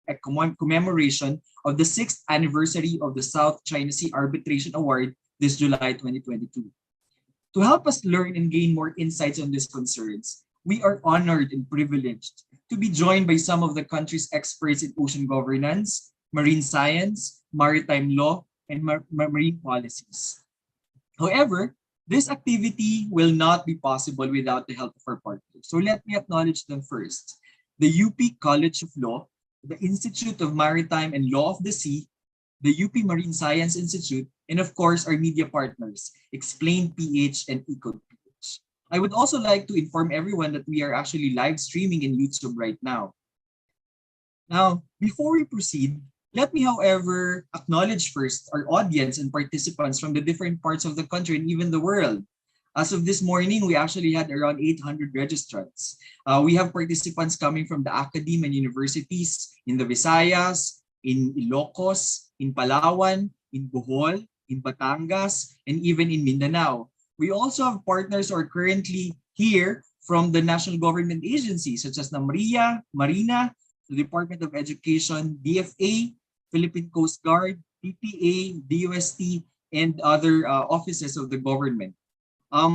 a commemoration of the 6th anniversary of the South China Sea Arbitration Award this July 2022. To help us learn and gain more insights on these concerns, we are honored and privileged to be joined by some of the country's experts in ocean governance, marine science, maritime law, and marine policies. However, this activity will not be possible without the help of our partners. So let me acknowledge them first. The UP College of Law, the Institute of Maritime and Law of the Sea, the UP Marine Science Institute, and of course, our media partners, Explain PH and EcoPH. I would also like to inform everyone that we are actually live streaming in YouTube right now. Now, before we proceed, let me, however, acknowledge first our audience and participants from the different parts of the country and even the world. As of this morning, we actually had around 800 registrants. We have participants coming from the academe and universities in the Visayas, in Ilocos, in Palawan, in Bohol, in Batangas, and even in Mindanao. We also have partners who are currently here from the national government agencies such as NAMRIA, Marina, the Department of Education, DFA, Philippine Coast Guard, PPA, DOST, and other offices of the government.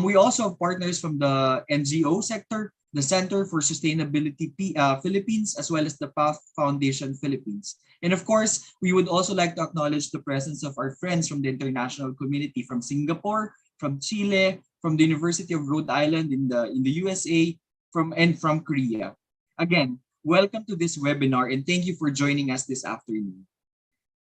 We also have partners from the NGO sector, the Center for Sustainability Philippines, as well as the Path Foundation Philippines. And of course, we would also like to acknowledge the presence of our friends from the international community from Singapore, from Chile, from the University of Rhode Island in the USA, and from Korea. Again, welcome to this webinar and thank you for joining us this afternoon.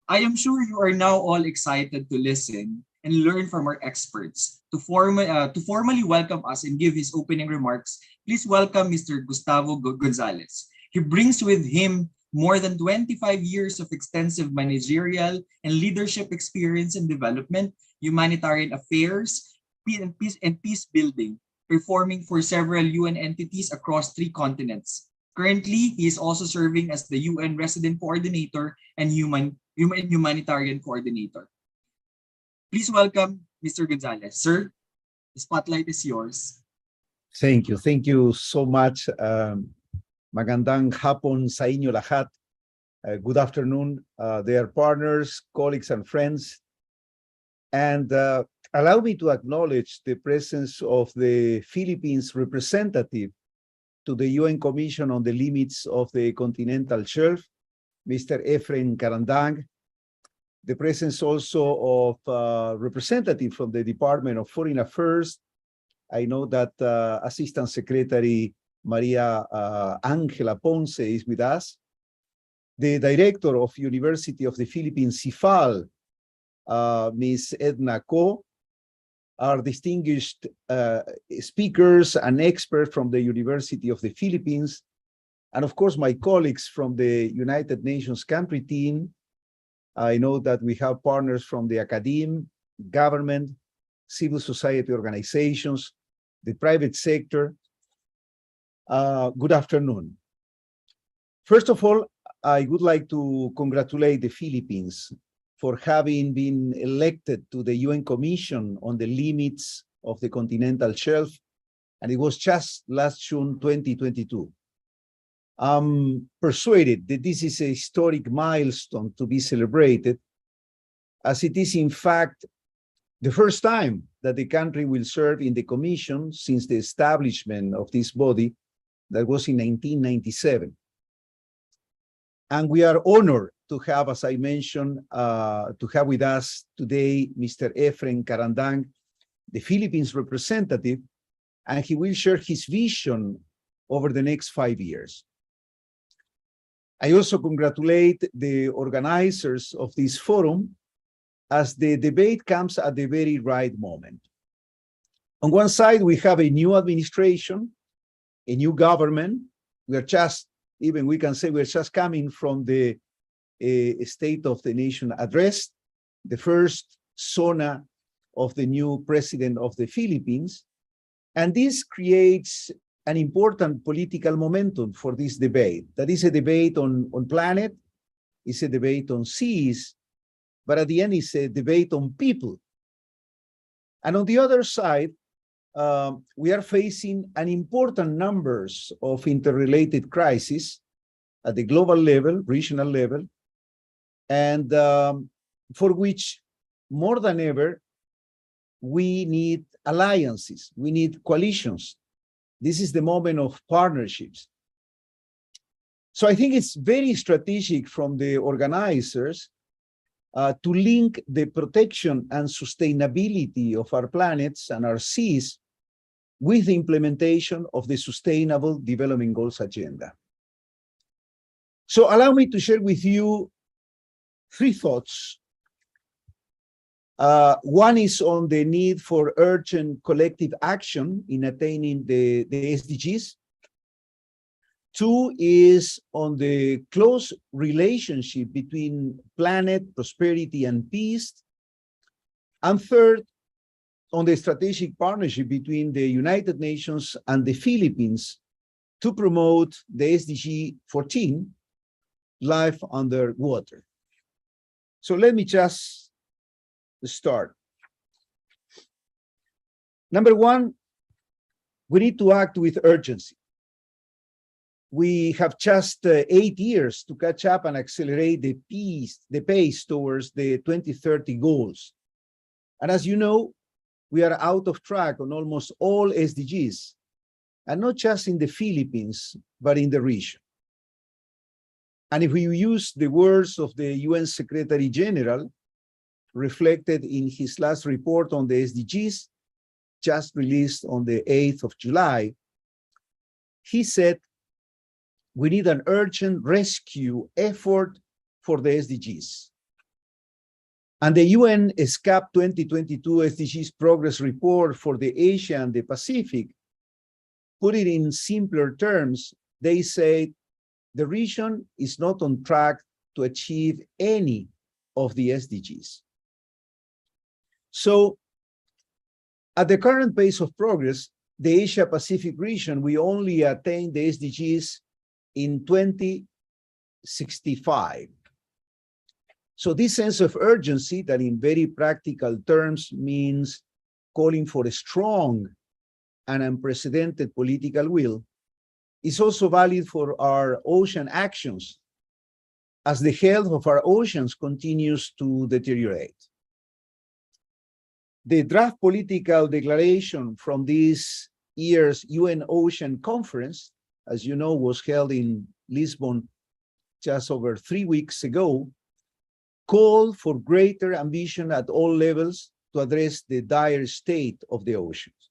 I am sure you are now all excited to listen and learn from our experts. To formally welcome us and give his opening remarks, please welcome Mr. Gustavo Gonzalez. He brings with him more than 25 years of extensive managerial and leadership experience in development, humanitarian affairs, peace building, performing for several UN entities across 3 continents. Currently, he is also serving as the UN Resident Coordinator and Humanitarian Coordinator. Please welcome Mr. Gonzalez. Sir, the spotlight is yours. Thank you. Thank you so much. Magandang hapon sa inyo lahat. Good afternoon, dear partners, colleagues, and friends. And allow me to acknowledge the presence of the Philippines representative to the UN Commission on the Limits of the Continental Shelf, Mr. Efren Karandang, the presence also of representative from the Department of Foreign Affairs. I know that Assistant Secretary Maria Angela Ponce is with us. The Director of University of the Philippines, CIFAL, Ms. Edna Ko, our distinguished speakers and experts from the University of the Philippines, and of course my colleagues from the United Nations country team. I know that we have partners from the academe, government, civil society organizations, the private sector. Good afternoon. First of all, I would like to congratulate the Philippines for having been elected to the UN Commission on the Limits of the Continental Shelf, and it was just last June 2022. I'm persuaded that this is a historic milestone to be celebrated, as it is in fact the first time that the country will serve in the Commission since the establishment of this body that was in 1997. And we are honored to have, as I mentioned, to have with us today Mr. Efren Karandang, the Philippines representative, and he will share his vision over the next 5 years. I also congratulate the organizers of this forum, as the debate comes at the very right moment. On one side, we have a new administration, a new government. We are just, even we can say we're just coming from the State of the Nation address, the first SONA of the new president of the Philippines. And this creates an important political momentum for this debate. That is a debate on planet, it's a debate on seas, but at the end it's a debate on people. And on the other side, we are facing an important numbers of interrelated crises at the global level, regional level, and for which more than ever, we need alliances, we need coalitions. This is the moment of partnerships. So I think it's very strategic from the organizers to link the protection and sustainability of our planets and our seas with the implementation of the Sustainable Development Goals agenda. So allow me to share with you three thoughts. One is on the need for urgent collective action in attaining the SDGs. Two is on the close relationship between planet, prosperity, and peace. And third, on the strategic partnership between the United Nations and the Philippines to promote the SDG 14, life underwater. So let me just start. Number one, we need to act with urgency. We have just 8 years to catch up and accelerate the pace towards the 2030 goals. And as you know, we are out of track on almost all SDGs, and not just in the Philippines, but in the region. And if we use the words of the UN Secretary General, reflected in his last report on the SDGs, just released on the 8th of July, he said, we need an urgent rescue effort for the SDGs. And the UN SCAP 2022 SDGs Progress Report for the Asia and the Pacific, put it in simpler terms, they say the region is not on track to achieve any of the SDGs. So, at the current pace of progress, the Asia-Pacific region will only attain the SDGs in 2065. So this sense of urgency that in very practical terms means calling for a strong and unprecedented political will is also valid for our ocean actions as the health of our oceans continues to deteriorate. The draft political declaration from this year's UN Ocean Conference, as you know, was held in Lisbon just over 3 weeks ago, called for greater ambition at all levels to address the dire state of the oceans.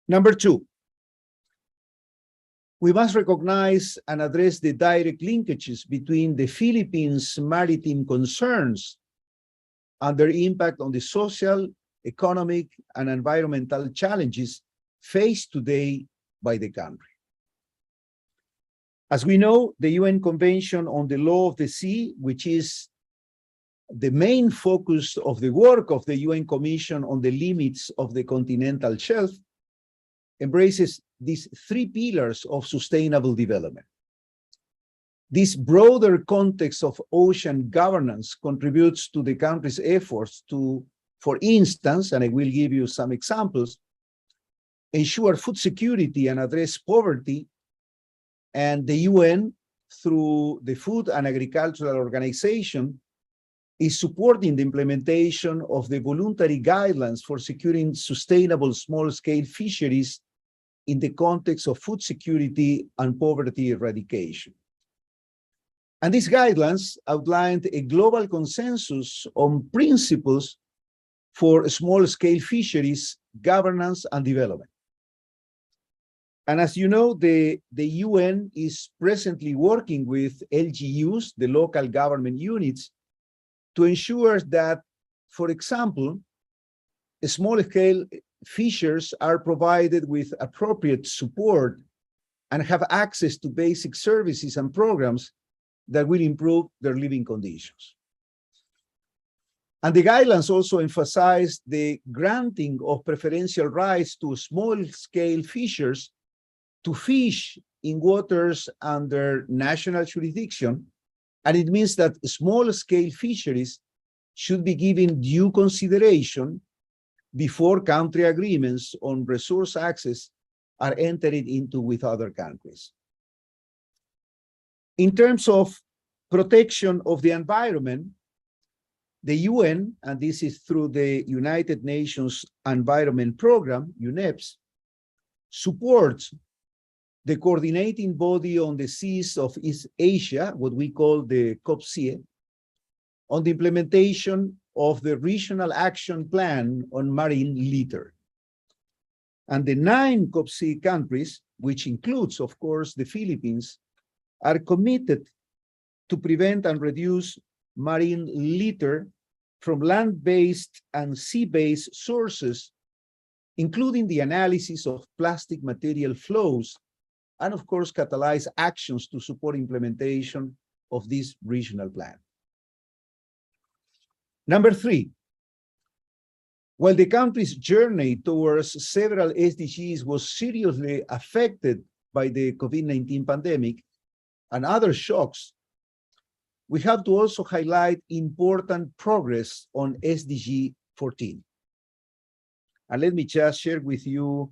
Number two, we must recognize and address the direct linkages between the Philippines' maritime concerns and their impact on the social, economic, and environmental challenges faced today by the country. As we know, the UN Convention on the Law of the Sea, which is the main focus of the work of the UN Commission on the Limits of the Continental Shelf, embraces these 3 pillars of sustainable development. This broader context of ocean governance contributes to the country's efforts to, for instance, and I will give you some examples, ensure food security and address poverty. And the UN, through the Food and Agricultural Organization, is supporting the implementation of the voluntary guidelines for securing sustainable small-scale fisheries in the context of food security and poverty eradication. And these guidelines outlined a global consensus on principles for small-scale fisheries, governance, and development. And as you know, the UN is presently working with LGUs, the local government units, to ensure that, for example, small-scale fishers are provided with appropriate support and have access to basic services and programs that will improve their living conditions. And the guidelines also emphasize the granting of preferential rights to small-scale fishers to fish in waters under national jurisdiction, and it means that small-scale fisheries should be given due consideration before country agreements on resource access are entered into with other countries. In terms of protection of the environment, the UN, and this is through the United Nations Environment Program, UNEPS, supports the coordinating body on the seas of East Asia, what we call the COPSIE, on the implementation of the Regional Action Plan on Marine Litter. And the 9 COPSIE countries, which includes, of course, the Philippines, are committed to prevent and reduce marine litter from land-based and sea-based sources, including the analysis of plastic material flows, and of course, catalyze actions to support implementation of this regional plan. Number 3, while the country's journey towards several SDGs was seriously affected by the COVID-19 pandemic and other shocks, we have to also highlight important progress on SDG 14. And let me just share with you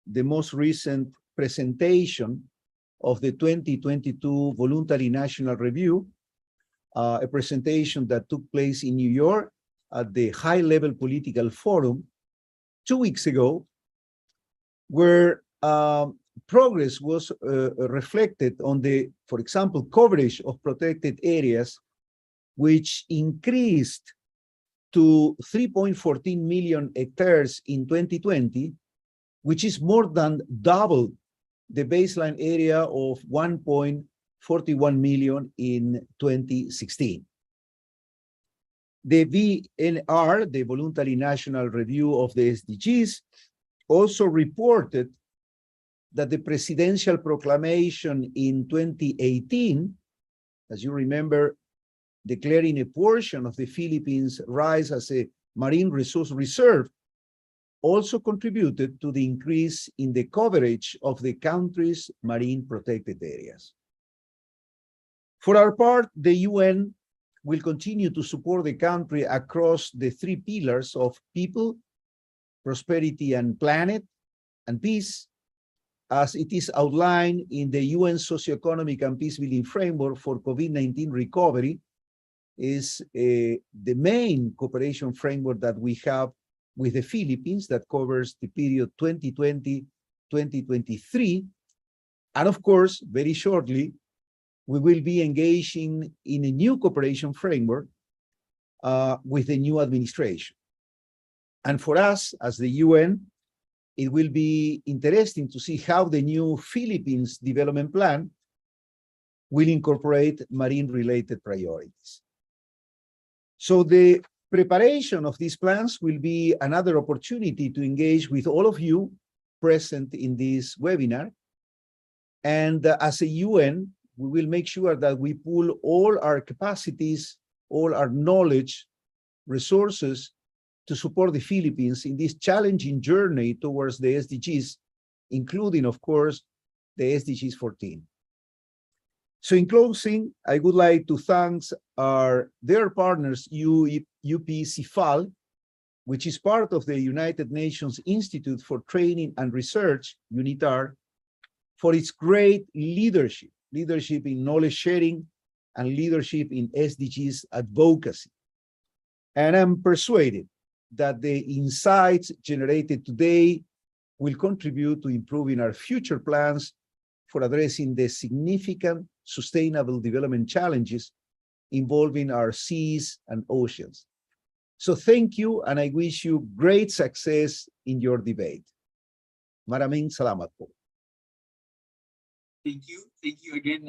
the most recent presentation of the 2022 Voluntary National Review, a presentation that took place in New York at the High-Level Political Forum 2 weeks ago, where progress was reflected on the, for example, coverage of protected areas, which increased to 3.14 million hectares in 2020, which is more than double the baseline area of 1.41 million in 2016. The VNR, the Voluntary National Review of the SDGs, also reported that the presidential proclamation in 2018, as you remember, declaring a portion of the Philippines' rise as a marine resource reserve, also contributed to the increase in the coverage of the country's marine protected areas. For our part, the UN will continue to support the country across the 3 pillars of people, prosperity and planet, and peace, as it is outlined in the UN Socioeconomic and Peacebuilding Framework for COVID-19 recovery, is the main cooperation framework that we have with the Philippines that covers the period 2020-2023. And of course, very shortly, we will be engaging in a new cooperation framework with the new administration. And for us, as the UN, it will be interesting to see how the new Philippines development plan will incorporate marine-related priorities. So the preparation of these plans will be another opportunity to engage with all of you present in this webinar. And as a UN, we will make sure that we pool all our capacities, all our knowledge, resources to support the Philippines in this challenging journey towards the SDGs, including, of course, the SDGs 14. So in closing, I would like to thank their partners, UP-CIFAL, which is part of the United Nations Institute for Training and Research, UNITAR, for its great leadership in knowledge sharing and leadership in SDGs advocacy. And I'm persuaded that the insights generated today will contribute to improving our future plans for addressing the significant sustainable development challenges involving our seas and oceans. So thank you, and I wish you great success in your debate. Maraming salamat po. Thank you again,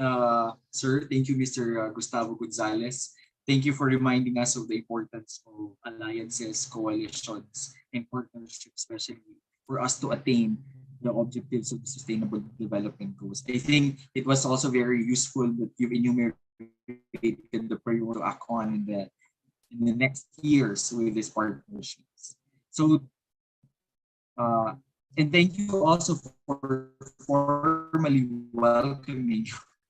sir. Thank you, Mr. Gustavo Gonzalez. Thank you for reminding us of the importance of alliances, coalitions, and partnerships, especially for us to attain the objectives of the Sustainable Development Goals. I think it was also very useful that you've enumerated the priority to act on in the next years with these partnerships. So, and thank you also for formally welcoming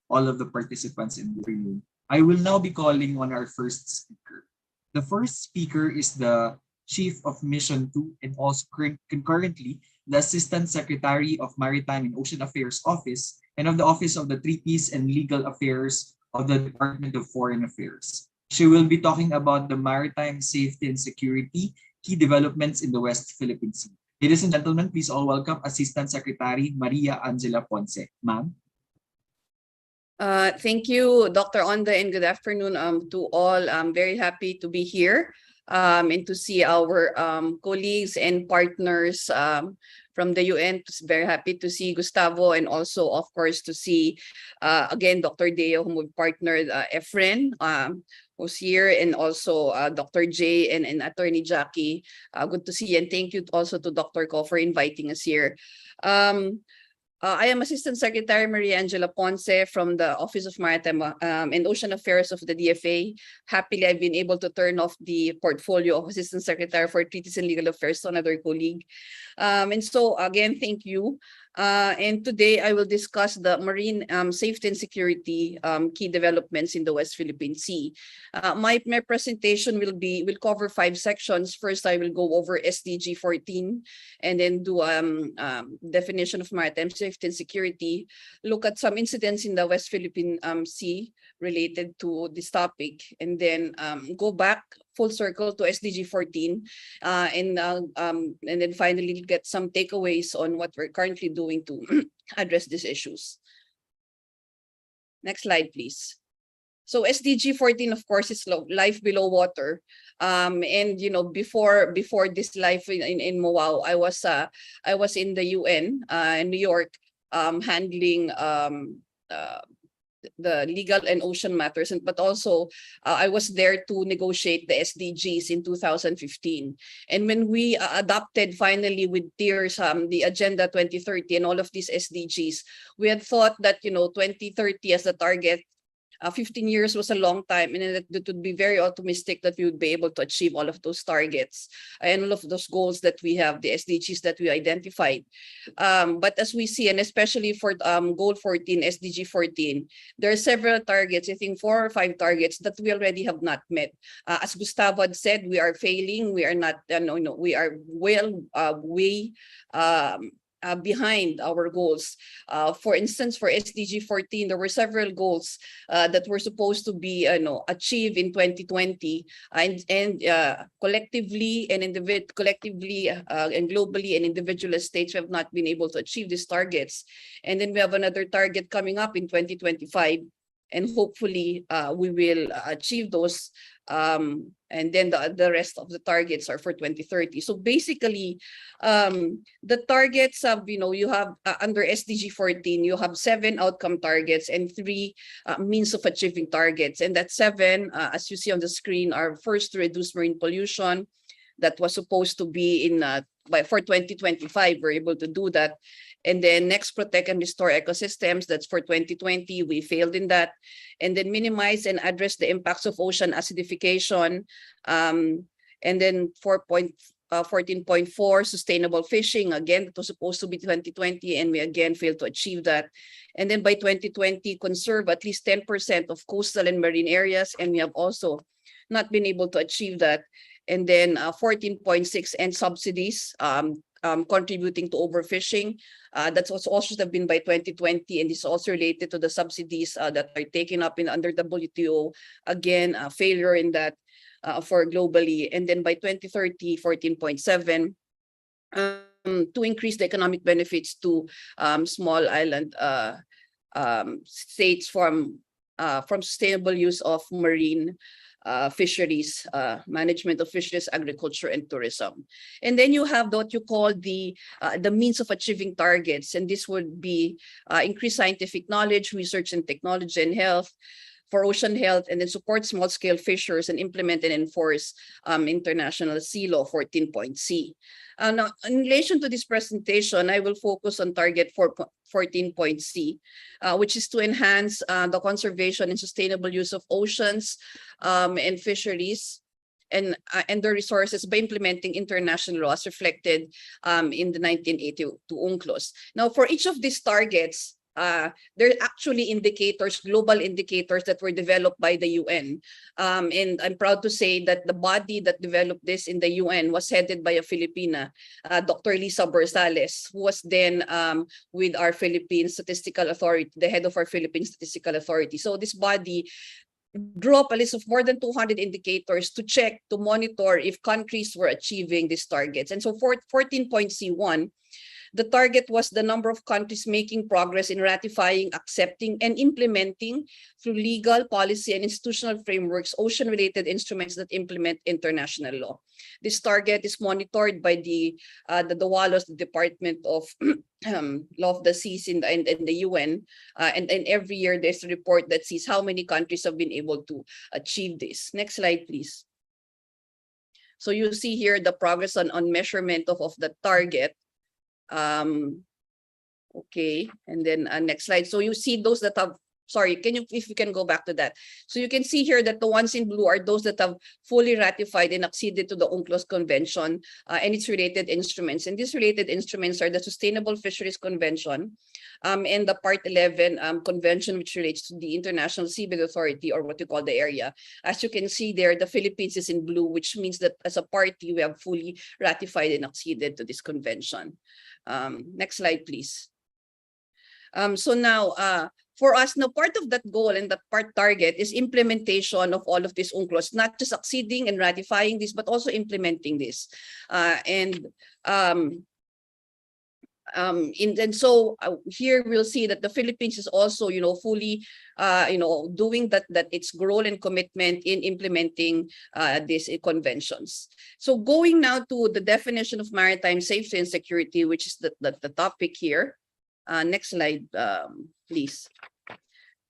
all of the participants in the room. I will now be calling on our first speaker. The first speaker is the Chief of Mission 2 and also concurrently the Assistant Secretary of Maritime and Ocean Affairs Office and of the Office of the Treaties and Legal Affairs of the Department of Foreign Affairs. She will be talking about the maritime safety and security, key developments in the West Philippine Sea. Ladies and gentlemen, please all welcome Assistant Secretary Maria Angela Ponce. Ma'am. Thank you, Dr. Onda, and good afternoon to all. I'm very happy to be here and to see our colleagues and partners from the UN. Very happy to see Gustavo, and also, of course, to see again Dr. Deo, whom we partnered, Efren, who's here, and also Dr. J and Attorney Jackie. Good to see you, and thank you also to Dr. Ko for inviting us here. I am Assistant Secretary Maria Angela Ponce from the Office of Maritime and Ocean Affairs of the DFA. Happily, I've been able to turn off the portfolio of Assistant Secretary for Treaties and Legal Affairs to another colleague. And so, again, thank you. And today I will discuss the marine safety and security key developments in the West Philippine Sea. My presentation will cover 5 sections. First, I will go over SDG 14 and then do definition of maritime safety and security, look at some incidents in the West Philippine Sea related to this topic, and then go back full circle to SDG 14 and then finally get some takeaways on what we're currently doing to address these issues. Next slide, please. So SDG 14, of course, is life below water. And you know, before this life in MOAU, I was in the UN in New York, handling the legal and ocean matters, but also I was there to negotiate the SDGs in 2015. And when we adopted finally with tears the Agenda 2030 and all of these SDGs, we had thought that, you know, 2030 as the target, 15 years was a long time, and it would be very optimistic that we would be able to achieve all of those targets and all of those goals that we have, the SDGs that we identified. But as we see, and especially for goal 14, SDG 14, there are several targets, I think 4 or 5 targets that we already have not met. As Gustavo had said, we are failing. We are not, we are way behind our goals. For instance, for SDG 14, there were several goals that were supposed to be achieved in 2020, and collectively and collectively and globally and individual states have not been able to achieve these targets. And then we have another target coming up in 2025, and hopefully we will achieve those. And then the rest of the targets are for 2030. So basically, the targets of, you have under SDG 14, you have 7 outcome targets and 3 means of achieving targets. And that 7, as you see on the screen, are first to reduce marine pollution. That was supposed to be for 2025, we're able to do that. And then next, protect and restore ecosystems. That's for 2020. We failed in that. And then minimize and address the impacts of ocean acidification. And then 14.4, sustainable fishing. Again, it was supposed to be 2020, and we again failed to achieve that. And then by 2020, conserve at least 10% of coastal and marine areas. And we have also not been able to achieve that. And then 14.6, end subsidies. Contributing to overfishing. That's also should have been by 2020, and this is also related to the subsidies that are taken up under WTO. Again, failure in that for globally. And then by 2030, 14.7, to increase the economic benefits to small island states from sustainable use of marine fisheries, management of fisheries, agriculture, and tourism. And then you have what you call the means of achieving targets, and this would be increased scientific knowledge, research and technology and health, for ocean health, and then support small-scale fishers and implement and enforce international sea law 14.c. Now, in relation to this presentation, I will focus on target 14.c, which is to enhance the conservation and sustainable use of oceans and fisheries and their resources by implementing international laws reflected in the 1982 UNCLOS. Now, for each of these targets, they're actually indicators, global indicators that were developed by the UN. And I'm proud to say that the body that developed this in the UN was headed by a Filipina, Dr. Lisa Borsales, who was then with our Philippine Statistical Authority, the head of our Philippine Statistical Authority. So this body drew up a list of more than 200 indicators to check, to monitor if countries were achieving these targets. And so for 14.C1, the target was the number of countries making progress in ratifying, accepting, and implementing through legal, policy, and institutional frameworks ocean-related instruments that implement international law. This target is monitored by the WALOS, the Department of Law of the Seas in the UN, and every year there's a report that sees how many countries have been able to achieve this. Next slide, please. So you see here the progress on measurement of the target. Okay, and then next slide. So you see those that have, sorry, if you can go back to that. So you can see here that the ones in blue are those that have fully ratified and acceded to the UNCLOS Convention and its related instruments. And these related instruments are the Sustainable Fisheries Convention and the Part 11 Convention, which relates to the International Seabed Authority, or what we call the area. As you can see there, the Philippines is in blue, which means that as a party, we have fully ratified and acceded to this convention. Next slide, please. So now, for us, now part of that goal and that part target is implementation of all of these UNCLOS, not just acceding and ratifying this, but also implementing this. And so here we'll see that the Philippines is also, fully, doing that its role and commitment in implementing these conventions. So going now to the definition of maritime safety and security, which is the topic here. Next slide, please.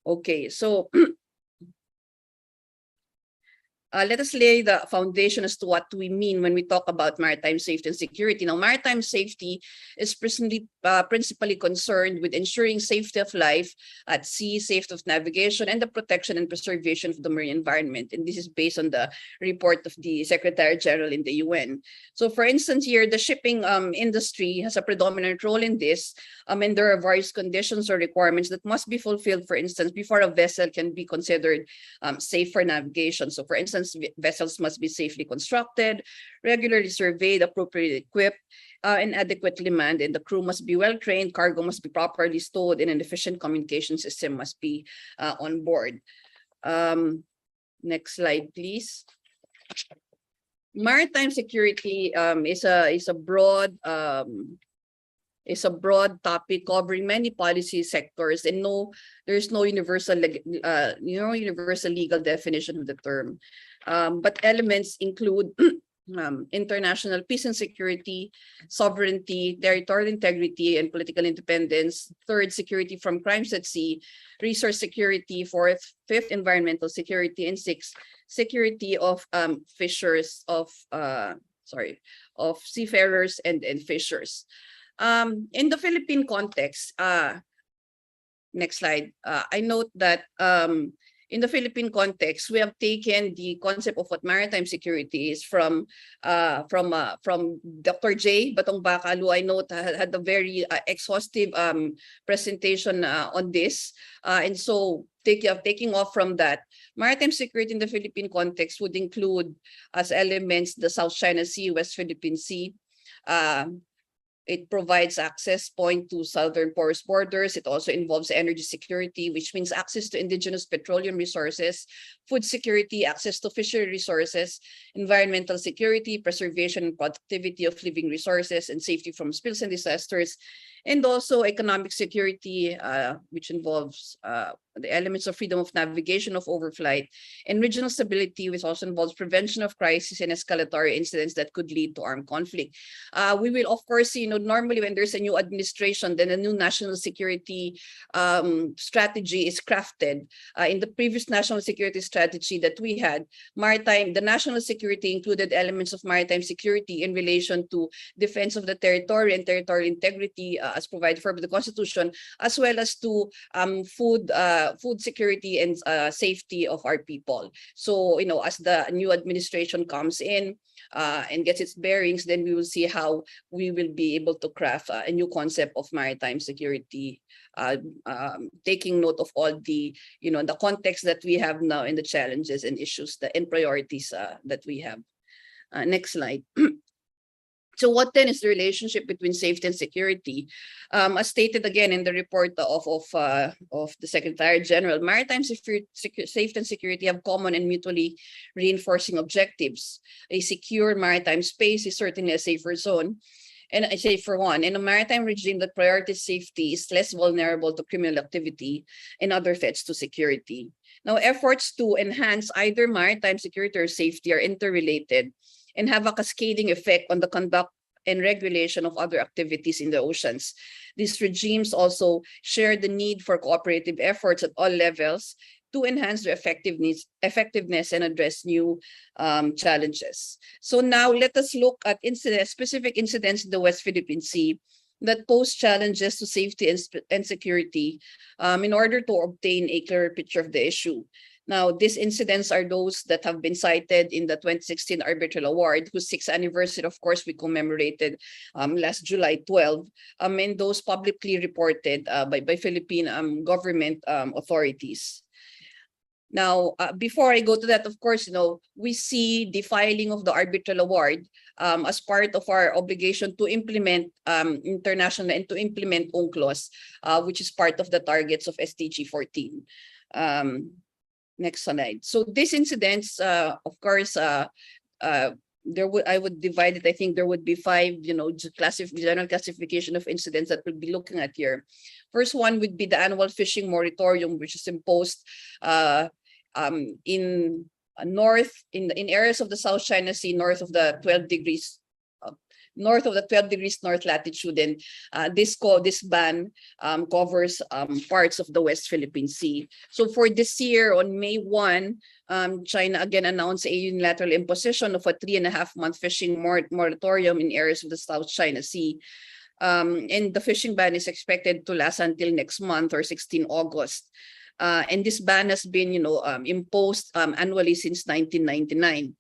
Okay, so let us lay the foundation as to what we mean when we talk about maritime safety and security. Now, maritime safety is principally concerned with ensuring safety of life at sea, safety of navigation, and the protection and preservation of the marine environment. And this is based on the report of the Secretary General in the UN. So, for instance, here, the shipping industry has a predominant role in this, and there are various conditions or requirements that must be fulfilled, for instance, before a vessel can be considered safe for navigation. So, for instance, vessels must be safely constructed, regularly surveyed, appropriately equipped, and adequately manned, and the crew must be well trained, cargo must be properly stowed, and an efficient communication system must be on board. Next slide, please. Maritime security is a broad topic covering many policy sectors, and there's no universal legal definition of the term. But elements include international peace and security, sovereignty, territorial integrity, and political independence. Third, security from crimes at sea. Resource security. Fourth, fifth, environmental security. And sixth, security of seafarers and fishers. In the Philippine context, next slide, I note that in the Philippine context, we have taken the concept of what maritime security is from Dr. J. Batong Bakalu. I note had a very exhaustive presentation on this. And so taking off from that, maritime security in the Philippine context would include as elements the South China Sea, West Philippine Sea. It provides access point to southern porous borders. It also involves energy security, which means access to indigenous petroleum resources, food security, access to fishery resources, environmental security, preservation and productivity of living resources, and safety from spills and disasters, and also economic security, which involves the elements of freedom of navigation, of overflight, and regional stability, which also involves prevention of crisis and escalatory incidents that could lead to armed conflict. We will, of course, see, normally when there's a new administration, then a new national security strategy is crafted. In the previous national security strategy that we had, the national security included elements of maritime security in relation to defense of the territory and territorial integrity as provided for by the Constitution, as well as to food food security and safety of our people. So, as the new administration comes in and gets its bearings, then we will see how we will be able to craft a new concept of maritime security, taking note of all the, the context that we have now and the challenges and issues and priorities that we have. Next slide. So what then is the relationship between safety and security? As stated again in the report of the Secretary General, maritime safety and security have common and mutually reinforcing objectives. A secure maritime space is certainly a safer zone, and a safer one. In a maritime regime that prioritizes safety is less vulnerable to criminal activity and other threats to security. Now, efforts to enhance either maritime security or safety are interrelated and have a cascading effect on the conduct and regulation of other activities in the oceans. These regimes also share the need for cooperative efforts at all levels to enhance their effectiveness and address new challenges. So now let us look at specific incidents in the West Philippine Sea that pose challenges to safety and security in order to obtain a clearer picture of the issue. Now, these incidents are those that have been cited in the 2016 Arbitral Award, whose 6th anniversary, of course, we commemorated last July 12, and those publicly reported by Philippine government authorities. Now, before I go to that, of course, we see the filing of the Arbitral Award as part of our obligation to implement international and to implement UNCLOS, which is part of the targets of SDG 14. Next slide. So these incidents, of course, I would divide it. I think there would be 5, general classification of incidents that we'll be looking at here. First one would be the annual fishing moratorium, which is imposed in areas of the South China Sea, north of the 12 degrees north latitude, and this ban covers parts of the West Philippine Sea. So for this year, on May 1, China again announced a unilateral imposition of a 3.5-month fishing moratorium in areas of the South China Sea. And the fishing ban is expected to last until next month, or 16 August. And this ban has been, imposed annually since 1999.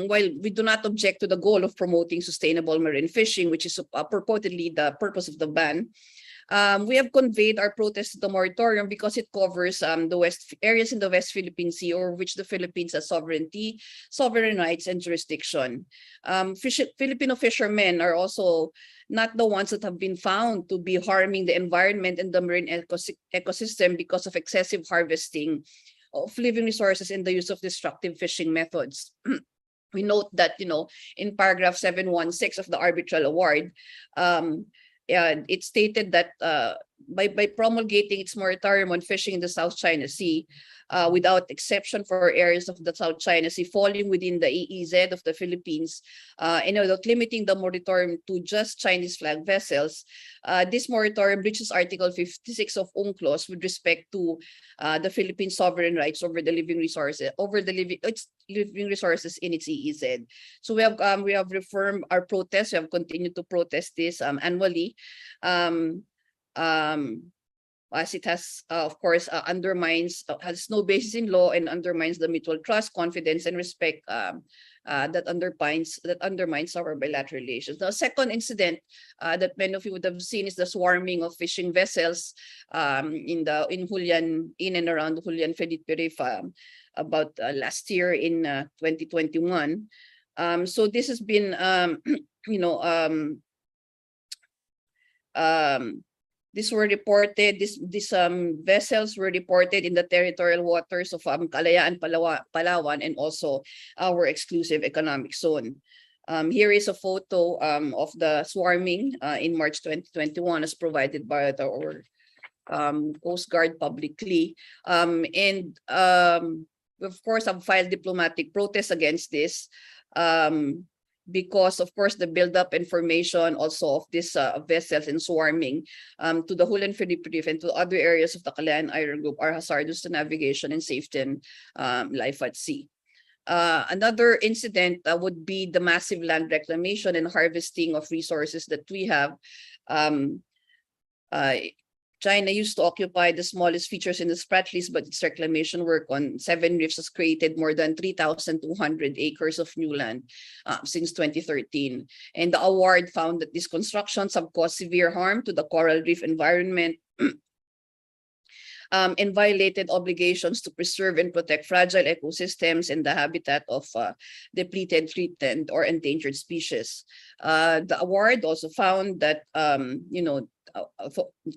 While we do not object to the goal of promoting sustainable marine fishing, which is purportedly the purpose of the ban, we have conveyed our protest to the moratorium because it covers areas in the West Philippine Sea over which the Philippines has sovereignty, sovereign rights, and jurisdiction. Filipino fishermen are also not the ones that have been found to be harming the environment and the marine ecosystem because of excessive harvesting of living resources and the use of destructive fishing methods. We note that, in paragraph 716 of the Arbitral Award, it stated that by promulgating its moratorium on fishing in the South China Sea, without exception for areas of the South China Sea falling within the EEZ of the Philippines, and without limiting the moratorium to just Chinese flag vessels, this moratorium breaches Article 56 of UNCLOS with respect to the Philippine sovereign rights over the living resources, living resources in its EEZ. So we have reaffirmed our protest. We have continued to protest this annually. As it has, of course, has no basis in law and undermines the mutual trust, confidence, and respect that undermines our bilateral relations. The second incident that many of you would have seen is the swarming of fishing vessels in and around Julian Felipe Reef about last year in 2021. So this has been, these vessels were reported in the territorial waters of Kalayaan, Palawan, and also our exclusive economic zone. Here is a photo of the swarming in March 2021 as provided by our Coast Guard publicly. And of course, I've filed diplomatic protests against this. Because, of course, the build-up information also of these vessels and swarming to the Julian Felipe Reef and to other areas of the Kalayaan Island Group are hazardous to navigation and safety and life at sea. Another incident would be the massive land reclamation and harvesting of resources that we have China used to occupy the smallest features in the Spratlys, but its reclamation work on 7 reefs has created more than 3,200 acres of new land since 2013. And the award found that these constructions have caused severe harm to the coral reef environment and violated obligations to preserve and protect fragile ecosystems and the habitat of depleted, threatened, or endangered species. The award also found that,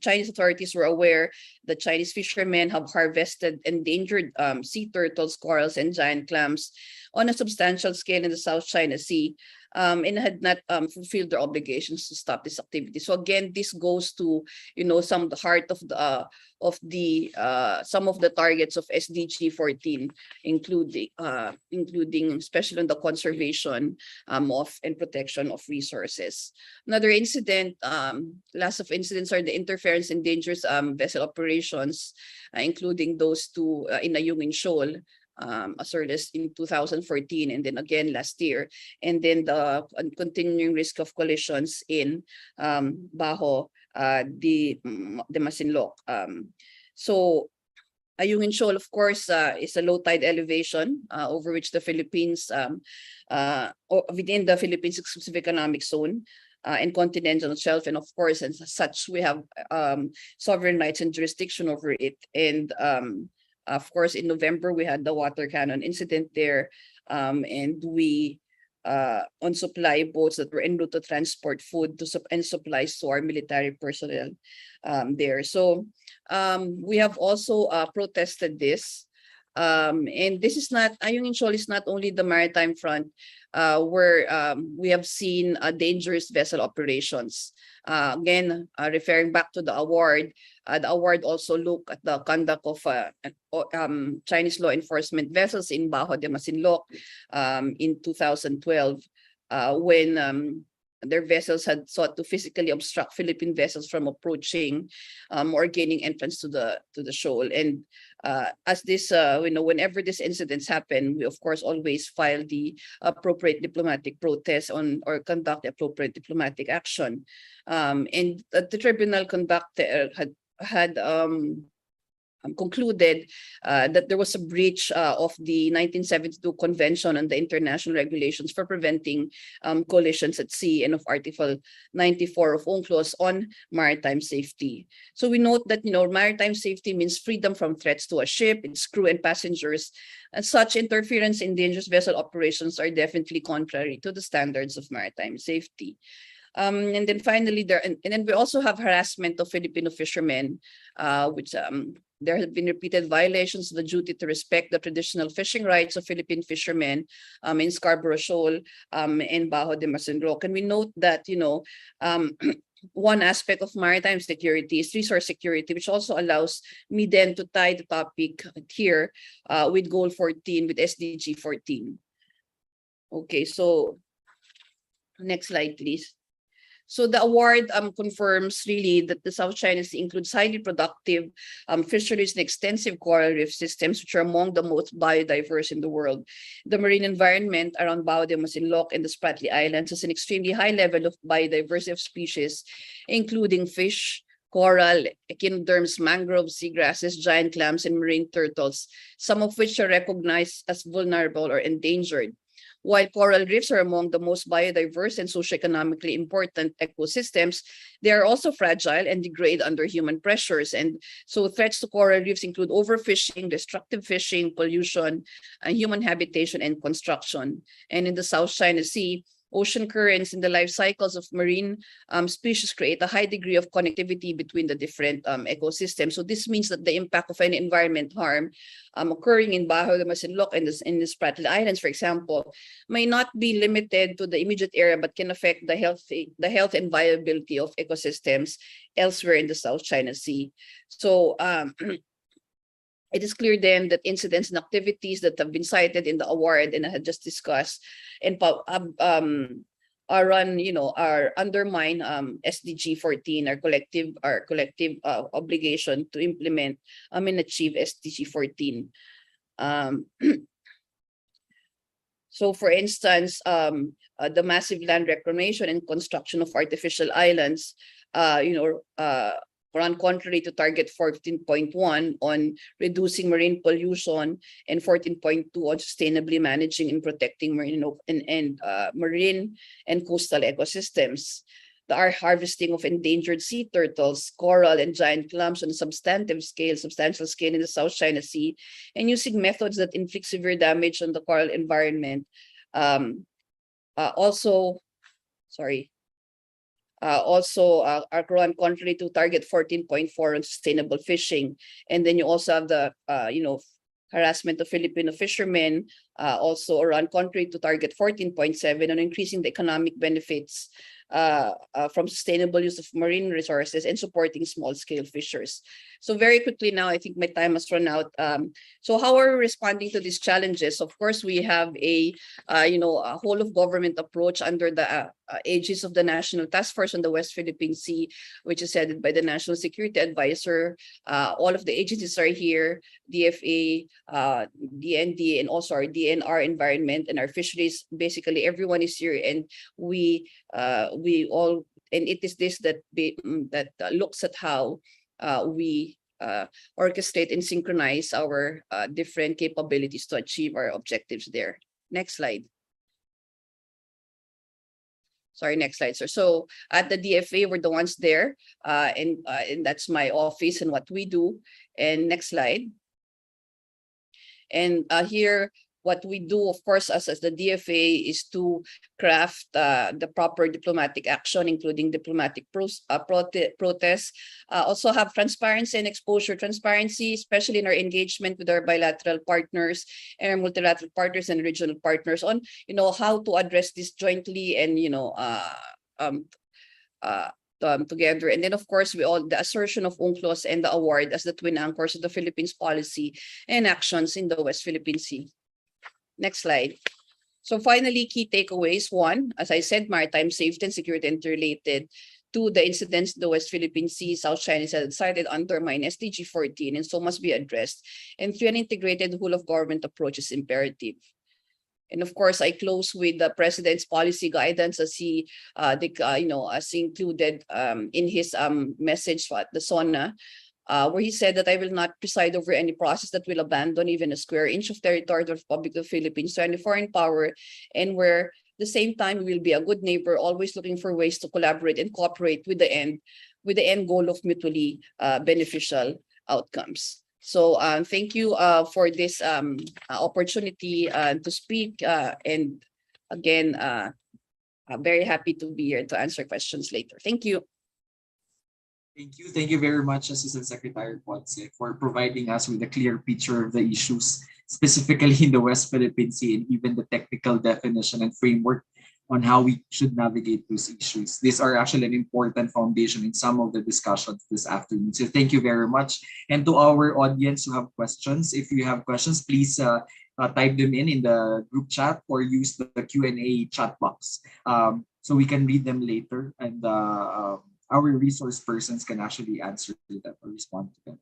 Chinese authorities were aware that Chinese fishermen have harvested endangered sea turtles, corals, and giant clams on a substantial scale in the South China Sea, and had not fulfilled their obligations to stop this activity. So again, this goes to some of the heart of the some of the targets of SDG 14, including especially on the conservation of and protection of resources. Another incident, last of incidents are the interference in dangerous vessel operations, including those two in Ayungin Shoal, as early as in 2014, and then again last year, and then the continuing risk of collisions in Bajo de Masinloc. So Ayungin Shoal, of course, is a low tide elevation over which the Philippines, within the Philippines exclusive economic zone, and continental shelf, and of course, as such, we have sovereign rights and jurisdiction over it. And of course, in November, we had the water cannon incident there, and we on supply boats that were en route to transport food and supplies to our military personnel there. So we have also protested this. And this is not, Ayungin Shoal is not only the maritime front where we have seen dangerous vessel operations. Again, referring back to the award also looked at the conduct of Chinese law enforcement vessels in Bajo de Masinloc in 2012 when their vessels had sought to physically obstruct Philippine vessels from approaching or gaining entrance to the shoal. And as this, whenever these incidents happen, we of course always file the appropriate diplomatic protest on or conduct the appropriate diplomatic action. And the tribunal had concluded that there was a breach of the 1972 Convention on the International Regulations for Preventing Collisions at Sea and of Article 94 of UNCLOS on maritime safety. So we note that maritime safety means freedom from threats to a ship, its crew, and passengers, and such interference in dangerous vessel operations are definitely contrary to the standards of maritime safety. And then finally, then we also have harassment of Filipino fishermen, which there have been repeated violations of the duty to respect the traditional fishing rights of Philippine fishermen in Scarborough Shoal and Bajo de Masinloc. And we note that, one aspect of maritime security is resource security, which also allows me then to tie the topic here with Goal 14, with SDG 14. Okay, so next slide, please. So the award confirms really that the South China Sea includes highly productive fisheries and extensive coral reef systems, which are among the most biodiverse in the world. The marine environment around Bajo de Masinloc and the Spratly Islands has an extremely high level of biodiversity of species, including fish, coral, echinoderms, mangroves, seagrasses, giant clams, and marine turtles, some of which are recognized as vulnerable or endangered. While coral reefs are among the most biodiverse and socioeconomically important ecosystems, they are also fragile and degrade under human pressures. And so threats to coral reefs include overfishing, destructive fishing, pollution, and human habitation and construction. And in the South China Sea, ocean currents and the life cycles of marine species create a high degree of connectivity between the different ecosystems. So this means that the impact of any environment harm occurring in Bajo de Masinloc and in the Spratly Islands, for example, may not be limited to the immediate area, but can affect the health and viability of ecosystems elsewhere in the South China Sea. So it is clear then that incidents and activities that have been cited in the award and I had just discussed and are undermine SDG 14, our collective obligation to implement and achieve SDG 14. So for instance, the massive land reclamation and construction of artificial islands, run contrary to target 14.1 on reducing marine pollution and 14.2 on sustainably managing and protecting marine marine and coastal ecosystems. The harvesting of endangered sea turtles, coral, and giant clams on a substantial scale in the South China Sea, and using methods that inflict severe damage on the coral environment. Also are run contrary to target 14.4 on sustainable fishing. And then you also have the harassment of Filipino fishermen, also run contrary to target 14.7 on increasing the economic benefits from sustainable use of marine resources and supporting small-scale fishers. So very quickly now, I think my time has run out. So how are we responding to these challenges? Of course, we have a whole of government approach under the aegis of the National Task Force on the West Philippine Sea, which is headed by the National Security Advisor. All of the agencies are here, DFA, DND, and also our DNR environment and our fisheries. Basically, everyone is here, and we all, and it is this that looks at how we orchestrate and synchronize our different capabilities to achieve our objectives there. Next slide. Sorry, next slide, sir. So at the DFA, we're the ones there, and that's my office and what we do. And next slide. And here, what we do, of course, as the DFA is to craft the proper diplomatic action, including diplomatic protests. Also have transparency and exposure. Transparency, especially in our engagement with our bilateral partners and our multilateral partners and regional partners on, how to address this jointly and, together. And then, of course, the assertion of UNCLOS and the award as the twin anchors of the Philippines policy and actions in the West Philippine Sea. Next slide. So finally, key takeaways. One, as I said, maritime safety and security interrelated. Two, the incidents in the West Philippine Sea, South China Sea cited undermine SDG 14 and so must be addressed. And three, an integrated whole of government approach is imperative. And of course, I close with the president's policy guidance as he, as included in his message at the SONA, where he said that I will not preside over any process that will abandon even a square inch of territory of the Republic of the Philippines to any foreign power, and where at the same time we will be a good neighbor, always looking for ways to collaborate and cooperate with the end goal of mutually beneficial outcomes. So thank you for this opportunity to speak, and again, I'm very happy to be here to answer questions later. Thank you. Thank you very much, Assistant Secretary Ponce, for providing us with a clear picture of the issues, specifically in the West Philippine Sea, and even the technical definition and framework on how we should navigate those issues. These are actually an important foundation in some of the discussions this afternoon. So thank you very much. And to our audience who have questions, if you have questions, please type them in the group chat or use the Q&A chat box so we can read them later, and our resource persons can actually answer them or respond to them.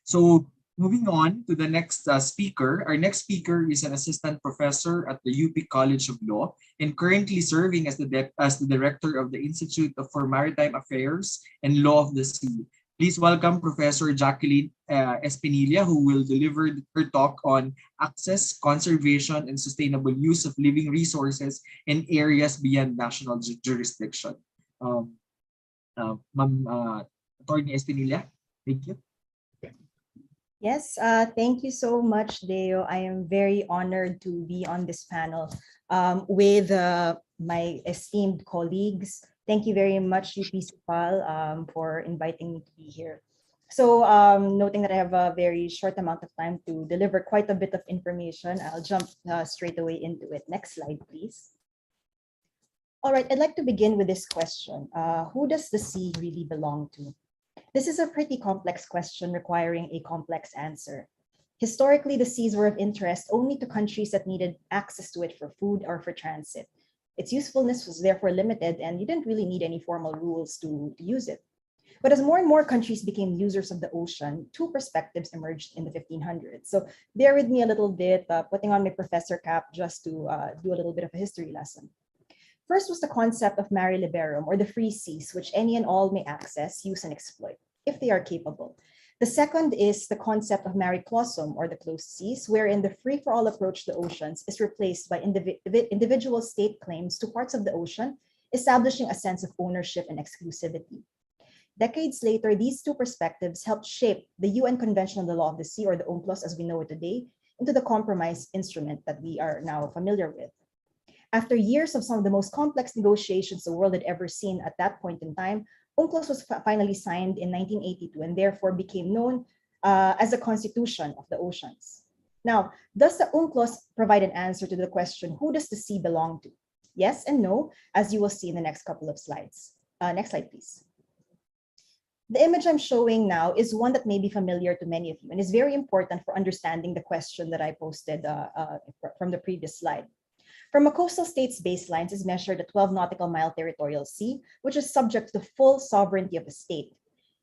So moving on to the next speaker. Our next speaker is an assistant professor at the UP College of Law and currently serving as the director of the Institute for Maritime Affairs and Law of the Sea. Please welcome Professor Jacqueline Espinilla, who will deliver her talk on access, conservation, and sustainable use of living resources in areas beyond national jurisdiction. Attorney Espinilla, thank you. Yes, thank you so much, Deo. I am very honored to be on this panel with my esteemed colleagues. Thank you very much, UP Supal, for inviting me to be here. So noting that I have a very short amount of time to deliver quite a bit of information, I'll jump straight away into it. Next slide, please. All right, I'd like to begin with this question. Who does the sea really belong to? This is a pretty complex question requiring a complex answer. Historically, the seas were of interest only to countries that needed access to it for food or for transit. Its usefulness was therefore limited, and you didn't really need any formal rules to use it. But as more and more countries became users of the ocean, two perspectives emerged in the 1500s. So bear with me a little bit, putting on my professor cap just to do a little bit of a history lesson. First was the concept of mare liberum, or the free seas, which any and all may access, use, and exploit. if they are capable. The second is the concept of mariclosum, or the closed seas, wherein the free-for-all approach to the oceans is replaced by individual state claims to parts of the ocean, establishing a sense of ownership and exclusivity. Decades later, these two perspectives helped shape the UN Convention on the Law of the Sea, or the UNCLOS as we know it today, into the compromise instrument that we are now familiar with. After years of some of the most complex negotiations the world had ever seen at that point in time, UNCLOS was finally signed in 1982 and therefore became known as the Constitution of the Oceans. Now, does the UNCLOS provide an answer to the question, who does the sea belong to? Yes and no, as you will see in the next couple of slides. Next slide, please. The image I'm showing now is one that may be familiar to many of you and is very important for understanding the question that I posted from the previous slide. From a coastal state's baselines is measured a 12 nautical mile territorial sea, which is subject to the full sovereignty of the state.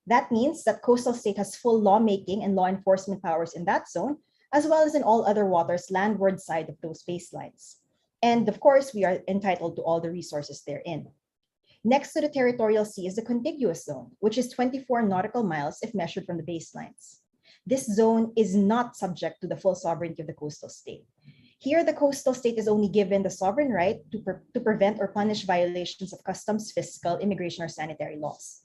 That means that coastal state has full lawmaking and law enforcement powers in that zone, as well as in all other waters landward side of those baselines. And of course, we are entitled to all the resources therein. Next to the territorial sea is the contiguous zone, which is 24 nautical miles if measured from the baselines. This zone is not subject to the full sovereignty of the coastal state. Here, the coastal state is only given the sovereign right to prevent or punish violations of customs, fiscal, immigration, or sanitary laws.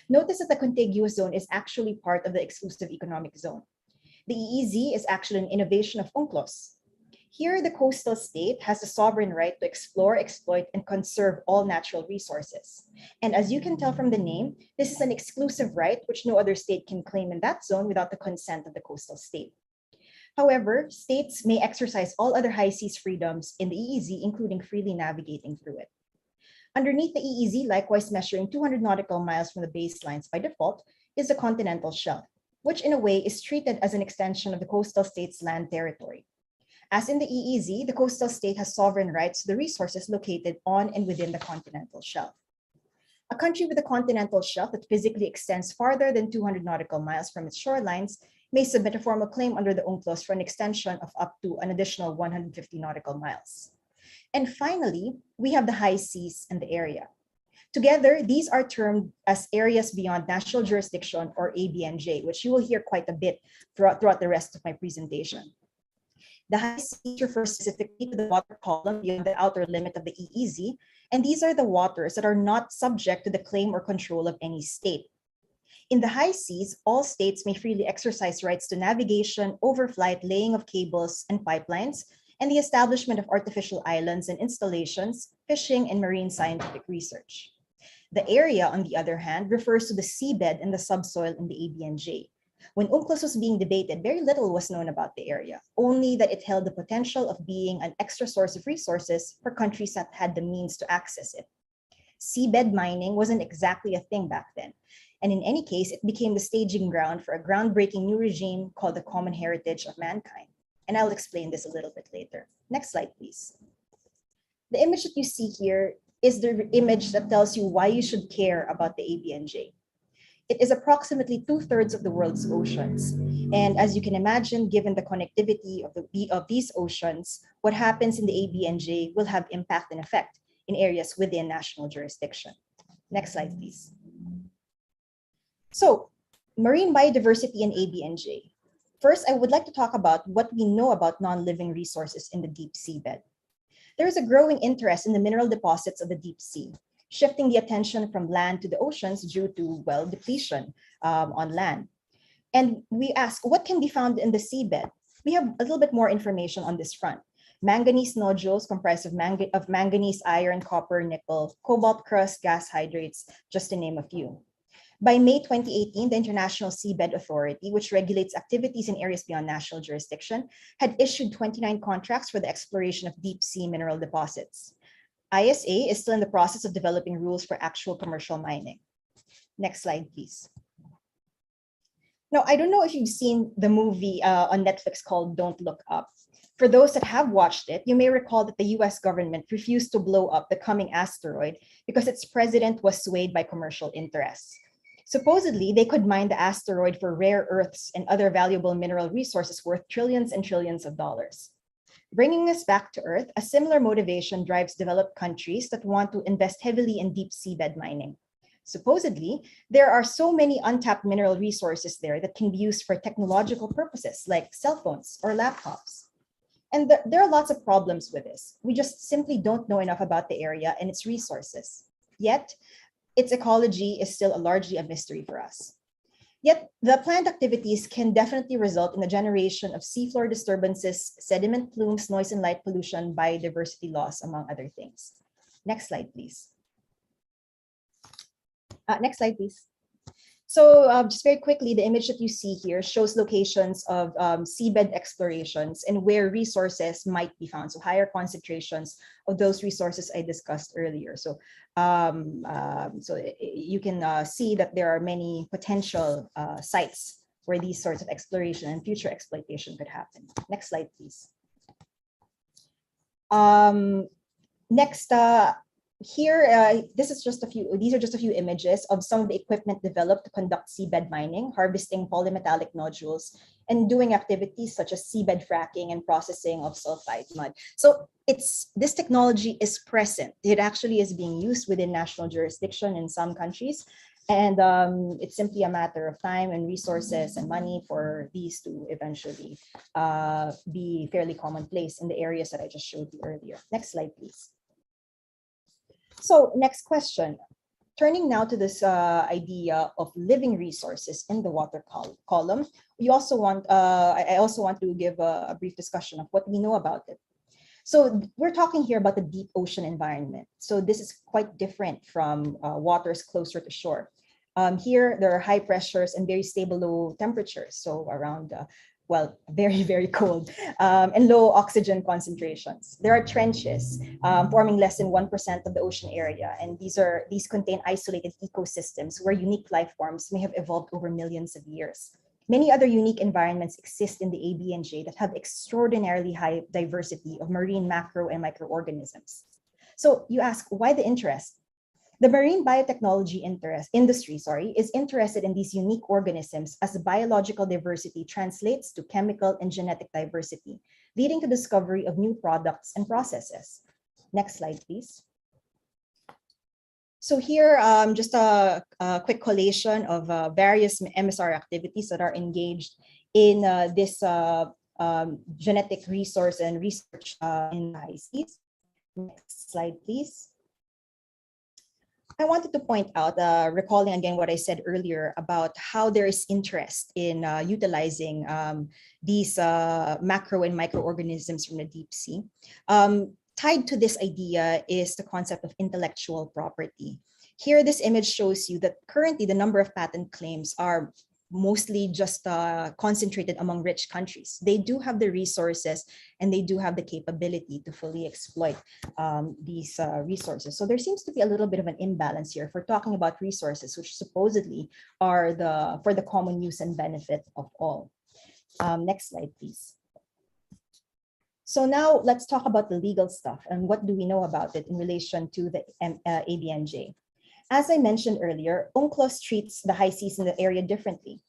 Notice that the contiguous zone is actually part of the exclusive economic zone. The EEZ is actually an innovation of UNCLOS. Here, the coastal state has the sovereign right to explore, exploit, and conserve all natural resources. And as you can tell from the name, this is an exclusive right which no other state can claim in that zone without the consent of the coastal state. However, states may exercise all other high seas freedoms in the EEZ, including freely navigating through it. Underneath the EEZ, likewise measuring 200 nautical miles from the baselines by default, is the Continental Shelf, which in a way is treated as an extension of the coastal state's land territory. As in the EEZ, the coastal state has sovereign rights to the resources located on and within the continental shelf. A country with a continental shelf that physically extends farther than 200 nautical miles from its shorelines may submit a formal claim under the UNCLOS for an extension of up to an additional 150 nautical miles. And finally, we have the high seas and the area. Together, these are termed as areas beyond national jurisdiction, or ABNJ, which you will hear quite a bit throughout the rest of my presentation. The high seas refer specifically to the water column beyond the outer limit of the EEZ, and these are the waters that are not subject to the claim or control of any state. In the high seas, all states may freely exercise rights to navigation, overflight, laying of cables and pipelines, and the establishment of artificial islands and installations, fishing, and marine scientific research. The area, on the other hand, refers to the seabed and the subsoil in the ABNJ. When UNCLOS was being debated, very little was known about the area, only that it held the potential of being an extra source of resources for countries that had the means to access it. Seabed mining wasn't exactly a thing back then, and in any case, it became the staging ground for a groundbreaking new regime called the Common Heritage of Mankind. And I'll explain this a little bit later. Next slide, please. The image that you see here is the image that tells you why you should care about the ABNJ. It is approximately 2/3 of the world's oceans. And as you can imagine, given the connectivity of these oceans, what happens in the ABNJ will have impact and effect in areas within national jurisdiction. Next slide, please. So, marine biodiversity and ABNJ. First, I would like to talk about what we know about non-living resources in the deep seabed. There is a growing interest in the mineral deposits of the deep sea, shifting the attention from land to the oceans due to, well, depletion on land. And we ask, what can be found in the seabed? We have a little bit more information on this front. Manganese nodules comprised of manganese, iron, copper, nickel, cobalt crust, gas hydrates, just to name a few. By May 2018, the International Seabed Authority, which regulates activities in areas beyond national jurisdiction, had issued 29 contracts for the exploration of deep sea mineral deposits. ISA is still in the process of developing rules for actual commercial mining. Next slide, please. Now, I don't know if you've seen the movie on Netflix called Don't Look Up. For those that have watched it, you may recall that the US government refused to blow up the coming asteroid because its president was swayed by commercial interests. Supposedly, they could mine the asteroid for rare earths and other valuable mineral resources worth trillions and trillions of dollars. Bringing us back to Earth, a similar motivation drives developed countries that want to invest heavily in deep seabed mining. Supposedly, there are so many untapped mineral resources there that can be used for technological purposes like cell phones or laptops. And there are lots of problems with this. We just simply don't know enough about the area and its resources. Yet, its ecology is still largely a mystery for us. Yet, the planned activities can definitely result in the generation of seafloor disturbances, sediment plumes, noise and light pollution, biodiversity loss, among other things. Next slide, please. Next slide, please. So just very quickly, the image that you see here shows locations of seabed explorations and where resources might be found. So higher concentrations of those resources I discussed earlier. So, you can see that there are many potential sites where these sorts of exploration and future exploitation could happen. Next slide, please. Next, here, these are just a few images of some of the equipment developed to conduct seabed mining, harvesting polymetallic nodules, and doing activities such as seabed fracking and processing of sulfide mud. So this technology is present. It actually is being used within national jurisdiction in some countries. And it's simply a matter of time and resources and money for these to eventually be fairly commonplace in the areas that I just showed you earlier. Next slide, please. So next question, turning now to this idea of living resources in the water column, I also want to give a brief discussion of what we know about it. So we're talking here about the deep ocean environment. So this is quite different from waters closer to shore. Here, there are high pressures and very stable low temperatures. So around well, very, very cold, and low oxygen concentrations. There are trenches forming less than 1% of the ocean area, and these contain isolated ecosystems where unique life forms may have evolved over millions of years. Many other unique environments exist in the Abnj that have extraordinarily high diversity of marine macro and microorganisms. So you ask, why the interest? The marine biotechnology industry is interested in these unique organisms as the biological diversity translates to chemical and genetic diversity, leading to discovery of new products and processes. Next slide, please. So here, just a quick collation of various MSR activities that are engaged in this genetic resource and research in the high seas. Next slide, please. I wanted to point out, recalling again what I said earlier about how there is interest in utilizing these macro and microorganisms from the deep sea. Tied to this idea is the concept of intellectual property. Here, this image shows you that currently the number of patent claims are mostly just concentrated among rich countries. They do have the resources and they do have the capability to fully exploit these resources. So there seems to be a little bit of an imbalance here if we're talking about resources which supposedly are for the common use and benefit of all. Next slide, please. So now let's talk about the legal stuff and what do we know about it in relation to the Abnj. As I mentioned earlier, UNCLOS treats the high seas in the area differently.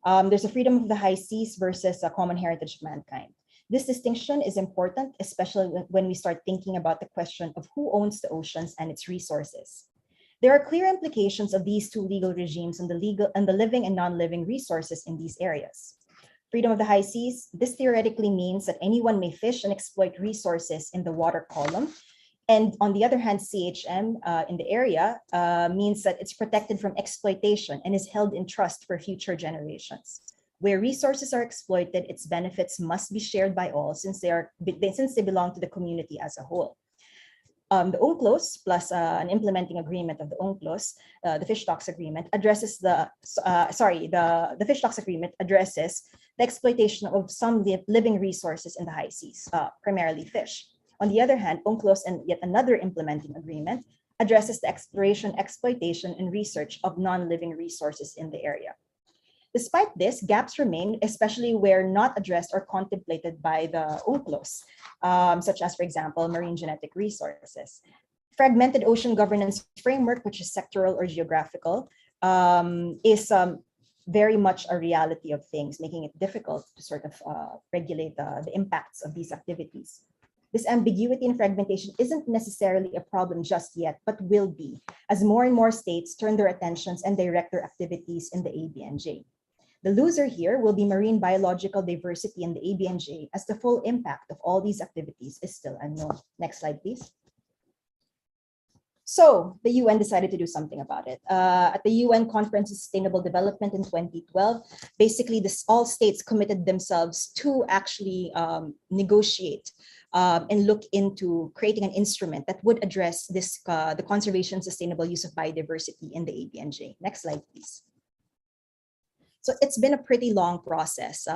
There's a freedom of the high seas versus a common heritage of mankind. This distinction is important, especially when we start thinking about the question of who owns the oceans and its resources. There are clear implications of these two legal regimes on the living and non-living resources in these areas. Freedom of the high seas, this theoretically means that anyone may fish and exploit resources in the water column. And on the other hand, CHM in the area means that it's protected from exploitation and is held in trust for future generations. Where resources are exploited, its benefits must be shared by all since they belong to the community as a whole. The UNCLOS plus an implementing agreement of the UNCLOS, the fish stocks agreement addresses the fish stocks agreement addresses the exploitation of some living resources in the high seas, primarily fish. On the other hand, UNCLOS and yet another implementing agreement addresses the exploration, exploitation, and research of non-living resources in the area. Despite this, gaps remain, especially where not addressed or contemplated by the UNCLOS, such as, for example, marine genetic resources. Fragmented ocean governance framework, which is sectoral or geographical, is very much a reality of things, making it difficult to sort of regulate the impacts of these activities. This ambiguity and fragmentation isn't necessarily a problem just yet, but will be, as more and more states turn their attentions and direct their activities in the Abnj. The loser here will be marine biological diversity in the Abnj, as the full impact of all these activities is still unknown. Next slide, please. So the UN decided to do something about it. At the UN Conference on Sustainable Development in 2012, basically all states committed themselves to actually negotiate and look into creating an instrument that would address this, the conservation and sustainable use of biodiversity in the Abnj. Next slide, please. So it's been a pretty long process,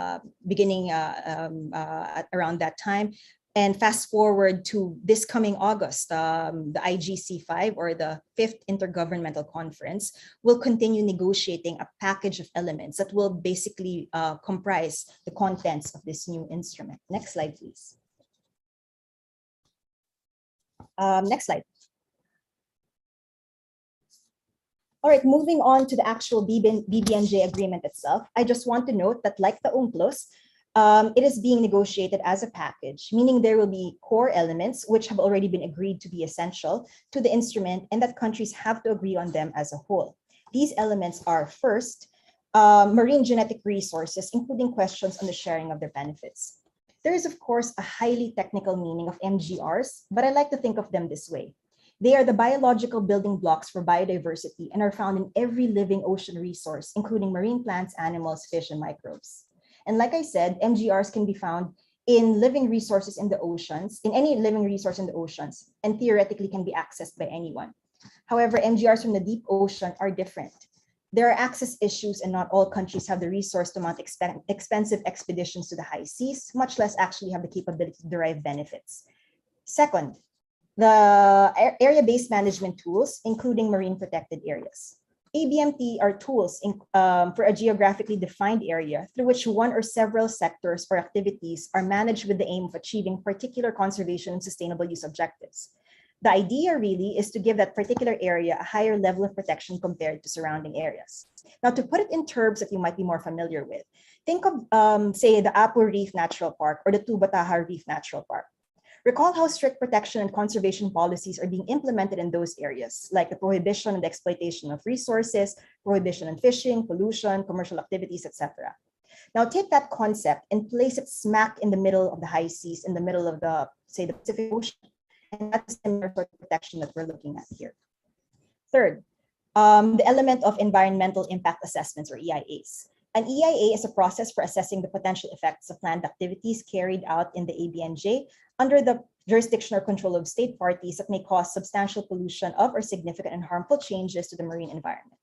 beginning around that time. And fast forward to this coming August, the IGC5, or the 5th Intergovernmental Conference, will continue negotiating a package of elements that will basically comprise the contents of this new instrument. Next slide, please. Next slide. All right, moving on to the actual BBNJ agreement itself, I just want to note that, like the UNCLOS, it is being negotiated as a package, meaning there will be core elements which have already been agreed to be essential to the instrument and that countries have to agree on them as a whole. These elements are, first, marine genetic resources, including questions on the sharing of their benefits. There is, of course, a highly technical meaning of MGRs, but I like to think of them this way. They are the biological building blocks for biodiversity and are found in every living ocean resource, including marine plants, animals, fish, and microbes. And like I said, MGRs can be found in living resources in the oceans, in any living resource in the oceans, and theoretically can be accessed by anyone. However, MGRs from the deep ocean are different. There are access issues, and not all countries have the resource to mount expensive expeditions to the high seas, much less actually have the capability to derive benefits. Second, the area-based management tools, including marine protected areas. ABMT are tools for a geographically defined area through which one or several sectors or activities are managed with the aim of achieving particular conservation and sustainable use objectives. The idea really is to give that particular area a higher level of protection compared to surrounding areas. Now, to put it in terms that you might be more familiar with, think of, say, the Apu Reef Natural Park or the Tubataha Reef Natural Park. Recall how strict protection and conservation policies are being implemented in those areas, like the prohibition and the exploitation of resources, prohibition on fishing, pollution, commercial activities, etc. Now take that concept and place it smack in the middle of the high seas, in the middle of the, say, the Pacific Ocean. And that's the similar sort of protection that we're looking at here. Third, the element of environmental impact assessments, or EIAs. An EIA is a process for assessing the potential effects of planned activities carried out in the Abnj under the jurisdiction or control of state parties that may cause substantial pollution of or significant and harmful changes to the marine environment.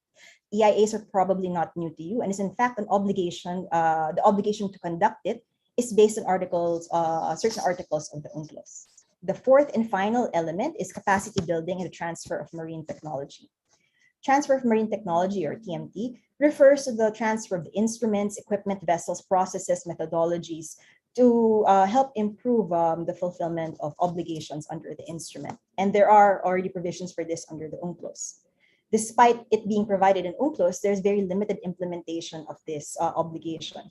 EIAs are probably not new to you and is in fact an obligation. The obligation to conduct it is based on articles, certain articles of the UNCLOS. The fourth and final element is capacity building and the transfer of marine technology. Transfer of marine technology, or TMT, refers to the transfer of the instruments, equipment, vessels, processes, methodologies to help improve the fulfillment of obligations under the instrument. And there are already provisions for this under the UNCLOS. Despite it being provided in UNCLOS, there's very limited implementation of this obligation,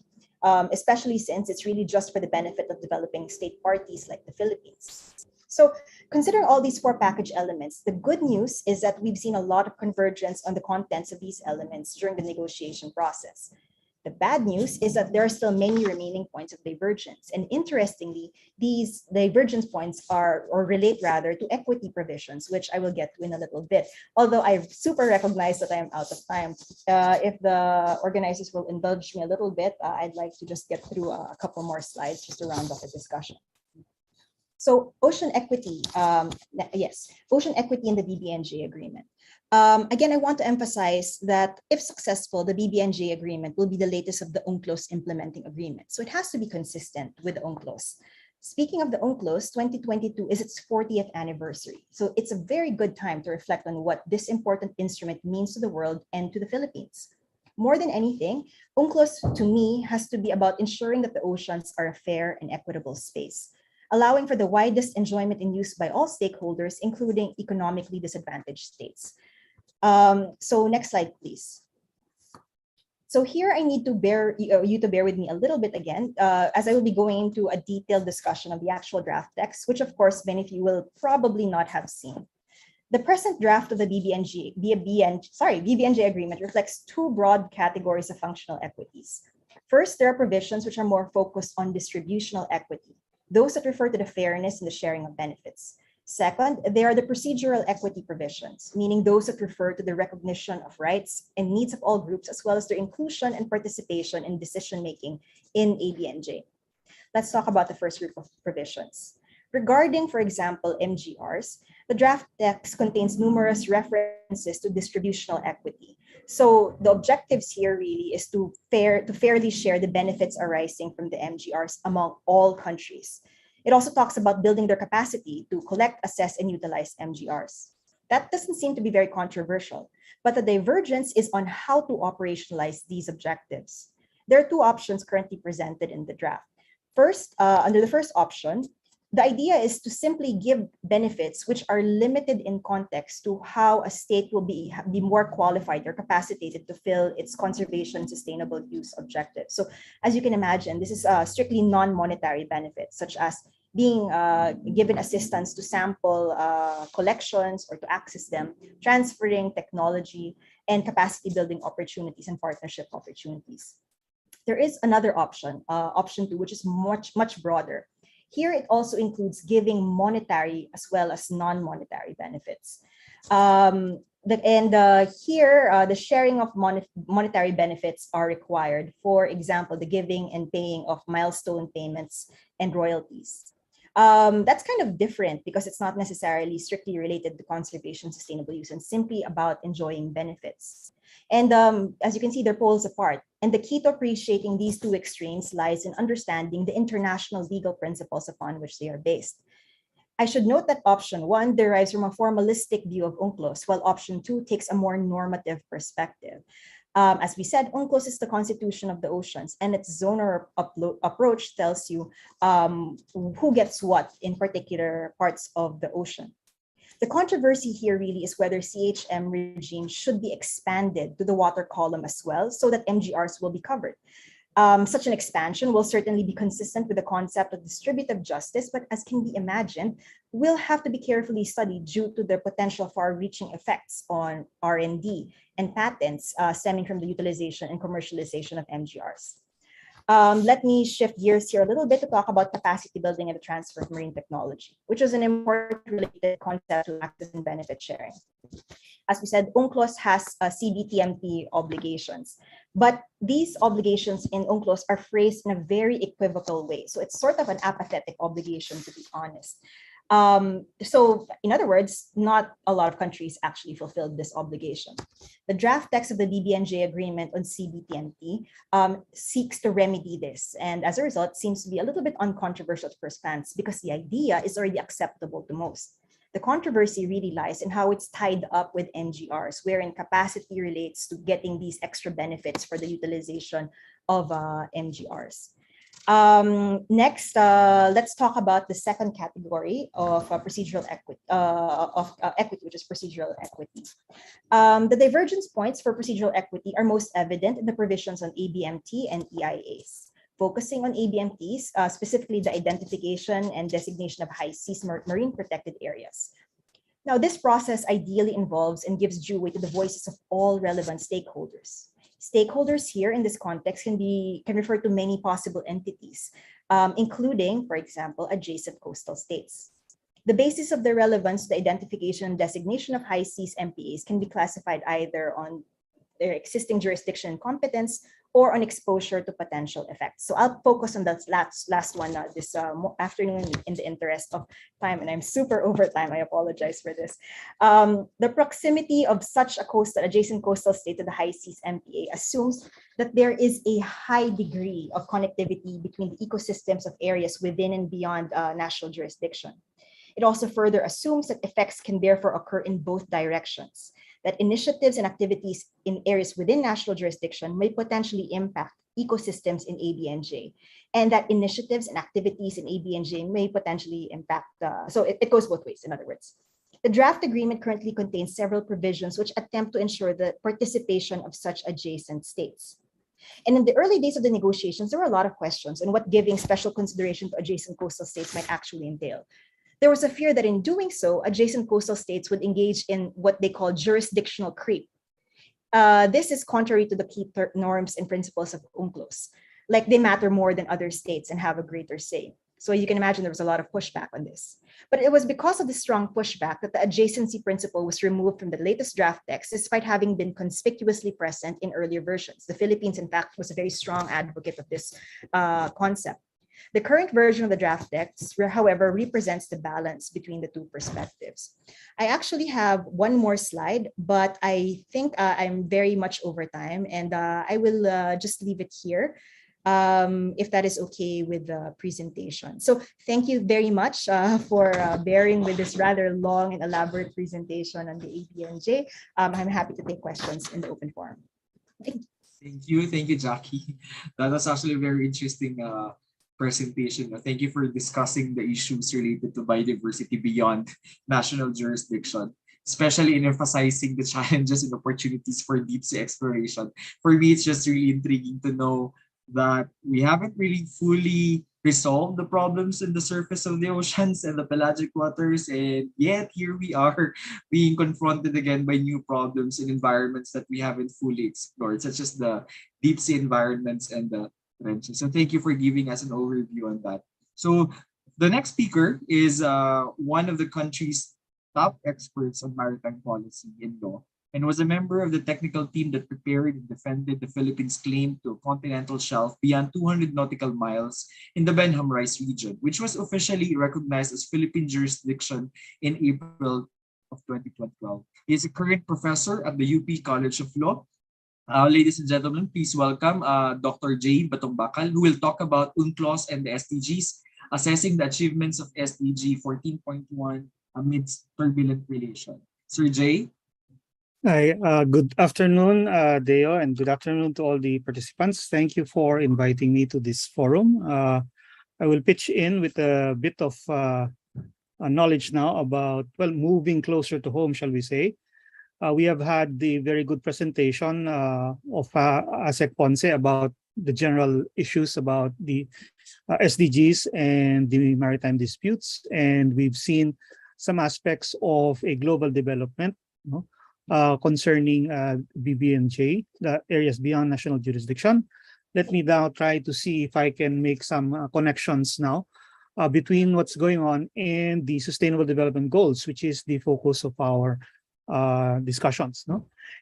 especially since it's really just for the benefit of developing state parties like the Philippines. So considering all these four package elements, the good news is that we've seen a lot of convergence on the contents of these elements during the negotiation process. The bad news is that there are still many remaining points of divergence. And interestingly, these divergence points relate rather to equity provisions, which I will get to in a little bit. Although I super recognize that I am out of time. If the organizers will indulge me a little bit, I'd like to just get through a couple more slides just to round off the discussion. So ocean equity, ocean equity in the BBNJ agreement. Again, I want to emphasize that if successful, the BBNJ agreement will be the latest of the UNCLOS implementing agreement. So it has to be consistent with the UNCLOS. Speaking of the UNCLOS, 2022 is its 40th anniversary. So it's a very good time to reflect on what this important instrument means to the world and to the Philippines. More than anything, UNCLOS to me has to be about ensuring that the oceans are a fair and equitable space, allowing for the widest enjoyment and use by all stakeholders, including economically disadvantaged states. So next slide, please. So here I need to bear you to bear with me a little bit again, as I will be going into a detailed discussion of the actual draft text, which of course many of you will probably not have seen. The present draft of the BBNJ agreement reflects two broad categories of functional equities. First, there are provisions which are more focused on distributional equity, those that refer to the fairness and the sharing of benefits. Second, there are the procedural equity provisions, meaning those that refer to the recognition of rights and needs of all groups, as well as their inclusion and participation in decision-making in ABNJ. Let's talk about the first group of provisions. Regarding, for example, MGRs, the draft text contains numerous references to distributional equity. So the objectives here really is to fairly share the benefits arising from the MGRs among all countries. It also talks about building their capacity to collect, assess, and utilize MGRs. That doesn't seem to be very controversial, but the divergence is on how to operationalize these objectives. There are two options currently presented in the draft. First, under the first option, the idea is to simply give benefits which are limited in context to how a state will be more qualified or capacitated to fill its conservation sustainable use objectives. So as you can imagine, this is strictly non-monetary benefits, such as being given assistance to sample collections or to access them, transferring technology, and capacity building opportunities and partnership opportunities. There is another option, option 2, which is much broader. Here, it also includes giving monetary as well as non-monetary benefits. Here, the sharing of monetary benefits are required. For example, the giving and paying of milestone payments and royalties. That's kind of different because it's not necessarily strictly related to conservation, sustainable use, and simply about enjoying benefits. And as you can see, they're poles apart. And the key to appreciating these two extremes lies in understanding the international legal principles upon which they are based. I should note that option 1 derives from a formalistic view of UNCLOS, while option 2 takes a more normative perspective. As we said, UNCLOS is the constitution of the oceans, and its zonal approach tells you who gets what in particular parts of the ocean. The controversy here really is whether CHM regime should be expanded to the water column as well, so that MGRs will be covered. Such an expansion will certainly be consistent with the concept of distributive justice, but as can be imagined, will have to be carefully studied due to the potential far-reaching effects on R&D and patents stemming from the utilization and commercialization of MGRs. Let me shift gears here a little bit to talk about capacity building and the transfer of marine technology, which is an important related concept to access and benefit sharing. As we said, UNCLOS has CBTMP obligations, but these obligations in UNCLOS are phrased in a very equivocal way. So it's sort of an apathetic obligation, to be honest. So in other words, not a lot of countries actually fulfilled this obligation. The draft text of the BBNJ agreement on CBTMP seeks to remedy this. And as a result, seems to be a little bit uncontroversial at first glance because the idea is already acceptable to most. The controversy really lies in how it's tied up with MGRs, wherein capacity relates to getting these extra benefits for the utilization of MGRs. Next, let's talk about the second category of procedural equity, equity, which is procedural equity. The divergence points for procedural equity are most evident in the provisions on ABMT and EIAs. Focusing on ABMTs, specifically the identification and designation of high seas marine protected areas. Now, this process ideally involves and gives due weight to the voices of all relevant stakeholders. Stakeholders here in this context can refer to many possible entities, including, for example, adjacent coastal states. The basis of the relevance to the identification and designation of high seas MPAs can be classified either on their existing jurisdiction and competence or on exposure to potential effects. So I'll focus on that last one this afternoon in the interest of time, and I'm super over time. I apologize for this. The proximity of such a adjacent coastal state to the high seas MPA assumes that there is a high degree of connectivity between the ecosystems of areas within and beyond national jurisdiction. It also further assumes that effects can therefore occur in both directions, that initiatives and activities in areas within national jurisdiction may potentially impact ecosystems in ABNJ, and that initiatives and activities in ABNJ may potentially impact, so it goes both ways, in other words. The draft agreement currently contains several provisions which attempt to ensure the participation of such adjacent states. And in the early days of the negotiations, there were a lot of questions on what giving special consideration to adjacent coastal states might actually entail. There was a fear that in doing so, adjacent coastal states would engage in what they call jurisdictional creep. This is contrary to the key norms and principles of UNCLOS. Like they matter more than other states and have a greater say. So you can imagine there was a lot of pushback on this. But it was because of the strong pushback that the adjacency principle was removed from the latest draft text, despite having been conspicuously present in earlier versions. The Philippines, in fact, was a very strong advocate of this concept. The current version of the draft text, however, represents the balance between the two perspectives. I actually have one more slide, but I think I'm very much over time, and I will just leave it here if that is okay with the presentation. So thank you very much for bearing with this rather long and elaborate presentation on the Abnj. I'm happy to take questions in the open forum. Thank you, Jackie. That was actually a very interesting presentation. Thank you for discussing the issues related to biodiversity beyond national jurisdiction, especially in emphasizing the challenges and opportunities for deep sea exploration. For me, it's just really intriguing to know that we haven't really fully resolved the problems in the surface of the oceans and the pelagic waters, and yet here we are being confronted again by new problems in environments that we haven't fully explored, such as the deep sea environments and the trenches. So thank you for giving us an overview on that. So the next speaker is one of the country's top experts on maritime policy and law, and was a member of the technical team that prepared and defended the Philippines' claim to a continental shelf beyond 200 nautical miles in the Benham Rice region, which was officially recognized as Philippine jurisdiction in April of 2012. He is a current professor at the UP College of Law. Ladies and gentlemen, please welcome Dr. J. Batombakal, who will talk about UNCLOS and the SDGs, assessing the achievements of SDG 14.1 amidst turbulent relations. Sir J. Hi, good afternoon, Deo, and good afternoon to all the participants. Thank you for inviting me to this forum. I will pitch in with a bit of knowledge now about, well, moving closer to home, shall we say. We have had the very good presentation of ASEC Ponce about the general issues about the SDGs and the maritime disputes, and we've seen some aspects of a global development, concerning BBNJ, the areas beyond national jurisdiction. Let me now try to see if I can make some connections now between what's going on and the Sustainable Development Goals, which is the focus of our discussions.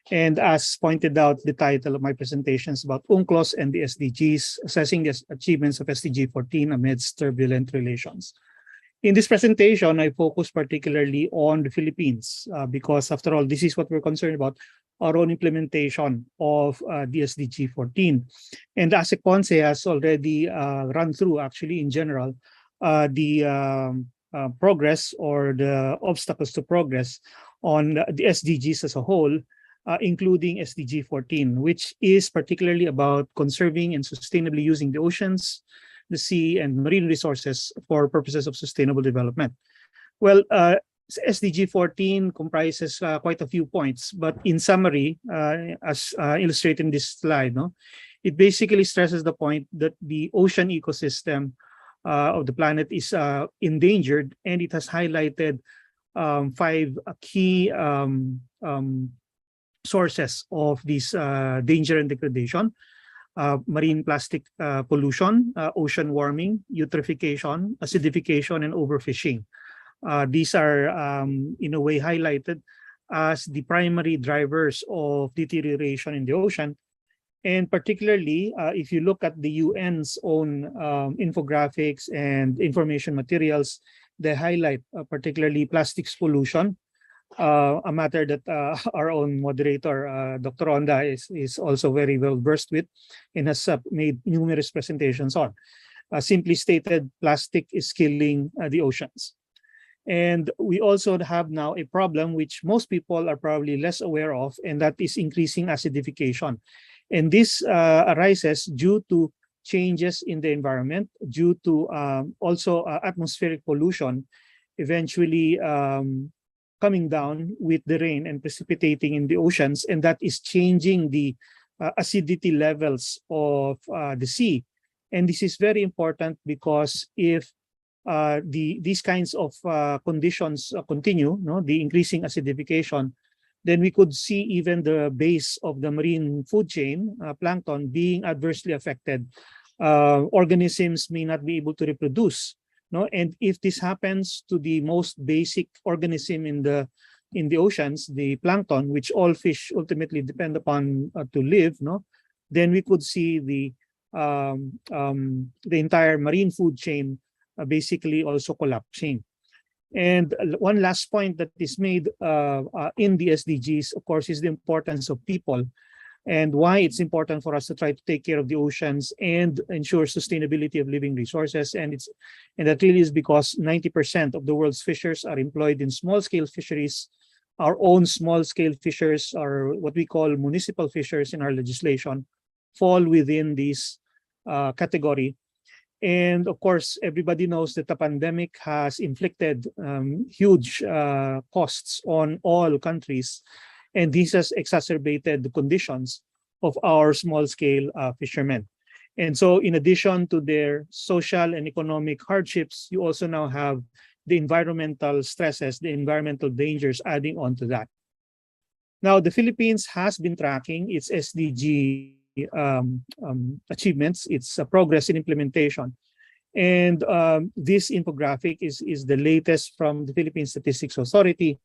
And as pointed out, the title of my presentation is about UNCLOS and the SDGs, assessing the achievements of SDG 14 amidst turbulent relations. In this presentation, I focus particularly on the Philippines because, after all, this is what we're concerned about, our own implementation of the SDG 14. And ASEC Ponce has already run through, actually, in general, the progress or the obstacles to progress on the SDGs as a whole, including SDG 14, which is particularly about conserving and sustainably using the oceans, the sea, and marine resources for purposes of sustainable development. Well, SDG 14 comprises quite a few points, but in summary, as illustrated in this slide, it basically stresses the point that the ocean ecosystem of the planet is endangered, and it has highlighted 5 key sources of this danger and degradation. Marine plastic pollution, ocean warming, eutrophication, acidification, and overfishing. These are, in a way, highlighted as the primary drivers of deterioration in the ocean. And particularly, if you look at the UN's own infographics and information materials, they highlight particularly plastics pollution, a matter that our own moderator, Dr. Ronda, is also very well versed with and has made numerous presentations on. Simply stated, plastic is killing the oceans. And we also have now a problem which most people are probably less aware of, and that is increasing acidification. And this arises due to changes in the environment, due to also atmospheric pollution, eventually coming down with the rain and precipitating in the oceans, and that is changing the acidity levels of the sea. And this is very important because if these kinds of conditions continue, no, the increasing acidification, then we could see even the base of the marine food chain, plankton, being adversely affected. Organisms may not be able to reproduce. No, and if this happens to the most basic organism in the oceans, the plankton, which all fish ultimately depend upon to live, no, then we could see the entire marine food chain basically also collapsing. And one last point that is made in the SDGs, of course, is the importance of people, and why it's important for us to try to take care of the oceans and ensure sustainability of living resources. And that really is because 90% of the world's fishers are employed in small-scale fisheries. Our own small-scale fishers, or what we call municipal fishers in our legislation, fall within this category. And of course, everybody knows that the pandemic has inflicted huge costs on all countries, and this has exacerbated the conditions of our small-scale fishermen. And so in addition to their social and economic hardships, you also now have the environmental stresses, the environmental dangers adding on to that. Now, the Philippines has been tracking its SDG achievements, its progress in implementation. And this infographic is the latest from the Philippine Statistics Authority.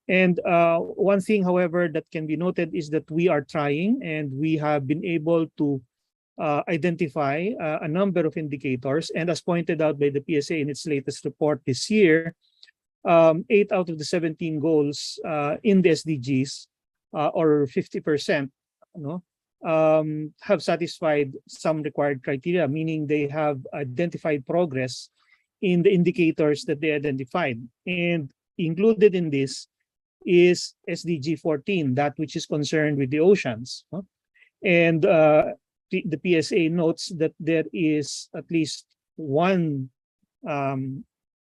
And one thing, however, that can be noted is that we are trying, and we have been able to identify a number of indicators. And as pointed out by the PSA in its latest report this year, 8 out of the 17 goals in the SDGs, or 50%, have satisfied some required criteria, meaning they have identified progress in the indicators that they identified. And included in this is SDG 14, that which is concerned with the oceans. And the PSA notes that there is at least one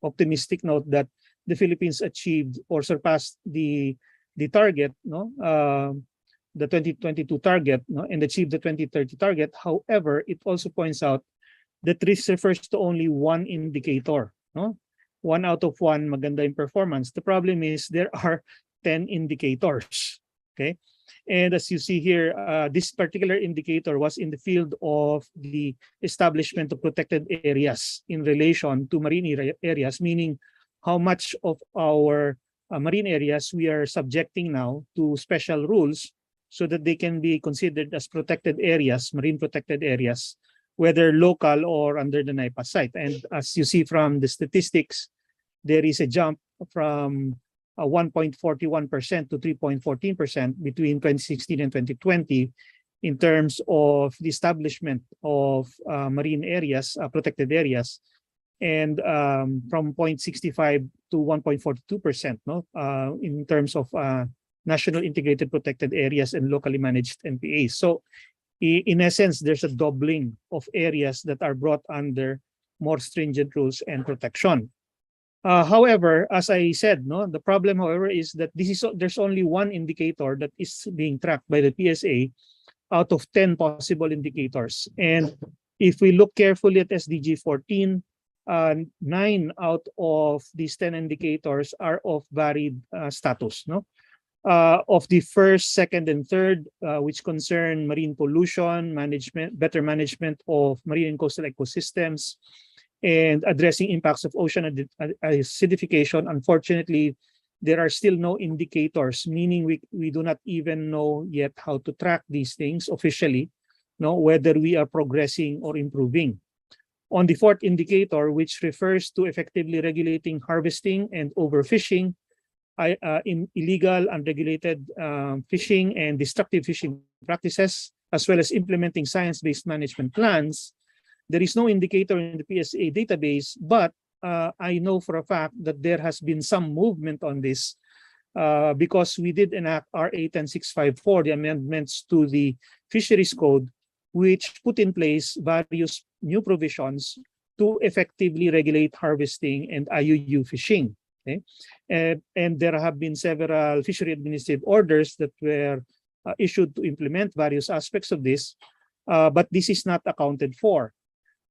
optimistic note that the Philippines achieved or surpassed the target, the 2022 target, and achieved the 2030 target. However, it also points out that this refers to only one indicator. 1 out of 1 maganda in performance. The problem is there are 10 indicators. Okay. And as you see here, this particular indicator was in the field of the establishment of protected areas in relation to marine areas, meaning how much of our marine areas we are subjecting now to special rules so that they can be considered as protected areas, marine protected areas, whether local or under the NIPA site. And as you see from the statistics, there is a jump from 1.41% to 3.14% between 2016 and 2020 in terms of the establishment of marine areas, protected areas, and from 0.65 to 1.42%, in terms of national integrated protected areas and locally managed NPAs. So in essence, there's a doubling of areas that are brought under more stringent rules and protection. However, as I said, the problem, however, is that there's only one indicator that is being tracked by the PSA out of 10 possible indicators. And if we look carefully at SDG 14, 9 out of these 10 indicators are of varied status. Of the first, second, and third, which concern marine pollution, better management of marine and coastal ecosystems, and addressing impacts of ocean acidification, unfortunately, there are still no indicators, meaning we do not even know yet how to track these things officially, whether we are progressing or improving. On the fourth indicator, which refers to effectively regulating harvesting and overfishing, illegal, unregulated fishing and destructive fishing practices, as well as implementing science-based management plans, there is no indicator in the PSA database, but I know for a fact that there has been some movement on this because we did enact RA 10654, the amendments to the Fisheries Code, which put in place various new provisions to effectively regulate harvesting and IUU fishing. Okay? And there have been several fishery administrative orders that were issued to implement various aspects of this, but this is not accounted for.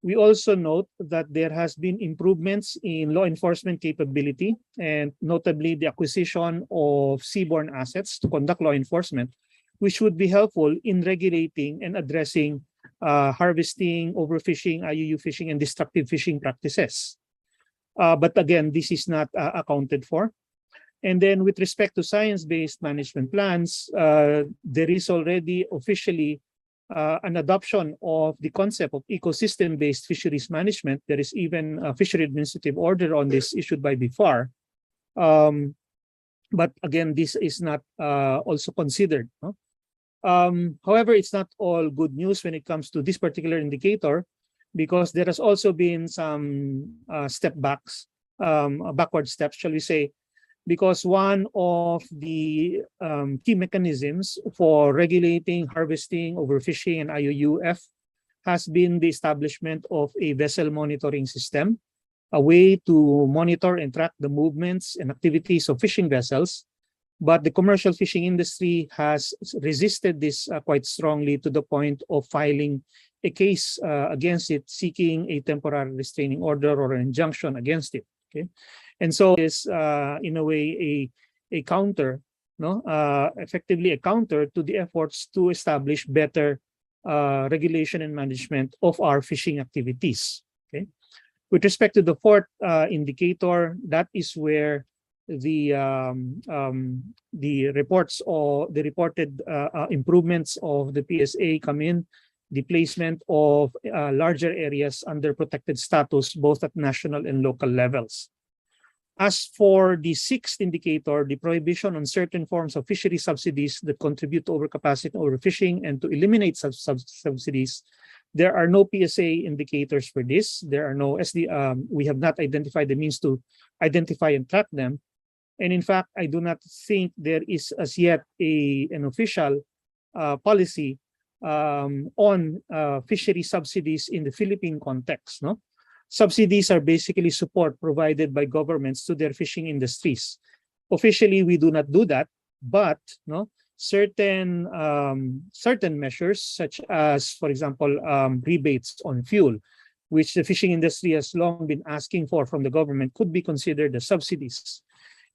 We also note that there has been improvements in law enforcement capability, and notably the acquisition of seaborne assets to conduct law enforcement, which would be helpful in regulating and addressing harvesting, overfishing, IUU fishing, and destructive fishing practices. But again, this is not accounted for. And then with respect to science-based management plans, there is already officially an adoption of the concept of ecosystem-based fisheries management. There is even a fishery administrative order on this issued by BIFAR. But again, this is not also considered. No? However, it's not all good news when it comes to this particular indicator, because there has also been some backward steps, shall we say, because one of the key mechanisms for regulating harvesting, overfishing, and IUUF has been the establishment of a vessel monitoring system, a way to monitor and track the movements and activities of fishing vessels. But the commercial fishing industry has resisted this quite strongly, to the point of filing a case against it, seeking a temporary restraining order or an injunction against it. Okay, and so is in a way a counter, no, effectively a counter to the efforts to establish better regulation and management of our fishing activities. Okay, with respect to the fourth indicator, that is where the reports or the reported improvements of the PSA come in, the placement of larger areas under protected status, both at national and local levels. As for the sixth indicator, the prohibition on certain forms of fishery subsidies that contribute to overcapacity and overfishing, and to eliminate subsidies, there are no PSA indicators for this. There are no we have not identified the means to identify and track them. And in fact, I do not think there is as yet an official policy on fishery subsidies in the Philippine context. No, subsidies are basically support provided by governments to their fishing industries. Officially, we do not do that, but no, certain measures, such as, for example, rebates on fuel, which the fishing industry has long been asking for from the government, could be considered as subsidies.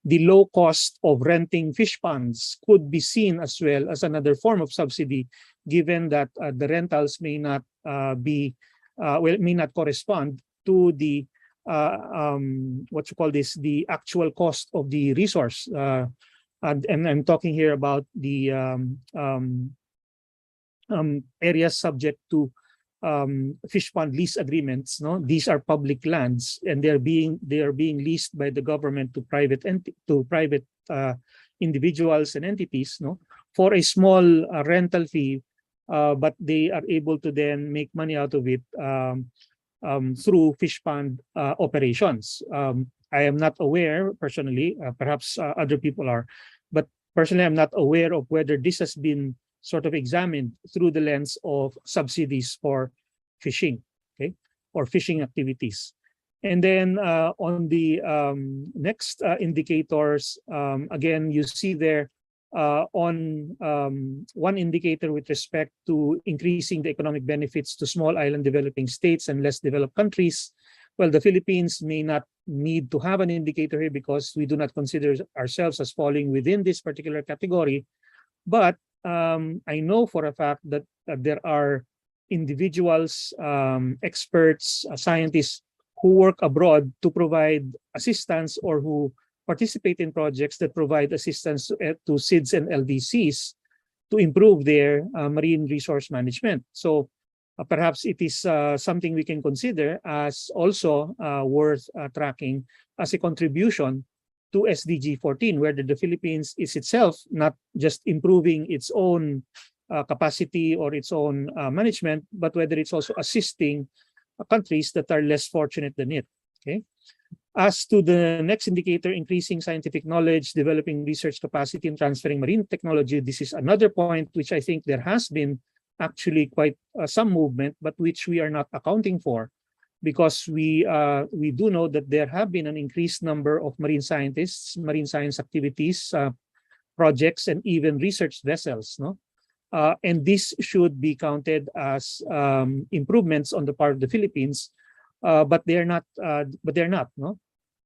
The low cost of renting fish ponds could be seen as well as another form of subsidy, given that the rentals may not may not correspond to the the actual cost of the resource. And I'm talking here about the areas subject to fish pond lease agreements. No, these are public lands, and they are being leased by the government to private individuals and entities. No, for a small rental fee, but they are able to then make money out of it through fish pond operations. I am not aware personally. Perhaps other people are, but personally, I'm not aware of whether this has been sort of examined through the lens of subsidies for fishing, okay, or fishing activities. And then on the next indicators, again, you see there on one indicator with respect to increasing the economic benefits to small island developing states and less developed countries. Well, the Philippines may not need to have an indicator here because we do not consider ourselves as falling within this particular category. But I know for a fact that there are individuals, experts, scientists who work abroad to provide assistance, or who participate in projects that provide assistance to SIDS and LDCs to improve their marine resource management. So perhaps it is something we can consider as also worth tracking as a contribution to SDG 14, where the Philippines is itself not just improving its own capacity or its own management, but whether it's also assisting countries that are less fortunate than it. Okay. As to the next indicator, increasing scientific knowledge, developing research capacity, and transferring marine technology, this is another point which I think there has been actually quite some movement, but which we are not accounting for, because we do know that there have been an increased number of marine scientists, marine science activities, projects, and even research vessels, no, And this should be counted as improvements on the part of the Philippines, but they're not. No.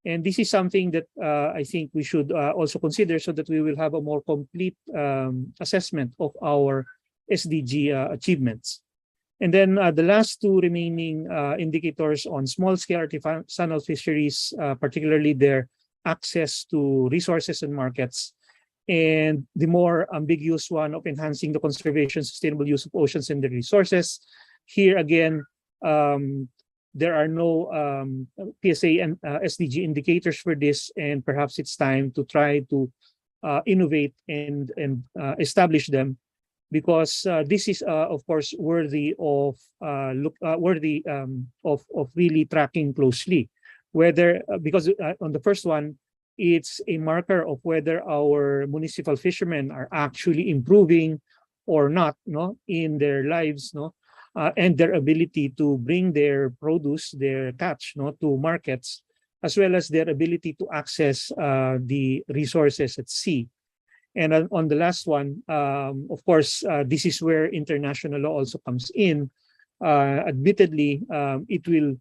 And this is something that I think we should also consider, so that we will have a more complete assessment of our SDG achievements. And then the last two remaining indicators on small-scale artisanal fisheries, particularly their access to resources and markets, and the more ambiguous one of enhancing the conservation, sustainable use of oceans and their resources. Here again, there are no PSA and SDG indicators for this, and perhaps it's time to try to innovate and establish them, because this is of course worthy of really tracking closely, whether because on the first one, it's a marker of whether our municipal fishermen are actually improving or not, no, in their lives, no, and their ability to bring their produce, their catch, no, to markets, as well as their ability to access the resources at sea. And on the last one, of course, this is where international law also comes in. Admittedly, it will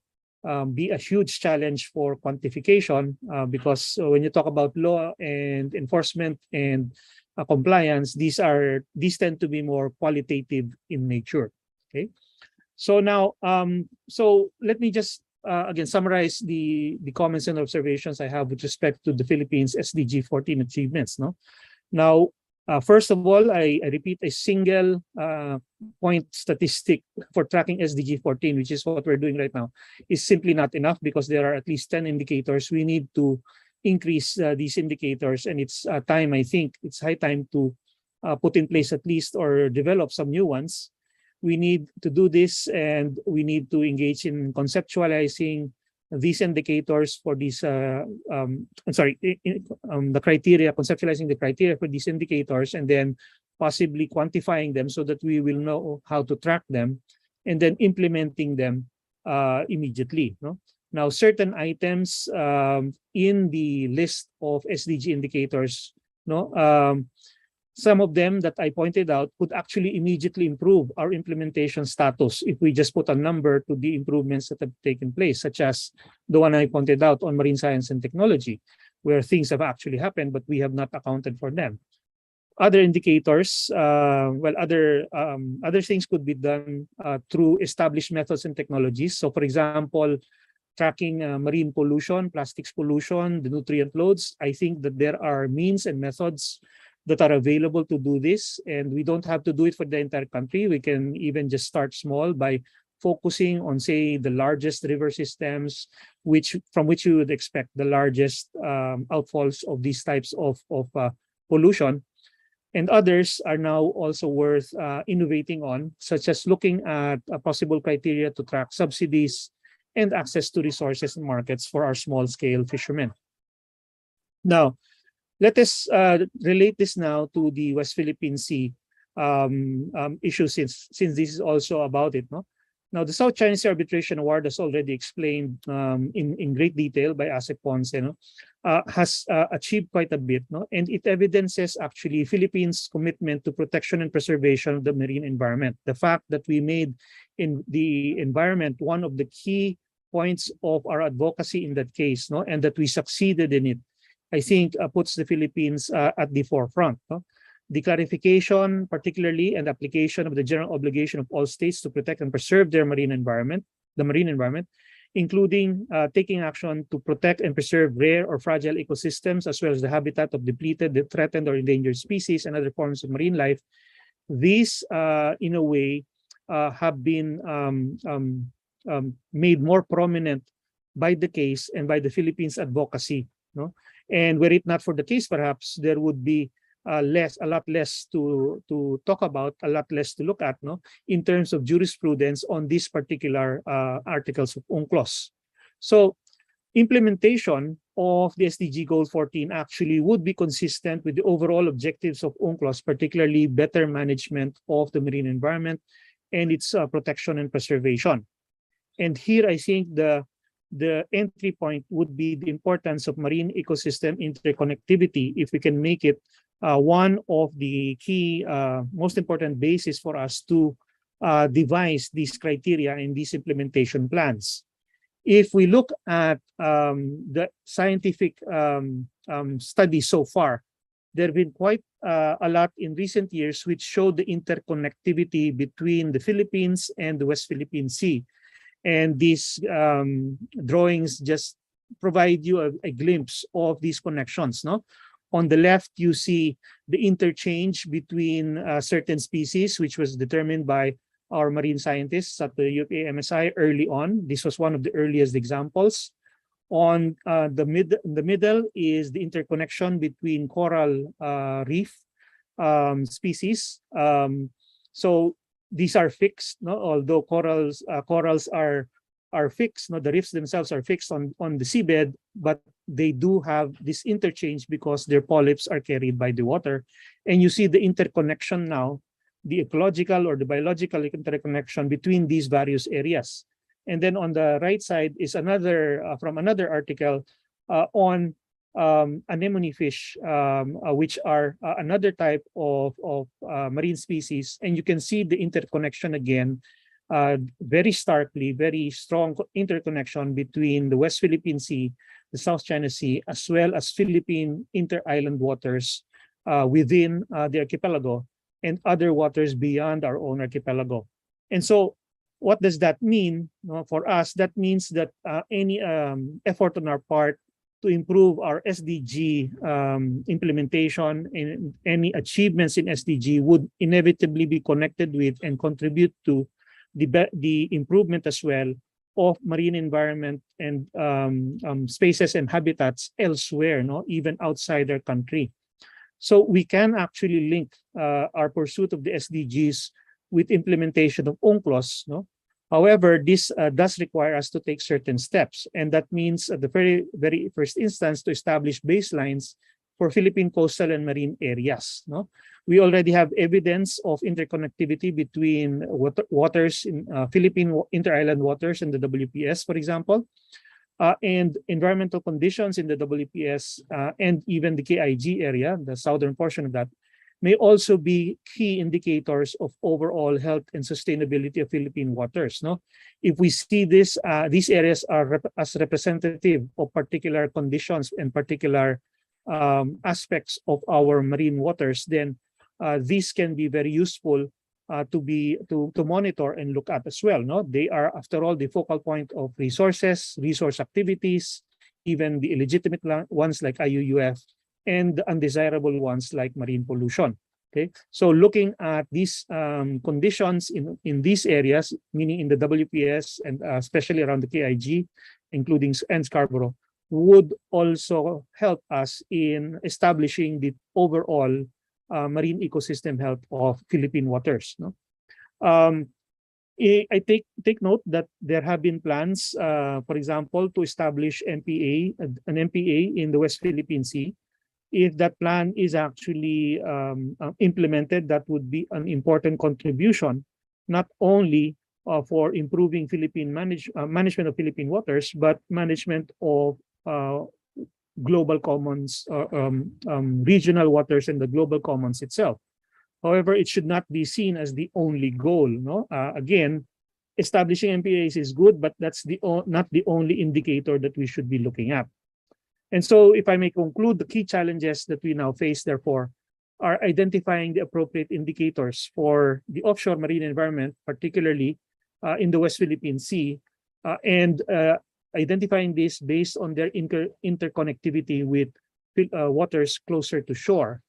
be a huge challenge for quantification, because when you talk about law and enforcement and compliance, these tend to be more qualitative in nature. Okay, so now, so let me just again summarize the comments and observations I have with respect to the Philippines SDG 14 achievements. No, now. First of all, I repeat, a single point statistic for tracking SDG 14, which is what we're doing right now, is simply not enough, because there are at least 10 indicators. We need to increase these indicators, and it's time, I think, it's high time to put in place at least or develop some new ones. We need to do this, and we need to engage in conceptualizing these indicators for these, the criteria, conceptualizing the criteria for these indicators, and then possibly quantifying them so that we will know how to track them, and then implementing them immediately. No? Now, certain items in the list of SDG indicators, no, some of them that I pointed out could actually immediately improve our implementation status if we just put a number to the improvements that have taken place, such as the one I pointed out on marine science and technology, where things have actually happened, but we have not accounted for them. Other indicators, other things could be done through established methods and technologies. So, for example, tracking marine pollution, plastics pollution, the nutrient loads. I think that there are means and methods that are available to do this, and we don't have to do it for the entire country. We can even just start small by focusing on, say, the largest river systems, from which you would expect the largest outfalls of these types of pollution. And others are now also worth innovating on, such as looking at a possible criteria to track subsidies and access to resources and markets for our small-scale fishermen. Now, let us relate this now to the West Philippine Sea issue, since this is also about it. No? Now, the South China Sea Arbitration Award, as already explained in great detail by Asek Ponce, no, has achieved quite a bit, no? And it evidences actually Philippines' commitment to protection and preservation of the marine environment. The fact that we made in the environment one of the key points of our advocacy in that case, no, and that we succeeded in it, I think puts the Philippines at the forefront. No? The clarification, particularly, and application of the general obligation of all states to protect and preserve their marine environment, including taking action to protect and preserve rare or fragile ecosystems, as well as the habitat of depleted, threatened, or endangered species and other forms of marine life. These, in a way, have been made more prominent by the case and by the Philippines advocacy. No? And were it not for the case, perhaps there would be a lot less to talk about, a lot less to look at, no, in terms of jurisprudence on these particular articles of UNCLOS. So, implementation of the SDG Goal 14 actually would be consistent with the overall objectives of UNCLOS, particularly better management of the marine environment and its protection and preservation. And here, I think the entry point would be the importance of marine ecosystem interconnectivity, if we can make it one of the key, most important basis for us to devise these criteria and these implementation plans. If we look at the scientific studies so far, there have been quite a lot in recent years which show the interconnectivity between the Philippines and the West Philippine Sea. And these drawings just provide you a glimpse of these connections. No? On the left, you see the interchange between certain species, which was determined by our marine scientists at the UPMSI early on. This was one of the earliest examples. On the middle is the interconnection between coral reef species. So these are fixed, no? Although corals are fixed, no? The reefs themselves are fixed on the seabed, but they do have this interchange because their polyps are carried by the water. And you see the interconnection now, the ecological or the biological interconnection between these various areas. And then on the right side is another from another article on anemone fish, which are another type of marine species. And you can see the interconnection again, very starkly, very strong interconnection between the West Philippine Sea, the South China Sea, as well as Philippine inter-island waters within the archipelago and other waters beyond our own archipelago. And so what does that mean for us? That means that any effort on our part to improve our SDG implementation and any achievements in SDG would inevitably be connected with and contribute to the improvement as well of marine environment and spaces and habitats elsewhere, no, even outside our country. So we can actually link our pursuit of the SDGs with implementation of UNCLOS, no? However, this does require us to take certain steps, and that means at the very first instance to establish baselines for Philippine coastal and marine areas. No, we already have evidence of interconnectivity between waters in Philippine inter-island waters and the WPS, for example, and environmental conditions in the WPS and even the KIG area, the southern portion of that, may also be key indicators of overall health and sustainability of Philippine waters. No, if we see this, these areas are as representative of particular conditions and particular aspects of our marine waters, then these can be very useful to monitor and look at as well. No, they are, after all, the focal point of resources, resource activities, even the illegitimate ones like IUUF, and the undesirable ones like marine pollution. Okay, so looking at these conditions in these areas, meaning in the WPS and especially around the KIG, including and Scarborough, would also help us in establishing the overall marine ecosystem health of Philippine waters. No? I take note that there have been plans, for example, to establish an MPA in the West Philippine Sea. If that plan is actually implemented, that would be an important contribution, not only for improving Philippine management of Philippine waters, but management of global commons, regional waters, and the global commons itself. However, it should not be seen as the only goal. No, again, establishing MPAs is good, but that's not the only indicator that we should be looking at. And so, if I may conclude, the key challenges that we now face, therefore, are identifying the appropriate indicators for the offshore marine environment, particularly in the West Philippine Sea, and identifying this based on their interconnectivity with waters closer to shore.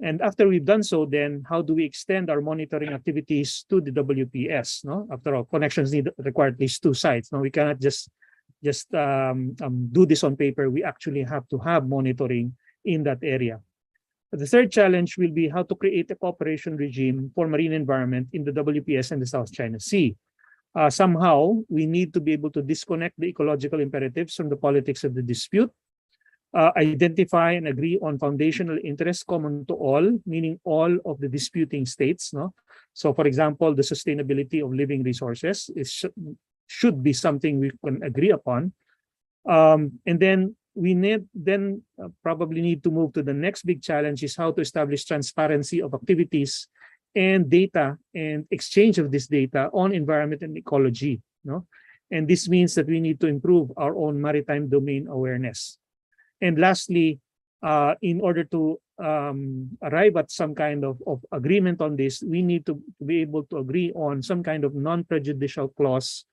And after we've done so, then how do we extend our monitoring activities to the WPS? No, after all, connections require at least two sides. No, we cannot just do this on paper. We actually have to have monitoring in that area. The third challenge will be how to create a cooperation regime for marine environment in the WPS and the South China Sea. Somehow, we need to be able to disconnect the ecological imperatives from the politics of the dispute, identify and agree on foundational interests common to all, meaning all of the disputing states. No? So, for example, the sustainability of living resources should be something we can agree upon. And then we then probably need to move to the next big challenge, is how to establish transparency of activities and data and exchange of this data on environment and ecology. No? And this means that we need to improve our own maritime domain awareness. And lastly, in order to arrive at some kind of agreement on this, we need to be able to agree on some kind of non-prejudicial clause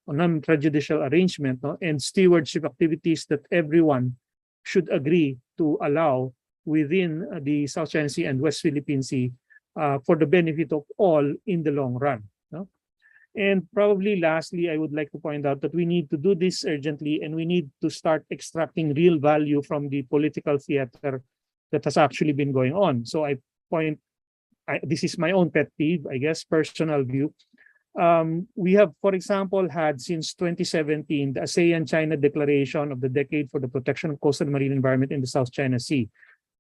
or non-prejudicial arrangement, no? And stewardship activities that everyone should agree to allow within the South China Sea and West Philippine Sea for the benefit of all in the long run. No? And probably lastly, I would like to point out that we need to do this urgently, and we need to start extracting real value from the political theater that has actually been going on. So this is my own pet peeve, I guess, personal view. We have, for example, had since 2017, the ASEAN-China Declaration of the Decade for the Protection of Coastal and Marine Environment in the South China Sea.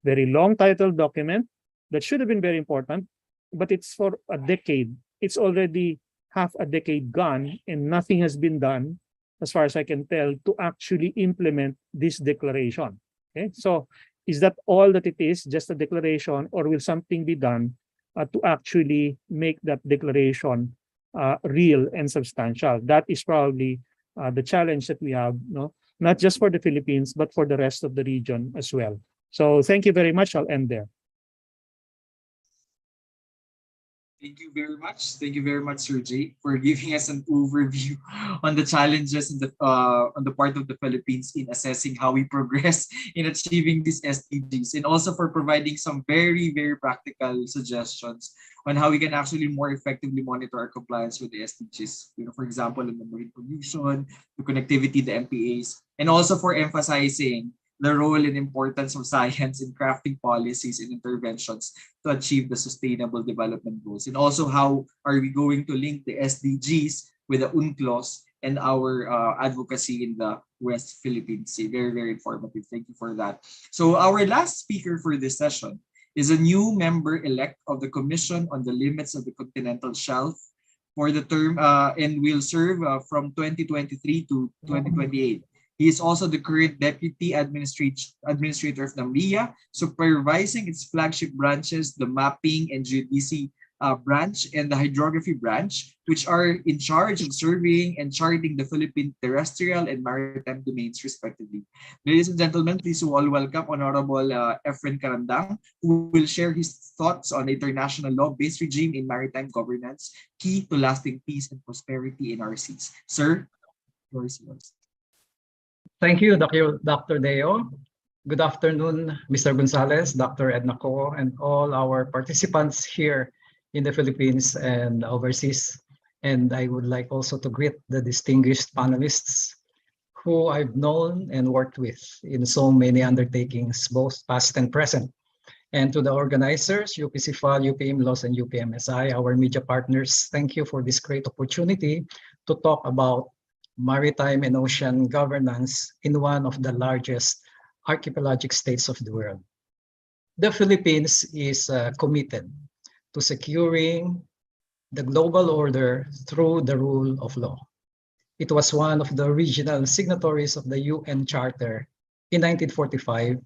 Very long titled document that should have been very important, but it's for a decade. It's already half a decade gone, and nothing has been done, as far as I can tell, to actually implement this declaration. Okay, so is that all that it is, just a declaration, or will something be done to actually make that declaration real and substantial? That is probably the challenge that we have, no? Not just for the Philippines, but for the rest of the region as well. So thank you very much. I'll end there. Thank you very much. Thank you very much, Sir Jay, for giving us an overview on the challenges in on the part of the Philippines in assessing how we progress in achieving these SDGs, and also for providing some very, very practical suggestions on how we can actually more effectively monitor our compliance with the SDGs. For example, in the marine pollution, the connectivity, the MPAs, and also for emphasizing the role and importance of science in crafting policies and interventions to achieve the sustainable development goals. And also, how are we going to link the SDGs with the UNCLOS and our advocacy in the West Philippine Sea? Very, very informative. Thank you for that. So our last speaker for this session is a new member-elect of the Commission on the Limits of the Continental Shelf for the term and will serve from 2023 to 2028. He is also the current Deputy Administrator of the MRIA, supervising its flagship branches, the Mapping and Geodesy branch and the Hydrography branch, which are in charge of surveying and charting the Philippine terrestrial and maritime domains, respectively. Ladies and gentlemen, please all welcome Honorable Efren Carandang, who will share his thoughts on the international law-based regime in maritime governance, key to lasting peace and prosperity in our seas. Sir, the floor is yours. Thank you, Dr. Deo. Good afternoon, Mr. Gonzalez, Dr. Edna Co, and all our participants here in the Philippines and overseas. And I would like also to greet the distinguished panelists who I've known and worked with in so many undertakings, both past and present. And to the organizers, UPCFAL, UPIMLOS, and UPMSI, our media partners, thank you for this great opportunity to talk about maritime and ocean governance in one of the largest archipelagic states of the world. The Philippines is committed to securing the global order through the rule of law. It was one of the original signatories of the UN Charter in 1945,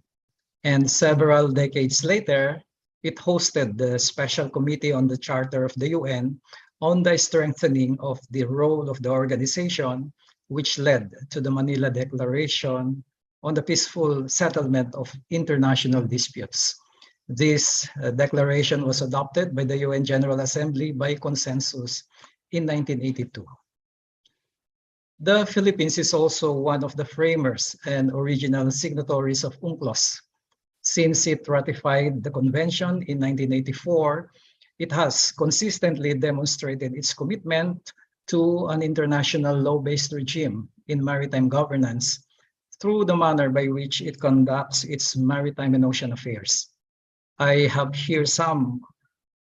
and several decades later, it hosted the Special Committee on the Charter of the UN on the strengthening of the role of the organization, which led to the Manila Declaration on the peaceful settlement of international disputes. This declaration was adopted by the UN General Assembly by consensus in 1982. The Philippines is also one of the framers and original signatories of UNCLOS. Since it ratified the convention in 1984, it has consistently demonstrated its commitment to an international law-based regime in maritime governance through the manner by which it conducts its maritime and ocean affairs. I have here some,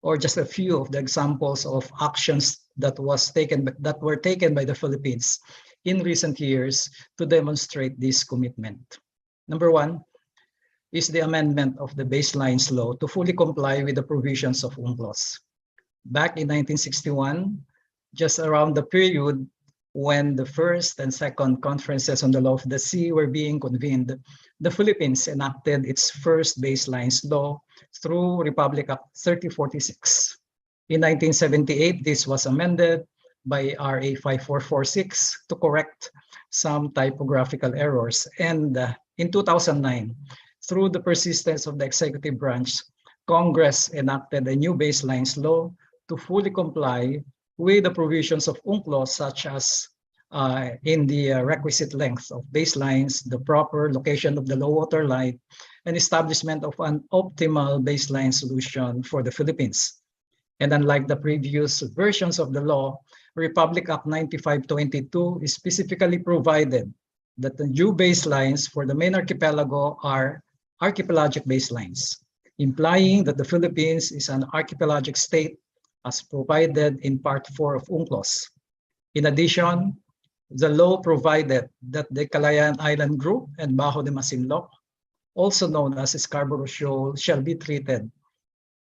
or just a few of the examples of actions that were taken by the Philippines in recent years to demonstrate this commitment. Number one is the amendment of the Baselines Law to fully comply with the provisions of UNCLOS. Back in 1961, just around the period when the first and second conferences on the law of the sea were being convened, the Philippines enacted its first baselines law through Republic Act 3046. In 1978, this was amended by RA 5446 to correct some typographical errors. And in 2009, through the persistence of the executive branch, Congress enacted a new baselines law to fully comply with the provisions of UNCLOS, such as in the requisite length of baselines, the proper location of the low water line, and establishment of an optimal baseline solution for the Philippines. And unlike the previous versions of the law, Republic Act 9522 specifically provided that the new baselines for the main archipelago are archipelagic baselines, implying that the Philippines is an archipelagic state as provided in Part 4 of UNCLOS. In addition, the law provided that the Calayan Island Group and Bajo de Masinloc, also known as Scarborough Shoal, shall be treated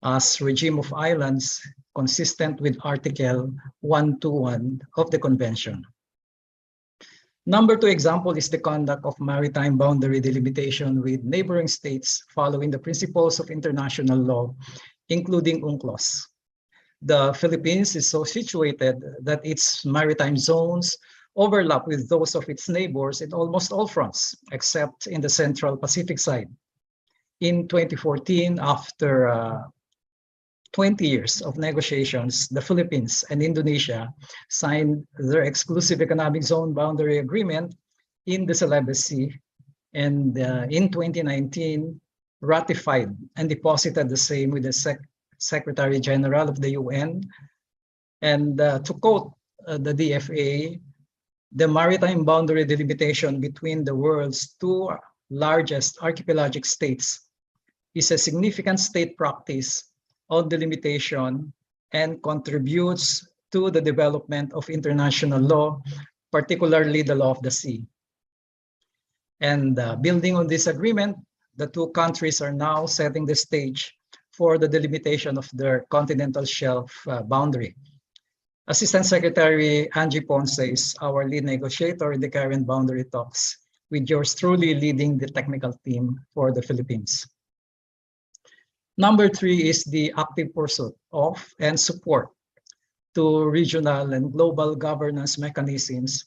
as regime of islands consistent with Article 121 of the Convention. Number 2 example is the conduct of maritime boundary delimitation with neighboring states following the principles of international law, including UNCLOS. The Philippines is so situated that its maritime zones overlap with those of its neighbors in almost all fronts, except in the Central Pacific side. In 2014, after 20 years of negotiations, the Philippines and Indonesia signed their exclusive economic zone boundary agreement in the Celebes Sea, and in 2019, ratified and deposited the same with the Secretary General of the UN. And to quote the DFA, the maritime boundary delimitation between the world's two largest archipelagic states is a significant state practice on delimitation and contributes to the development of international law, particularly the law of the sea. And building on this agreement, the two countries are now setting the stage for the delimitation of their continental shelf boundary. Assistant Secretary Angie Ponce is our lead negotiator in the current boundary talks, with yours truly leading the technical team for the Philippines. Number 3 is the active pursuit of and support to regional and global governance mechanisms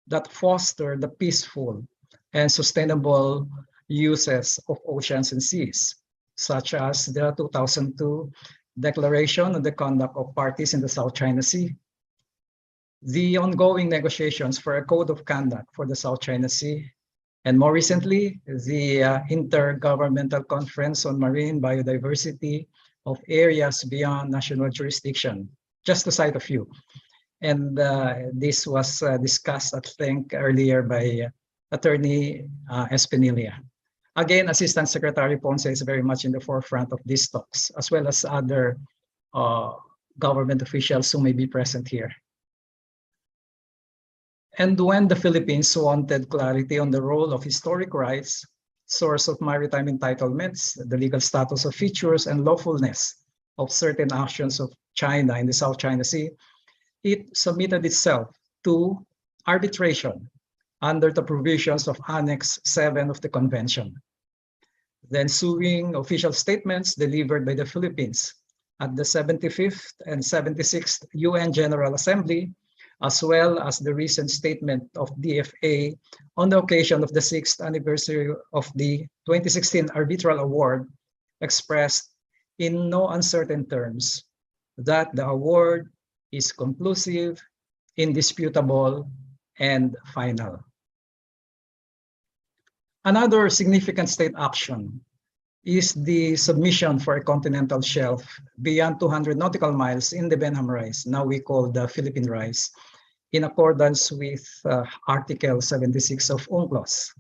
that foster the peaceful and sustainable uses of oceans and seas, such as the 2002 Declaration on the Conduct of Parties in the South China Sea, the ongoing negotiations for a Code of Conduct for the South China Sea, and more recently, the Intergovernmental Conference on Marine Biodiversity of Areas Beyond National Jurisdiction, just to cite a few. And this was discussed at length earlier by Attorney Espinilla. Again, Assistant Secretary Ponce is very much in the forefront of these talks, as well as other government officials who may be present here. And when the Philippines wanted clarity on the role of historic rights, source of maritime entitlements, the legal status of features, and lawfulness of certain actions of China in the South China Sea, it submitted itself to arbitration under the provisions of Annex 7 of the Convention. The ensuing official statements delivered by the Philippines at the 75th and 76th UN General Assembly, as well as the recent statement of DFA on the occasion of the 6th anniversary of the 2016 Arbitral Award, expressed in no uncertain terms that the award is conclusive, indisputable, and final. Another significant state action is the submission for a continental shelf beyond 200 nautical miles in the Benham Rise, now we call the Philippine Rise, in accordance with Article 76 of UNCLOS.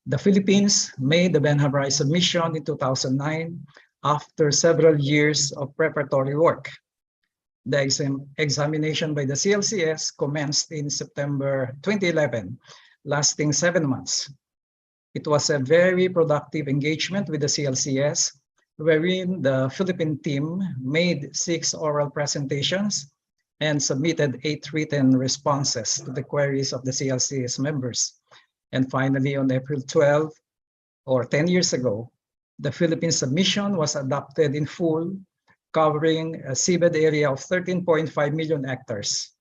The Philippines made the Benham Rise submission in 2009 after several years of preparatory work. The examination by the CLCS commenced in September 2011, lasting 7 months. It was a very productive engagement with the CLCS, wherein the Philippine team made 6 oral presentations and submitted 8 written responses to the queries of the CLCS members. And finally, on April 12, or 10 years ago, the Philippine submission was adopted in full, covering a seabed area of 13.5 million hectares.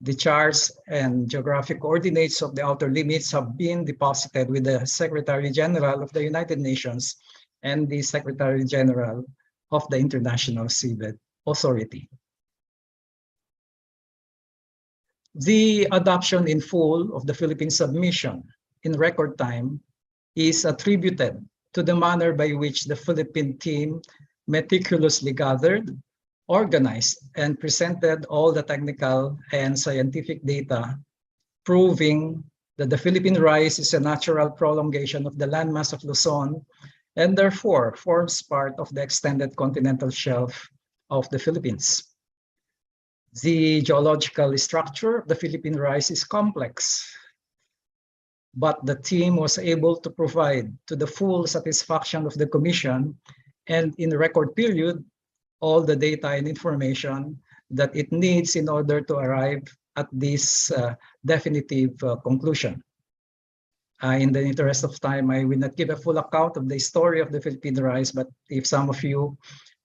The charts and geographic coordinates of the outer limits have been deposited with the Secretary General of the United Nations and the Secretary General of the International Seabed Authority. The adoption in full of the Philippine submission in record time is attributed to the manner by which the Philippine team meticulously gathered, organized, and presented all the technical and scientific data, proving that the Philippine rice is a natural prolongation of the landmass of Luzon and therefore forms part of the extended continental shelf of the Philippines. The geological structure of the Philippine rice is complex, but the team was able to provide to the full satisfaction of the Commission and in record period all the data and information that it needs in order to arrive at this definitive conclusion. In the interest of time, I will not give a full account of the story of the Philippine rice, but if some of you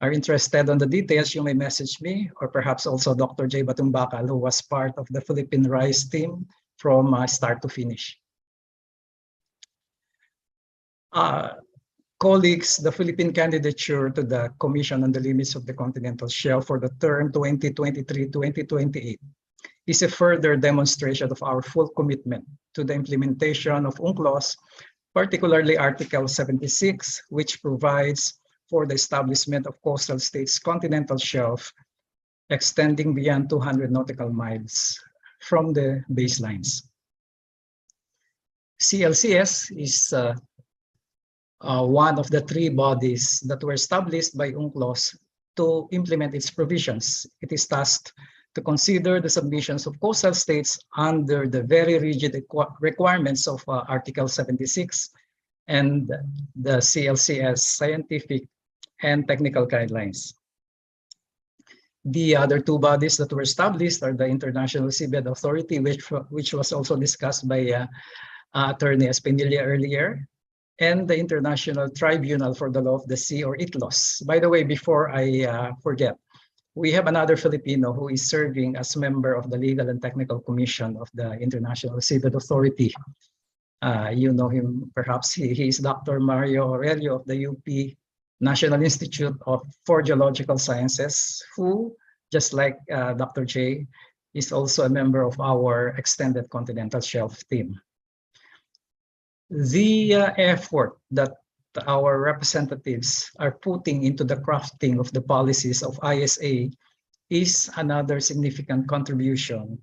are interested on the details, you may message me, or perhaps also Dr. J. Batumbakal, who was part of the Philippine rice team from start to finish. Colleagues, the Philippine candidature to the Commission on the Limits of the Continental Shelf for the term 2023-2028 is a further demonstration of our full commitment to the implementation of UNCLOS, particularly Article 76, which provides for the establishment of coastal states' continental shelf extending beyond 200 nautical miles from the baselines. CLCS is one of the 3 bodies that were established by UNCLOS to implement its provisions. It is tasked to consider the submissions of coastal states under the very rigid requirements of Article 76 and the CLCS scientific and technical guidelines. The other 2 bodies that were established are the International Seabed Authority, which was also discussed by Attorney Espinilla earlier, and the International Tribunal for the Law of the Sea, or ITLOS. By the way, before I forget, we have another Filipino who is serving as member of the Legal and Technical Commission of the International Seabed Authority. You know him, perhaps. He is Dr. Mario Aurelio of the UP National Institute for Geological Sciences, who, just like Dr. J, is also a member of our extended continental shelf team. The effort that our representatives are putting into the crafting of the policies of ISA is another significant contribution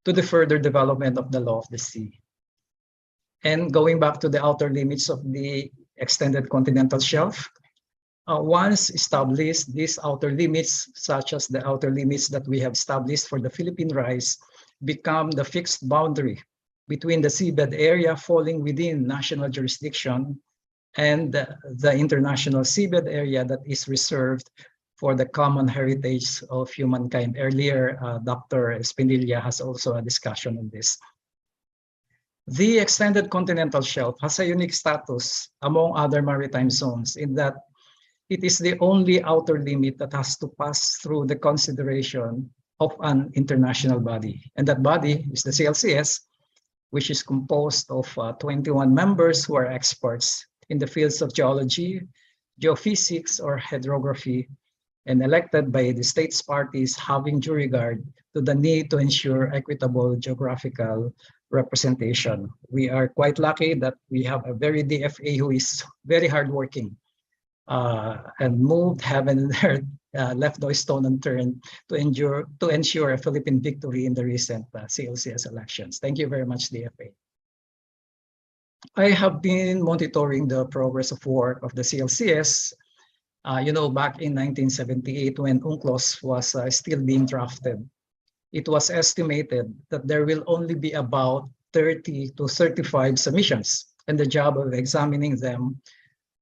to the further development of the law of the sea. And going back to the outer limits of the extended continental shelf, once established, these outer limits, such as the outer limits that we have established for the Philippine rice, become the fixed boundary between the seabed area falling within national jurisdiction and the international seabed area that is reserved for the common heritage of humankind. Earlier, Dr. Espinilla has also a discussion on this. The extended continental shelf has a unique status among other maritime zones in that it is the only outer limit that has to pass through the consideration of an international body. And that body is the CLCS, which is composed of 21 members who are experts in the fields of geology, geophysics, or hydrography, and elected by the states parties having due regard to the need to ensure equitable geographical representation. We are quite lucky that we have a very DFA who is very hardworking and moved heaven and earth, left no stone unturned to ensure a Philippine victory in the recent CLCS elections. Thank you very much, DFA. I have been monitoring the progress of work of the CLCS. Back in 1978, when UNCLOS was still being drafted, it was estimated that there will only be about 30 to 35 submissions, and the job of examining them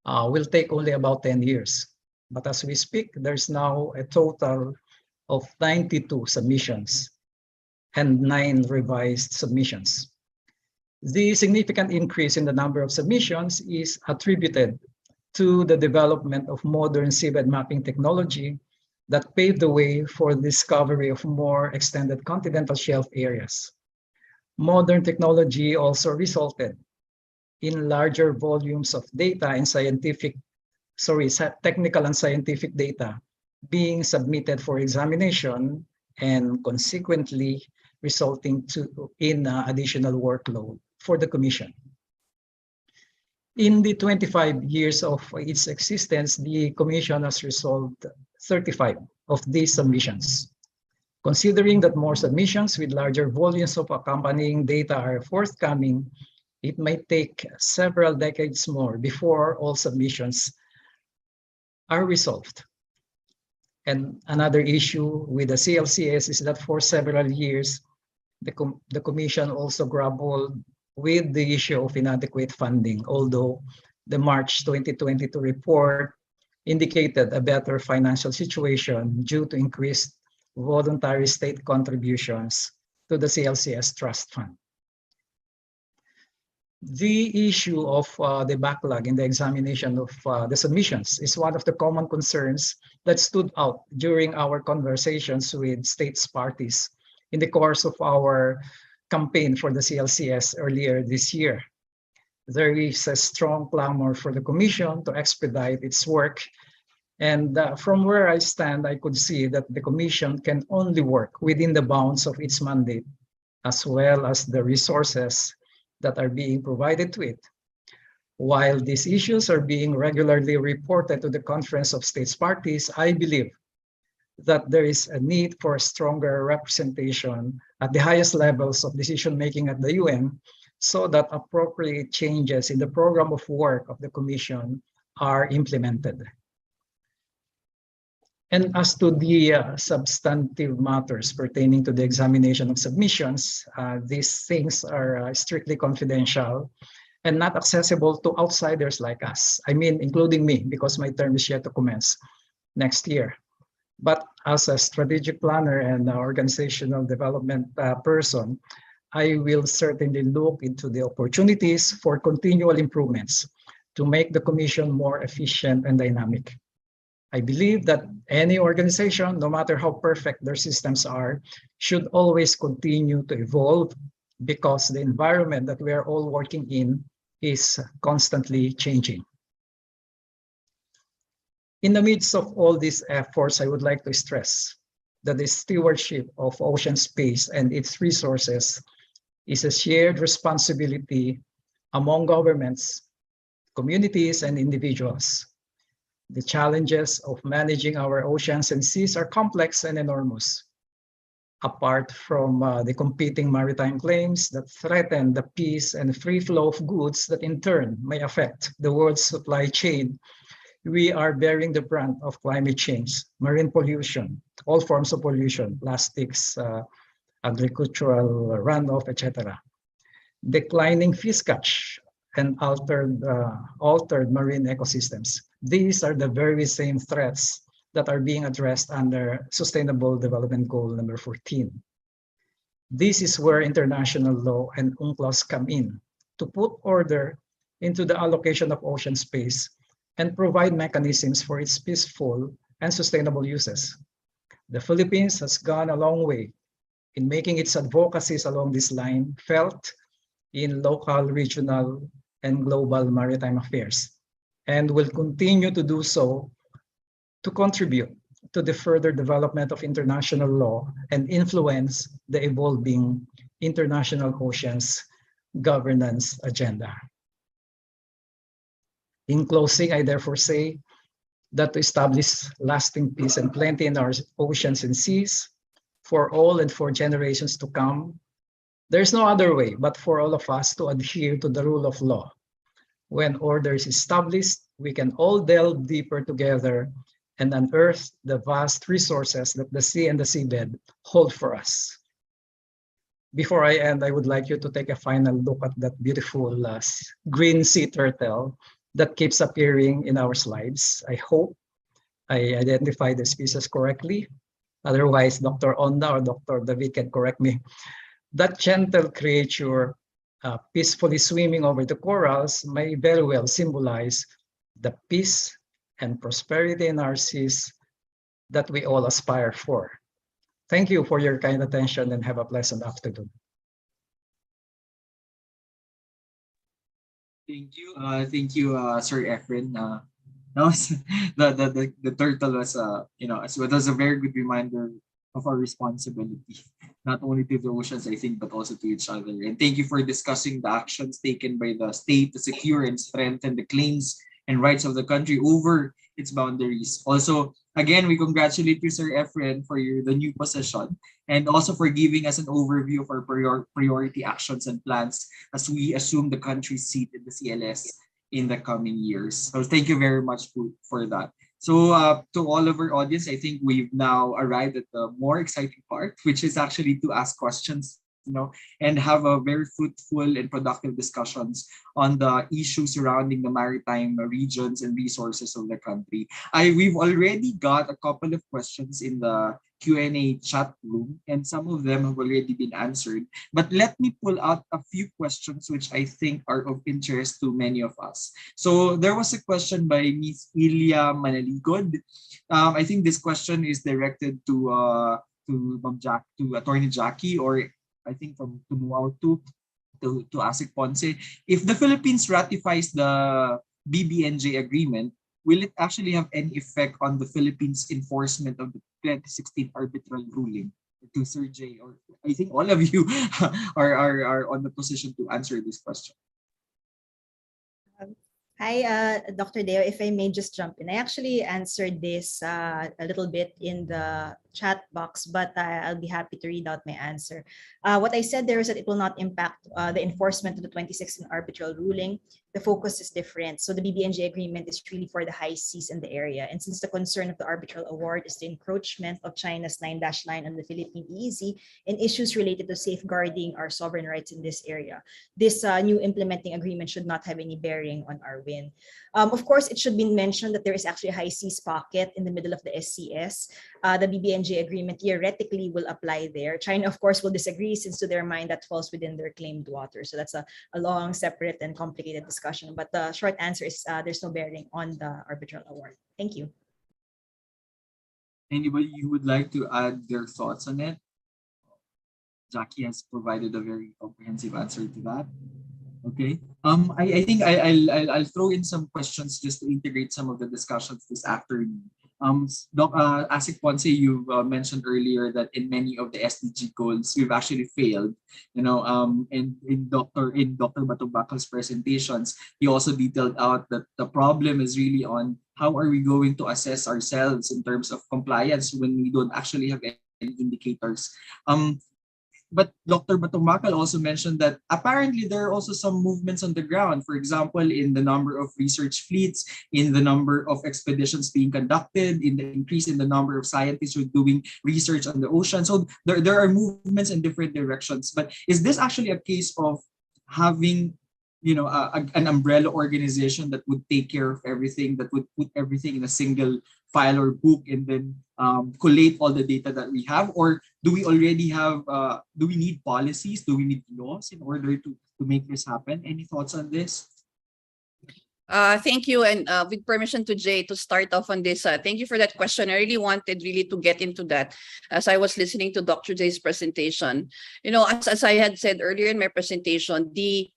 will take only about 10 years. But as we speak, there's now a total of 92 submissions and 9 revised submissions. The significant increase in the number of submissions is attributed to the development of modern seabed mapping technology that paved the way for the discovery of more extended continental shelf areas. Modern technology also resulted in larger volumes of data and technical and scientific data being submitted for examination and consequently resulting in additional workload for the Commission. In the 25 years of its existence, the Commission has resolved 35 of these submissions. Considering that more submissions with larger volumes of accompanying data are forthcoming, it might take several decades more before all submissions are resolved. And another issue with the CLCS is that for several years, the Commission also grappled with the issue of inadequate funding, although the March 2022 report indicated a better financial situation due to increased voluntary state contributions to the CLCS Trust Fund. The issue of the backlog in the examination of the submissions is one of the common concerns that stood out during our conversations with states parties in the course of our campaign for the CLCS earlier this year. There is a strong clamor for the Commission to expedite its work. And from where I stand, I could see that the Commission can only work within the bounds of its mandate, as well as the resources that are being provided to it. While these issues are being regularly reported to the Conference of States Parties, I believe that there is a need for a stronger representation at the highest levels of decision-making at the UN so that appropriate changes in the program of work of the Commission are implemented. And as to the substantive matters pertaining to the examination of submissions, these things are strictly confidential and not accessible to outsiders like us. I mean, including me, because my term is yet to commence next year. But as a strategic planner and organizational development person, I will certainly look into the opportunities for continual improvements to make the Commission more efficient and dynamic. I believe that any organization, no matter how perfect their systems are, should always continue to evolve because the environment that we are all working in is constantly changing. In the midst of all these efforts, I would like to stress that the stewardship of ocean space and its resources is a shared responsibility among governments, communities, and individuals. The challenges of managing our oceans and seas are complex and enormous. Apart from the competing maritime claims that threaten the peace and free flow of goods that in turn may affect the world's supply chain, we are bearing the brunt of climate change, marine pollution, all forms of pollution, plastics, agricultural runoff, etc. Declining fish catch and altered marine ecosystems. These are the very same threats that are being addressed under Sustainable Development Goal number 14. This is where international law and UNCLOS come in to put order into the allocation of ocean space and provide mechanisms for its peaceful and sustainable uses. The Philippines has gone a long way in making its advocacies along this line felt in local, regional, and global maritime affairs, and will continue to do so to contribute to the further development of international law and influence the evolving international oceans governance agenda. In closing, I therefore say that to establish lasting peace and plenty in our oceans and seas for all and for generations to come, there is no other way but for all of us to adhere to the rule of law. When order is established, we can all delve deeper together and unearth the vast resources that the sea and the seabed hold for us. Before I end, I would like you to take a final look at that beautiful green sea turtle that keeps appearing in our slides. I hope I identified the species correctly. Otherwise, Dr. Onda or Dr. David can correct me. That gentle creature peacefully swimming over the corals may very well symbolize the peace and prosperity in our seas that we all aspire for. Thank you for your kind attention and have a pleasant afternoon. Thank you, Sir Efren. That was the turtle was it was a very good reminder of our responsibility, not only to the oceans, I think, but also to each other. And thank you for discussing the actions taken by the state to secure and strengthen the claims and rights of the country over its boundaries. Also, again, we congratulate you, Sir Efren, for the new position, and also for giving us an overview of our priority actions and plans as we assume the country's seat in the CLS in the coming years. So thank you very much for that. So to all of our audience, I think we've now arrived at the more exciting part, which is actually to ask questions, and have a very fruitful and productive discussions on the issues surrounding the maritime regions and resources of the country. We've already got a couple of questions in the Q&A chat room, and some of them have already been answered. But let me pull out a few questions which I think are of interest to many of us. So there was a question by Ms. Ilya Manaligod. I think this question is directed to Attorney Jackie, or I think from Tumuao to Asik Ponce. If the Philippines ratifies the BBNJ agreement, will it actually have any effect on the Philippines' enforcement of the 2016 arbitral ruling? To Sir Jay, or I think all of you are on the position to answer this question. Hi, Dr. Deo, if I may just jump in. I actually answered this a little bit in the chat box, but I'll be happy to read out my answer. What I said there is that it will not impact the enforcement of the 2016 arbitral ruling. The focus is different. So the BBNJ agreement is really for the high seas in the area. And since the concern of the arbitral award is the encroachment of China's 9-line on the Philippine EEZ and issues related to safeguarding our sovereign rights in this area, this new implementing agreement should not have any bearing on our win. Of course, it should be mentioned that there is actually a high seas pocket in the middle of the SCS. The BBNJ agreement theoretically will apply there. China, of course, will disagree since to their mind that falls within their claimed waters. So that's a long, separate, and complicated discussion. But the short answer is there's no bearing on the arbitral award. Thank you. Anybody who would like to add their thoughts on it? Jackie has provided a very comprehensive answer to that. Okay. I think I'll throw in some questions just to integrate some of the discussions this afternoon. Asik Ponce, you mentioned earlier that in many of the SDG goals, we've actually failed. And in Dr. Batubacal's presentations, he also detailed out that the problem is really on how are we going to assess ourselves in terms of compliance when we don't actually have any indicators. But Dr. Batumbakal also mentioned that apparently there are also some movements on the ground. For example, in the number of research fleets, in the number of expeditions being conducted, in the increase in the number of scientists who are doing research on the ocean. So there are movements in different directions. But is this actually a case of having an umbrella organization that would take care of everything, that would put everything in a single file or book and then collate all the data that we have? Or do we already have, do we need policies? Do we need laws in order to make this happen? Any thoughts on this? Thank you. And with permission to Jay to start off on this, thank you for that question. I really wanted to get into that as I was listening to Dr. Jay's presentation. As I had said earlier in my presentation, the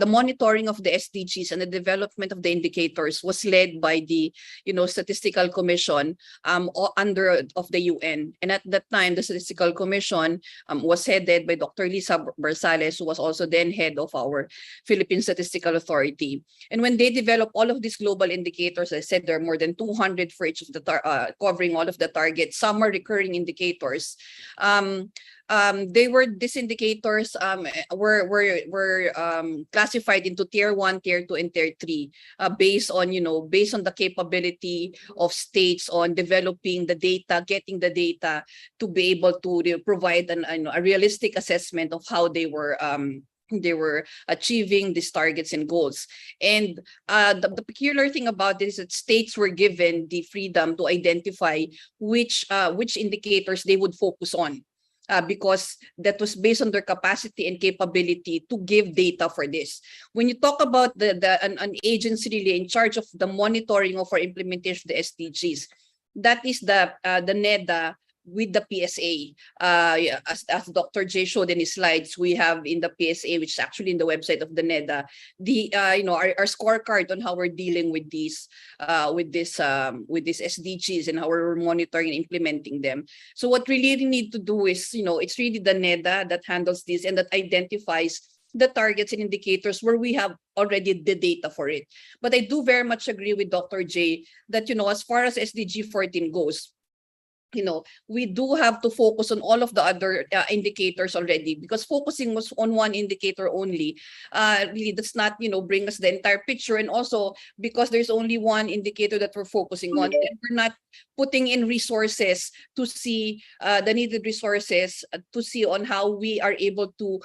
monitoring of the SDGs and the development of the indicators was led by the Statistical Commission under of the UN. And at that time, the Statistical Commission was headed by Dr. Lisa Barsales, who was also then head of our Philippine Statistical Authority. And when they developed all of these global indicators, I said there are more than 200 for each of the covering all of the targets. Some are recurring indicators. These indicators were classified into tier 1, tier 2, and tier 3 based on the capability of states on developing the data, getting the data to be able to provide a realistic assessment of how they were they were achieving these targets and goals. And the peculiar thing about this is that states were given the freedom to identify which indicators they would focus on. Because that was based on their capacity and capability to give data for this. When you talk about an agency really in charge of the monitoring of our implementation of the SDGs, that is the NEDA with the PSA. Yeah, as Dr. J showed in his slides, we have in the PSA, which is actually in the website of the NEDA, the our scorecard on how we're dealing with these SDGs and how we're monitoring and implementing them. So what we really need to do is, it's really the NEDA that handles this and that identifies the targets and indicators where we have already the data for it. But I do very much agree with Dr. J that, as far as SDG 14 goes, we do have to focus on all of the other indicators already, because focusing was on one indicator only really does not, bring us the entire picture. And also because there's only one indicator that we're focusing on, and we're not putting in resources to see the needed resources to see on how we are able to,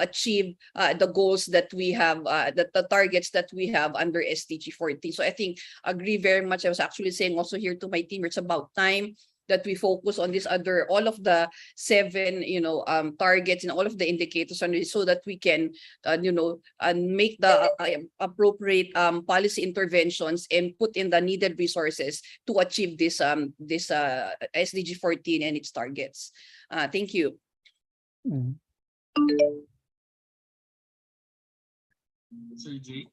achieve the goals that we have, the targets that we have under SDG 14. So I think agree very much. I was actually saying also here to my team, it's about time that we focus on all of the 7, targets and all of the indicators on it, so that we can, make the appropriate policy interventions and put in the needed resources to achieve this SDG 14 and its targets. Thank you. Sir J.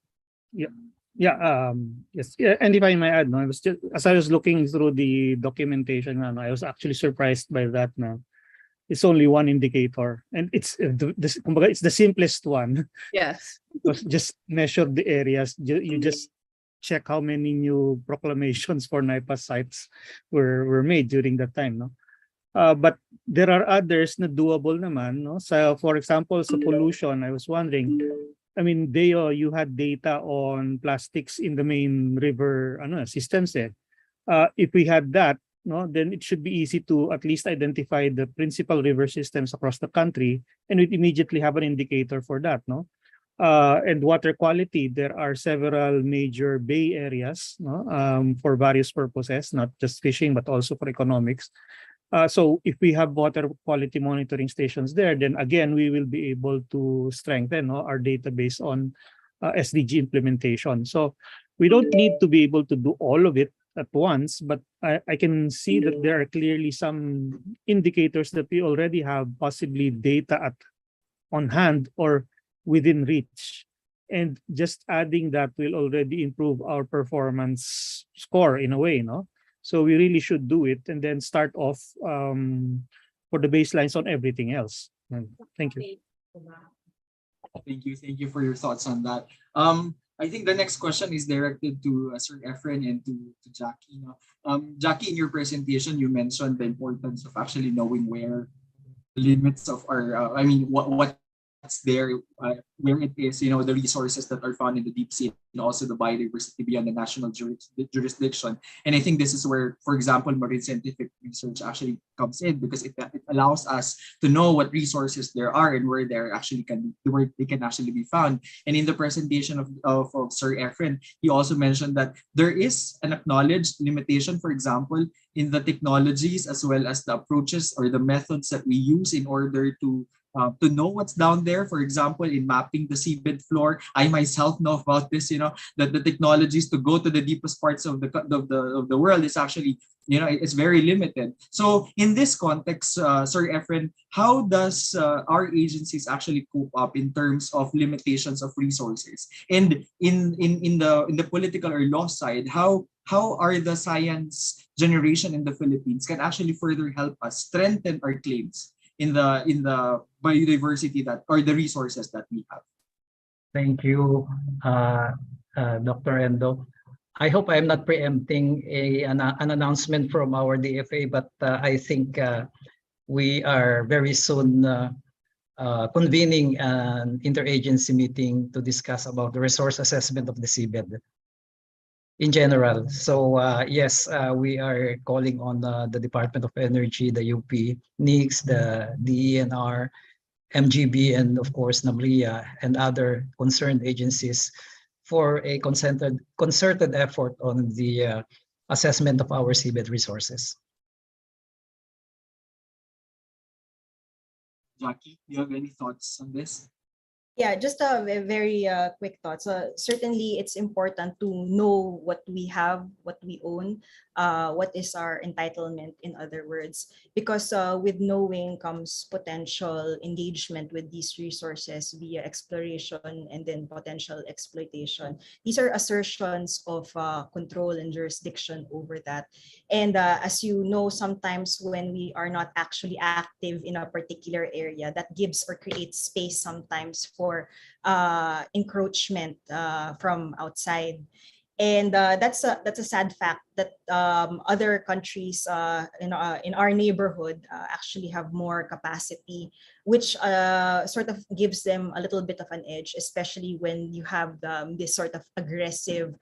Yes. Yeah, and if I may add, I was just, as I was looking through the documentation, I was actually surprised by that. It's only one indicator, and it's the simplest one. Yes. Because just measure the areas. You just check how many new proclamations for NIPA sites were made during that time. But there are others na doable naman. So, for example, sa pollution, I was wondering, Deo, you had data on plastics in the main river systems there. If we had that, then it should be easy to at least identify the principal river systems across the country, and we'd immediately have an indicator for that. And water quality, there are several major bay areas for various purposes, not just fishing, but also for economics. So if we have water quality monitoring stations there, then again, we will be able to strengthen our database on SDG implementation. So we don't need to be able to do all of it at once, but I can see that there are clearly some indicators that we already have, possibly data on hand or within reach. And just adding that will already improve our performance score in a way, So we really should do it and then start off for the baselines on everything else. Thank you. Thank you for your thoughts on that. I think the next question is directed to Sir Efren and to Jackie. Jackie, in your presentation, you mentioned the importance of actually knowing where the limits of our, what's there, where it is, the resources that are found in the deep sea, and also the biodiversity beyond the national jurisdiction. And I think this is where, for example, marine scientific research actually comes in, because it allows us to know what resources there are and where they can actually be found. And in the presentation of Sir Efren, he also mentioned that there is an acknowledged limitation, for example, in the technologies as well as the approaches or the methods that we use in order to know what's down there. For example, in mapping the seabed floor, I myself know about this. That the technologies to go to the deepest parts of the world is actually, it's very limited. So in this context, Sir Efren, how does our agencies actually cope up in terms of limitations of resources? And in the political or law side, how are the science generation in the Philippines can actually further help us strengthen our claims in the biodiversity or the resources that we have? Thank you, Dr. Endo. I hope I'm not preempting an announcement from our DFA, but I think we are very soon convening an interagency meeting to discuss about the resource assessment of the seabed in general. So yes, we are calling on the Department of Energy, the UP, NICS, the DENR, MGB and of course NAMRIA and other concerned agencies for a concerted effort on the assessment of our seabed resources. Jackie, do you have any thoughts on this? Yeah, just a very quick thought. So certainly it's important to know what we have, what we own, what is our entitlement, in other words, because with knowing comes potential engagement with these resources via exploration and then potential exploitation. These are assertions of control and jurisdiction over that. And as you know, sometimes when we are not actually active in a particular area, that gives or creates space sometimes for encroachment from outside. And that's a sad fact that other countries in our neighborhood actually have more capacity, which sort of gives them a little bit of an edge, especially when you have this sort of aggressive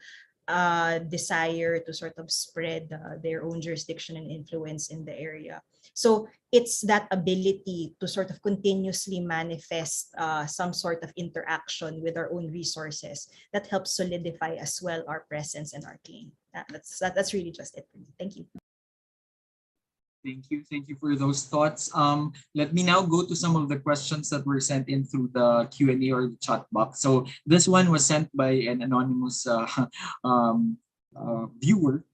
desire to sort of spread their own jurisdiction and influence in the area. So it's that ability to sort of continuously manifest some sort of interaction with our own resources that helps solidify as well our presence and our claim. That's really just it for me. Thank you. Thank you for those thoughts. Let me now go to some of the questions that were sent in through the Q&A or the chat box. So this one was sent by an anonymous viewer.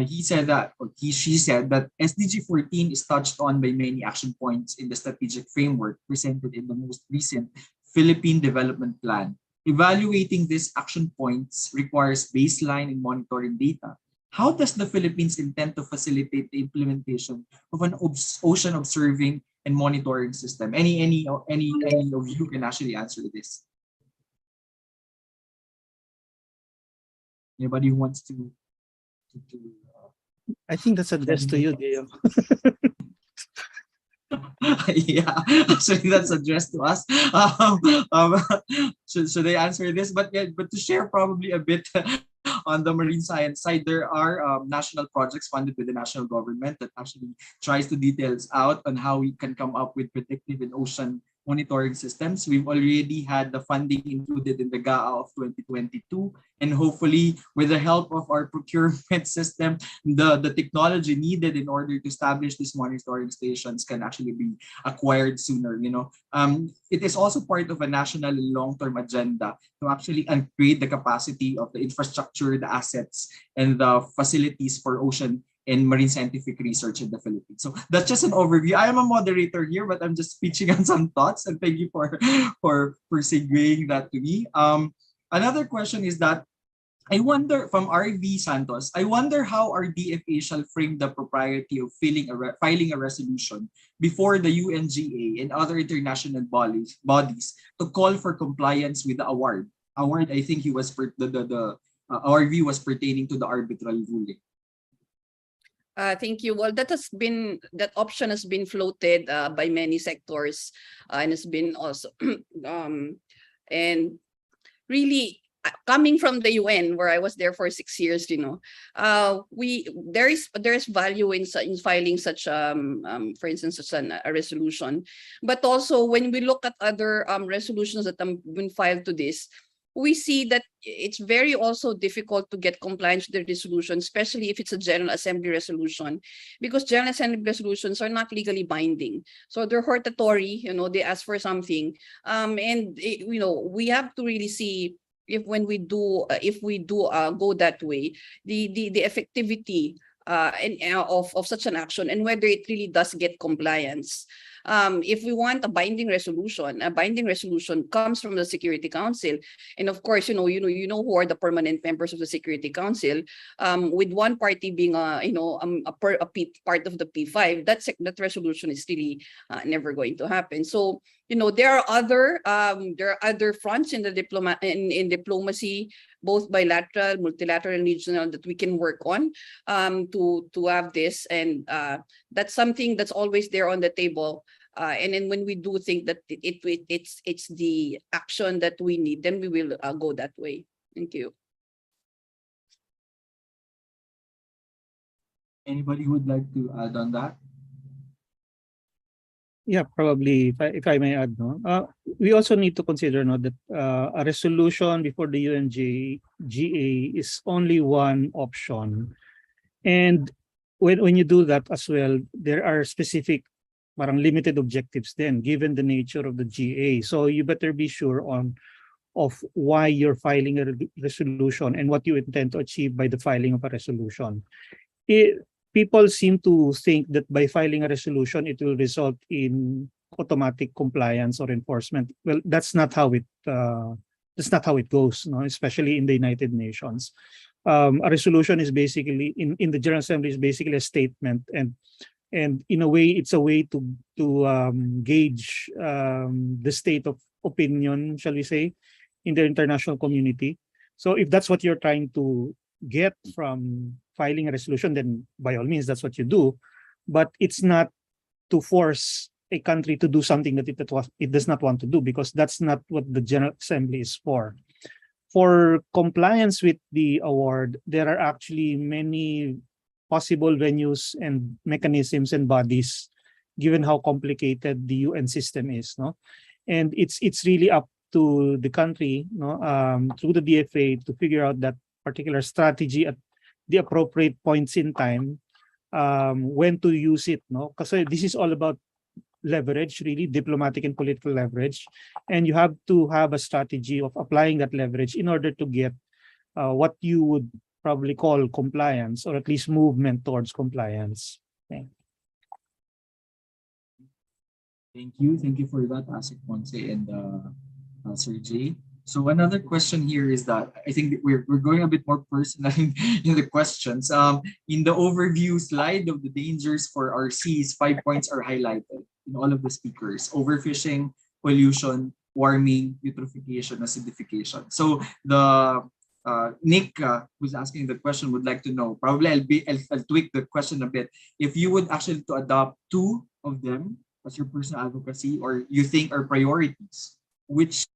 He said that, or she said that SDG 14 is touched on by many action points in the strategic framework presented in the most recent Philippine Development Plan. Evaluating these action points requires baseline and monitoring data. How does the Philippines intend to facilitate the implementation of an ocean observing and monitoring system? Any of you can actually answer this. Anybody who wants to I think that's addressed to you, Deo. yeah, actually that's addressed to us. Should I answer this? But yeah, but to share probably a bit on the marine science side, there are national projects funded by the national government that actually tries to details out on how we can come up with predictive and ocean monitoring systems. We've already had the funding included in the GAA of 2022, and hopefully with the help of our procurement system, the technology needed in order to establish these monitoring stations can actually be acquired sooner. It is also part of a national long-term agenda to actually upgrade the capacity of the infrastructure, the assets, and the facilities for ocean and marine scientific research in the Philippines. So that's just an overview. I am a moderator here, but I'm just pitching on some thoughts, and thank you for segueing that to me. Another question is that I wonder, from RV Santos, I wonder how our DFA shall frame the propriety of filing a resolution before the UNGA and other international bodies to call for compliance with the award. Award, I think the RV was pertaining to the arbitral ruling. Thank you. Well, that option has been floated by many sectors, and has been also and really coming from the UN, where I was there for 6 years, there is value in filing such for instance such a resolution, but also when we look at other resolutions that have been filed to this, we see that it's very also difficult to get compliance with the resolution, especially if it's a General Assembly resolution, because General Assembly resolutions are not legally binding. So they're hortatory, they ask for something. We have to really see if we do go that way, the effectivity of such an action and whether it really does get compliance. If we want a binding resolution comes from the Security Council, and of course, who are the permanent members of the Security Council. With one party being part of the P5, that resolution is really never going to happen. So there are other fronts in the diplomacy, both bilateral, multilateral, and regional, that we can work on to have this, and that's something that's always there on the table. And then when we do think that it's the action that we need, then we will go that way. Thank you. Anybody would like to add on that? Yeah, probably if I may add, no, we also need to consider, no, that a resolution before the UNGA is only one option, and when you do that as well, there are specific, parang limited objectives then, given the nature of the GA. So you better be sure of why you're filing a resolution and what you intend to achieve by the filing of a resolution. People seem to think that by filing a resolution, it will result in automatic compliance or enforcement. Well, that's not how it goes, no? Especially in the United Nations. A resolution is basically in the General Assembly is basically a statement, and in a way, it's a way to gauge the state of opinion, shall we say, in the international community. So if that's what you're trying to get from filing a resolution, then by all means, that's what you do. But it's not to force a country to do something that it does not want to do, because that's not what the General Assembly is for. For compliance with the award, there are actually many possible venues and mechanisms and bodies, given how complicated the UN system is, no? And it's really up to the country, no, through the DFA to figure out that particular strategy at the appropriate points in time, when to use it, no? Because this is all about leverage, really, diplomatic and political leverage, and you have to have a strategy of applying that leverage in order to get what you would probably call compliance, or at least movement towards compliance. Okay. Thank you for that, Asik Ponce and Sir Jay. So another question here is that I think that we're going a bit more personal in the questions. In the overview slide of the dangers for our seas, 5 points are highlighted in all of the speakers: overfishing, pollution, warming, eutrophication, acidification. So the Nick, who's asking the question, would like to know. Probably I'll tweak the question a bit. If you would actually to adopt 2 of them as your personal advocacy, or you think are priorities, which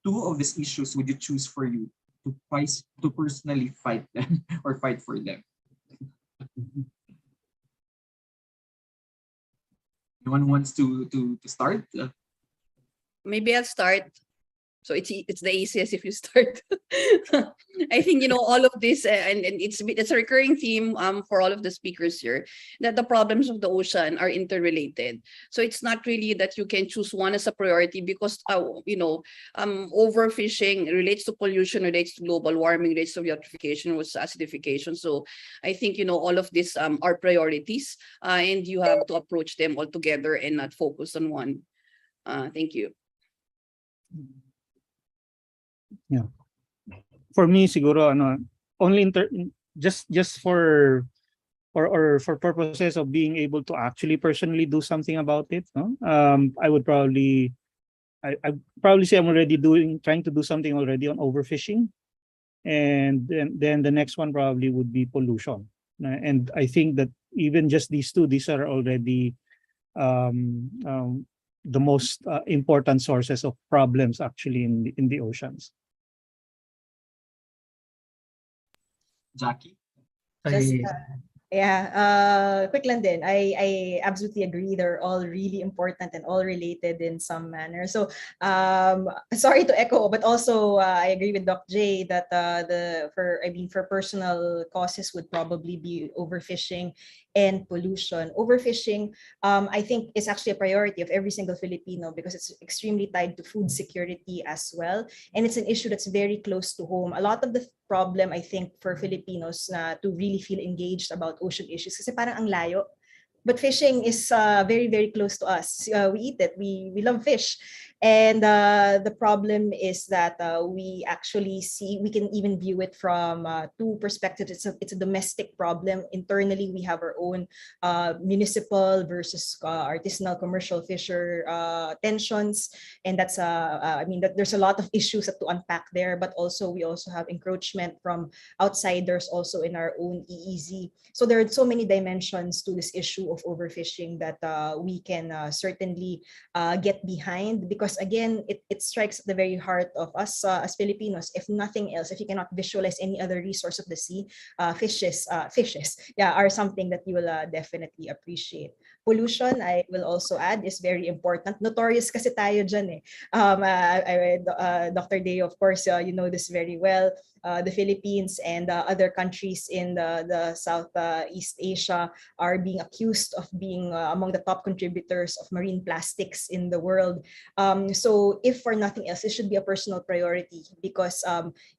2 of these issues would you choose for you to personally fight them or fight for them? Anyone wants to start? Maybe I'll start. So it's the easiest if you start. I think all of this, and it's a recurring theme for all of the speakers here, that the problems of the ocean are interrelated. So it's not really that you can choose one as a priority, because overfishing relates to pollution, relates to global warming, relates to eutrophication, with acidification. So I think all of these are priorities, and you have to approach them all together and not focus on one. Thank you. Yeah. For me, siguro only just for purposes of being able to actually personally do something about it, no? I would probably say I'm already trying to do something already on overfishing, and then the next one probably would be pollution. And I think that even just these are already the most important sources of problems actually in the oceans. Jackie? Just, I, quick lang din. I absolutely agree. They're all really important and all related in some manner. So, sorry to echo, but also I agree with Doc J that for personal causes would probably be overfishing and pollution. Overfishing, I think, is actually a priority of every single Filipino, because it's extremely tied to food security as well, and it's an issue that's very close to home. A lot of the problem, I think, for Filipinos to really feel engaged about ocean issues, kasi parang ang layo. But fishing is very, very close to us. We eat it. We love fish. And the problem is that we can even view it from 2 perspectives. It's a domestic problem. Internally, we have our own municipal versus artisanal commercial fisher tensions. And that's, there's a lot of issues to unpack there, but also we also have encroachment from outsiders also in our own EEZ. So there are so many dimensions to this issue of overfishing that we can certainly get behind, because because again, it strikes at the very heart of us as Filipinos. If nothing else, if you cannot visualize any other resource of the sea, fishes, yeah, are something that you will definitely appreciate. Pollution, I will also add, is very important. Notorious kasi tayo dyan eh. Dr. Day, of course, you know this very well. The Philippines and other countries in the Southeast Asia are being accused of being among the top contributors of marine plastics in the world. So if for nothing else, it should be a personal priority because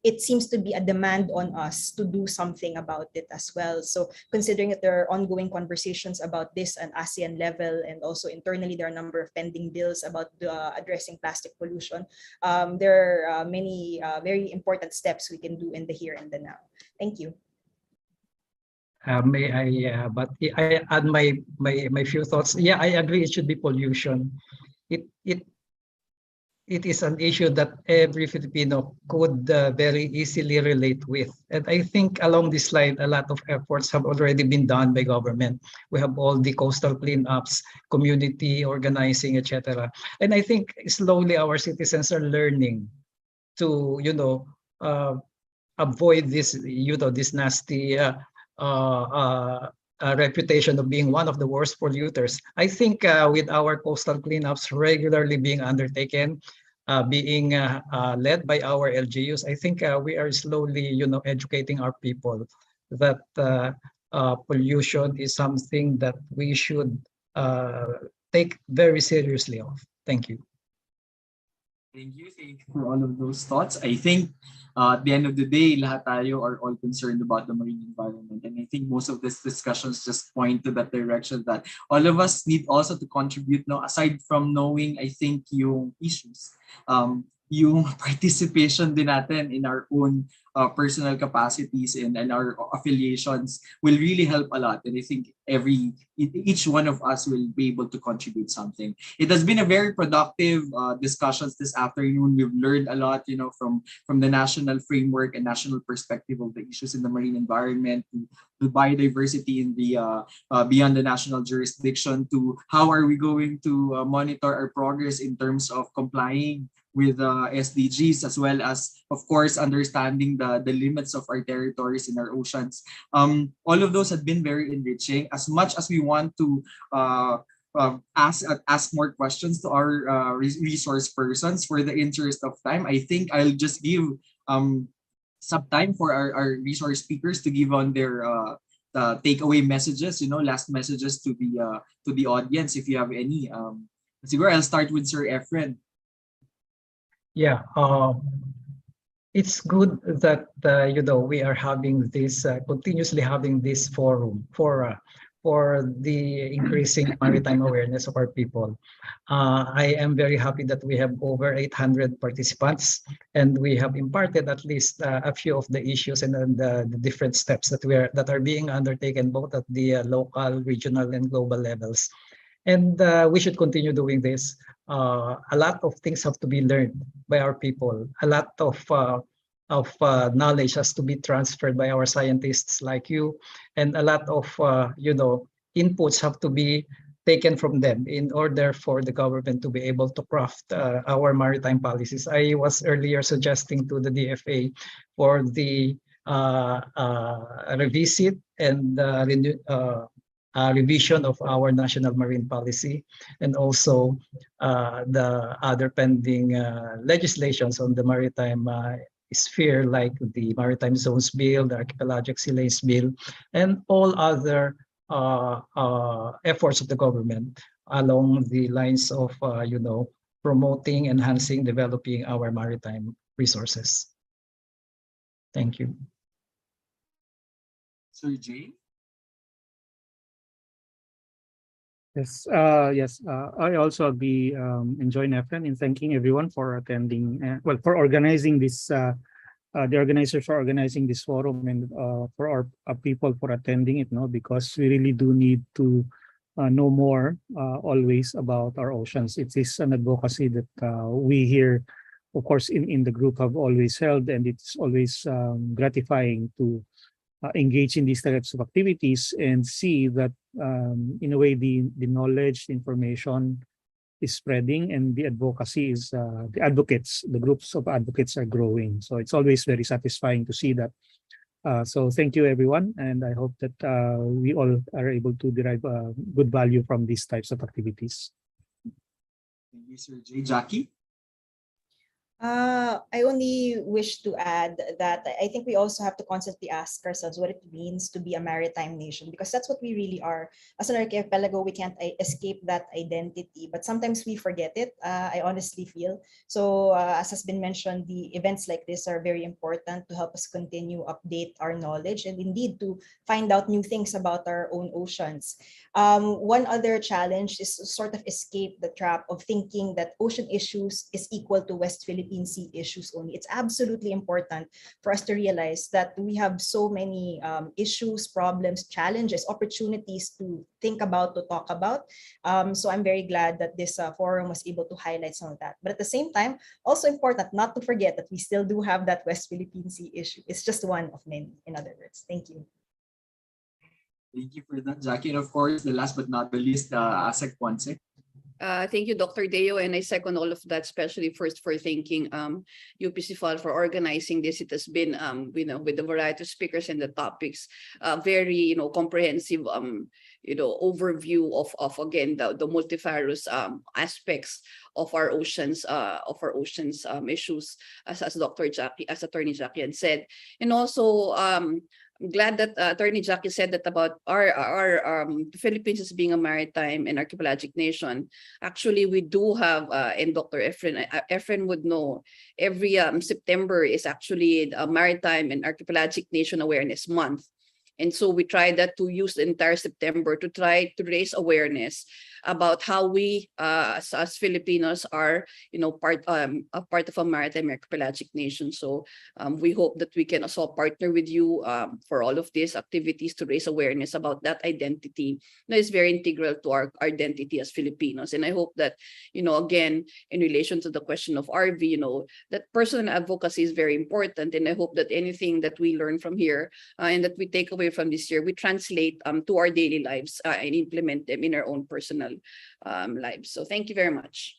it seems to be a demand on us to do something about it as well. So considering that there are ongoing conversations about this at ASEAN level, and also internally there are a number of pending bills about addressing plastic pollution, there are many very important steps we can do in the here and the now. Thank you. May I, but I add my few thoughts. Yeah, I agree. It should be pollution. It is an issue that every Filipino could very easily relate with. And I think along this line, a lot of efforts have already been done by government. We have all the coastal cleanups, community organizing, etc. And I think slowly our citizens are learning to, avoid this, this nasty reputation of being one of the worst polluters. I think with our coastal cleanups regularly being undertaken, being led by our LGUs, I think we are slowly, educating our people that pollution is something that we should take very seriously of. Thank you. Thank you for all of those thoughts. I think at the end of the day, lahat tayo are all concerned about the marine environment. And I think most of these discussions just point to that direction, that all of us need also to contribute, no? Aside from knowing, I think, yung issues, yung participation din natin in our own personal capacities and our affiliations will really help a lot. And I think each one of us will be able to contribute something. It has been a very productive discussions this afternoon. We've learned a lot, from the national framework and national perspective of the issues in the marine environment, to the biodiversity in the beyond the national jurisdiction, to how are we going to monitor our progress in terms of complying with SDGs, as well as, of course, understanding the limits of our territories in our oceans. All of those have been very enriching. As much as we want to ask more questions to our resource persons, for the interest of time, I think I'll just give some time for our resource speakers to give on their takeaway messages, last messages to the audience, if you have any. Siguro I'll start with Sir Efren. Yeah, it's good that we are having this continuously having this forum for the increasing maritime awareness of our people. I am very happy that we have over 800 participants, and we have imparted at least a few of the issues and the different steps that are being undertaken both at the local, regional, and global levels. And we should continue doing this. A lot of things have to be learned by our people. A lot of knowledge has to be transferred by our scientists like you, and a lot of inputs have to be taken from them in order for the government to be able to craft our maritime policies. I was earlier suggesting to the DFA for the revisit and revision of our national marine policy, and also the other pending legislations on the maritime sphere, like the Maritime Zones Bill, the Archipelagic Sea Lanes Bill, and all other efforts of the government along the lines of promoting, enhancing, developing our maritime resources. Thank you. Sir Jay? Yes, I also be enjoying Efren in thanking everyone for attending, for organizing this, the organizers for organizing this forum, and for our people for attending it, because we really do need to know more always about our oceans. It is an advocacy that we here, of course, in the group have always held, and it's always gratifying to engage in these types of activities and see that in a way the knowledge, information is spreading, and the advocacy is the groups of advocates are growing. So it's always very satisfying to see that. So thank you, everyone, and I hope that we all are able to derive good value from these types of activities. Thank you, Sir Jay. Jackie? I only wish to add that I think we also have to constantly ask ourselves what it means to be a maritime nation, because that's what we really are. As an archipelago, we can't escape that identity, but sometimes we forget it. I honestly feel so. As has been mentioned, the events like this are very important to help us continue update our knowledge and indeed to find out new things about our own oceans. One other challenge is to sort of escape the trap of thinking that ocean issues is equal to West Philippine Sea issues only. It's absolutely important for us to realize that we have so many issues, problems, challenges, opportunities to think about, to talk about. So I'm very glad that this forum was able to highlight some of that. But at the same time, also important not to forget that we still do have that West Philippine Sea issue. It's just one of many, in other words. Thank you. Thank you for that, Jackie. And of course, the last but not the least, Asek Ponce. Thank you, Dr. Deo, and I second all of that, especially first for thanking UPCFAL for organizing this. It has been, with the variety of speakers and the topics, very, comprehensive, overview of again the multifarious aspects of our oceans, issues, as Dr. Jackie, as Attorney Jackie had said, and also I'm glad that Attorney Jackie said that about the Philippines as being a maritime and archipelagic nation. Actually, we do have, and Dr. Efren would know, every September is actually a Maritime and Archipelagic Nation Awareness Month. And so we tried that to use the entire September to try to raise awareness about how we, as Filipinos, are, part of a maritime archipelagic nation. So we hope that we can also partner with you for all of these activities to raise awareness about that identity that is very integral to our identity as Filipinos. And I hope that, again, in relation to the question of RV, that personal advocacy is very important. And I hope that anything that we learn from here and that we take away from this year, we translate to our daily lives and implement them in our own personal lives. So thank you very much.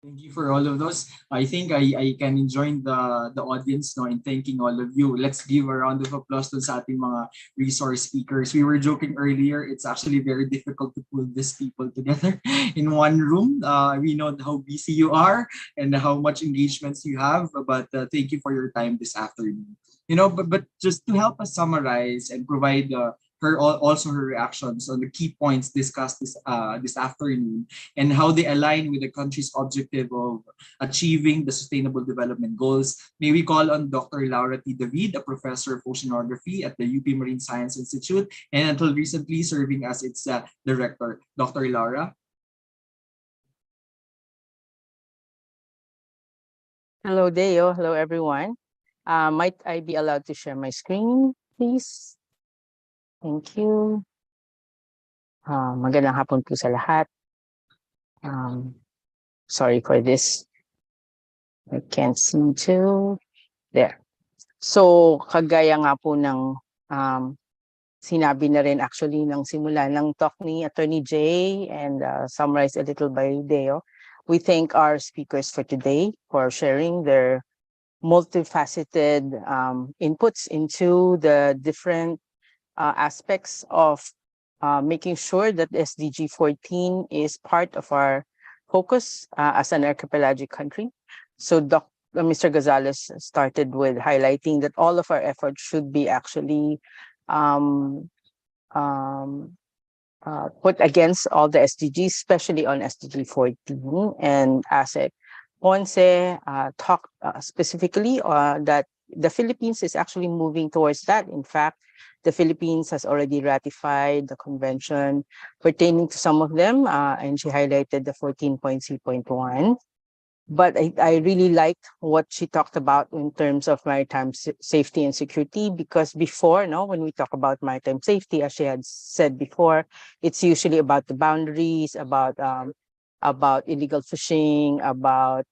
Thank you for all of those. I think I can join the audience in thanking all of you. Let's give a round of applause to sa ating mga resource speakers. We were joking earlier, it's actually very difficult to pull these people together in one room. We know how busy you are and how much engagements you have, but thank you for your time this afternoon. But just to help us summarize and provide also her reactions on the key points discussed this afternoon and how they align with the country's objective of achieving the Sustainable Development Goals, may we call on Dr. Laura T. David, a professor of oceanography at the UP Marine Science Institute and until recently serving as its director. Dr. Laura. Hello, Deo. Hello, everyone. Might I be allowed to share my screen, please? Thank you. Magandang hapon po sa lahat. Sorry for this. I can't see too. There. So, kagaya nga po ng sinabi na rin actually ng simula ng talk ni Attorney Jay and summarized a little by Deo, we thank our speakers for today for sharing their multifaceted inputs into the different aspects of making sure that SDG 14 is part of our focus as an archipelagic country. So Mr. Gonzalez started with highlighting that all of our efforts should be actually put against all the SDGs, especially on SDG 14. And Asek Ponce talked specifically that the Philippines is actually moving towards that. In fact, the Philippines has already ratified the convention pertaining to some of them, and she highlighted the 14.C.1. But I really liked what she talked about in terms of maritime safety and security, because before, when we talk about maritime safety, as she had said before, it's usually about the boundaries, about illegal fishing, about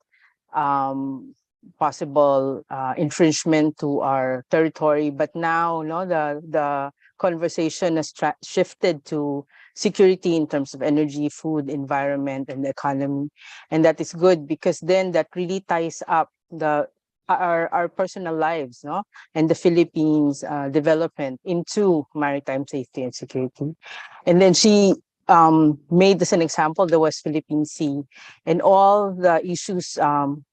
possible infringement to our territory. But now, the conversation has shifted to security in terms of energy, food, environment, and the economy. And that is good because then that really ties up our personal lives, no, and the Philippines development into maritime safety and security. And then she made this an example, the West Philippine Sea, and all the issues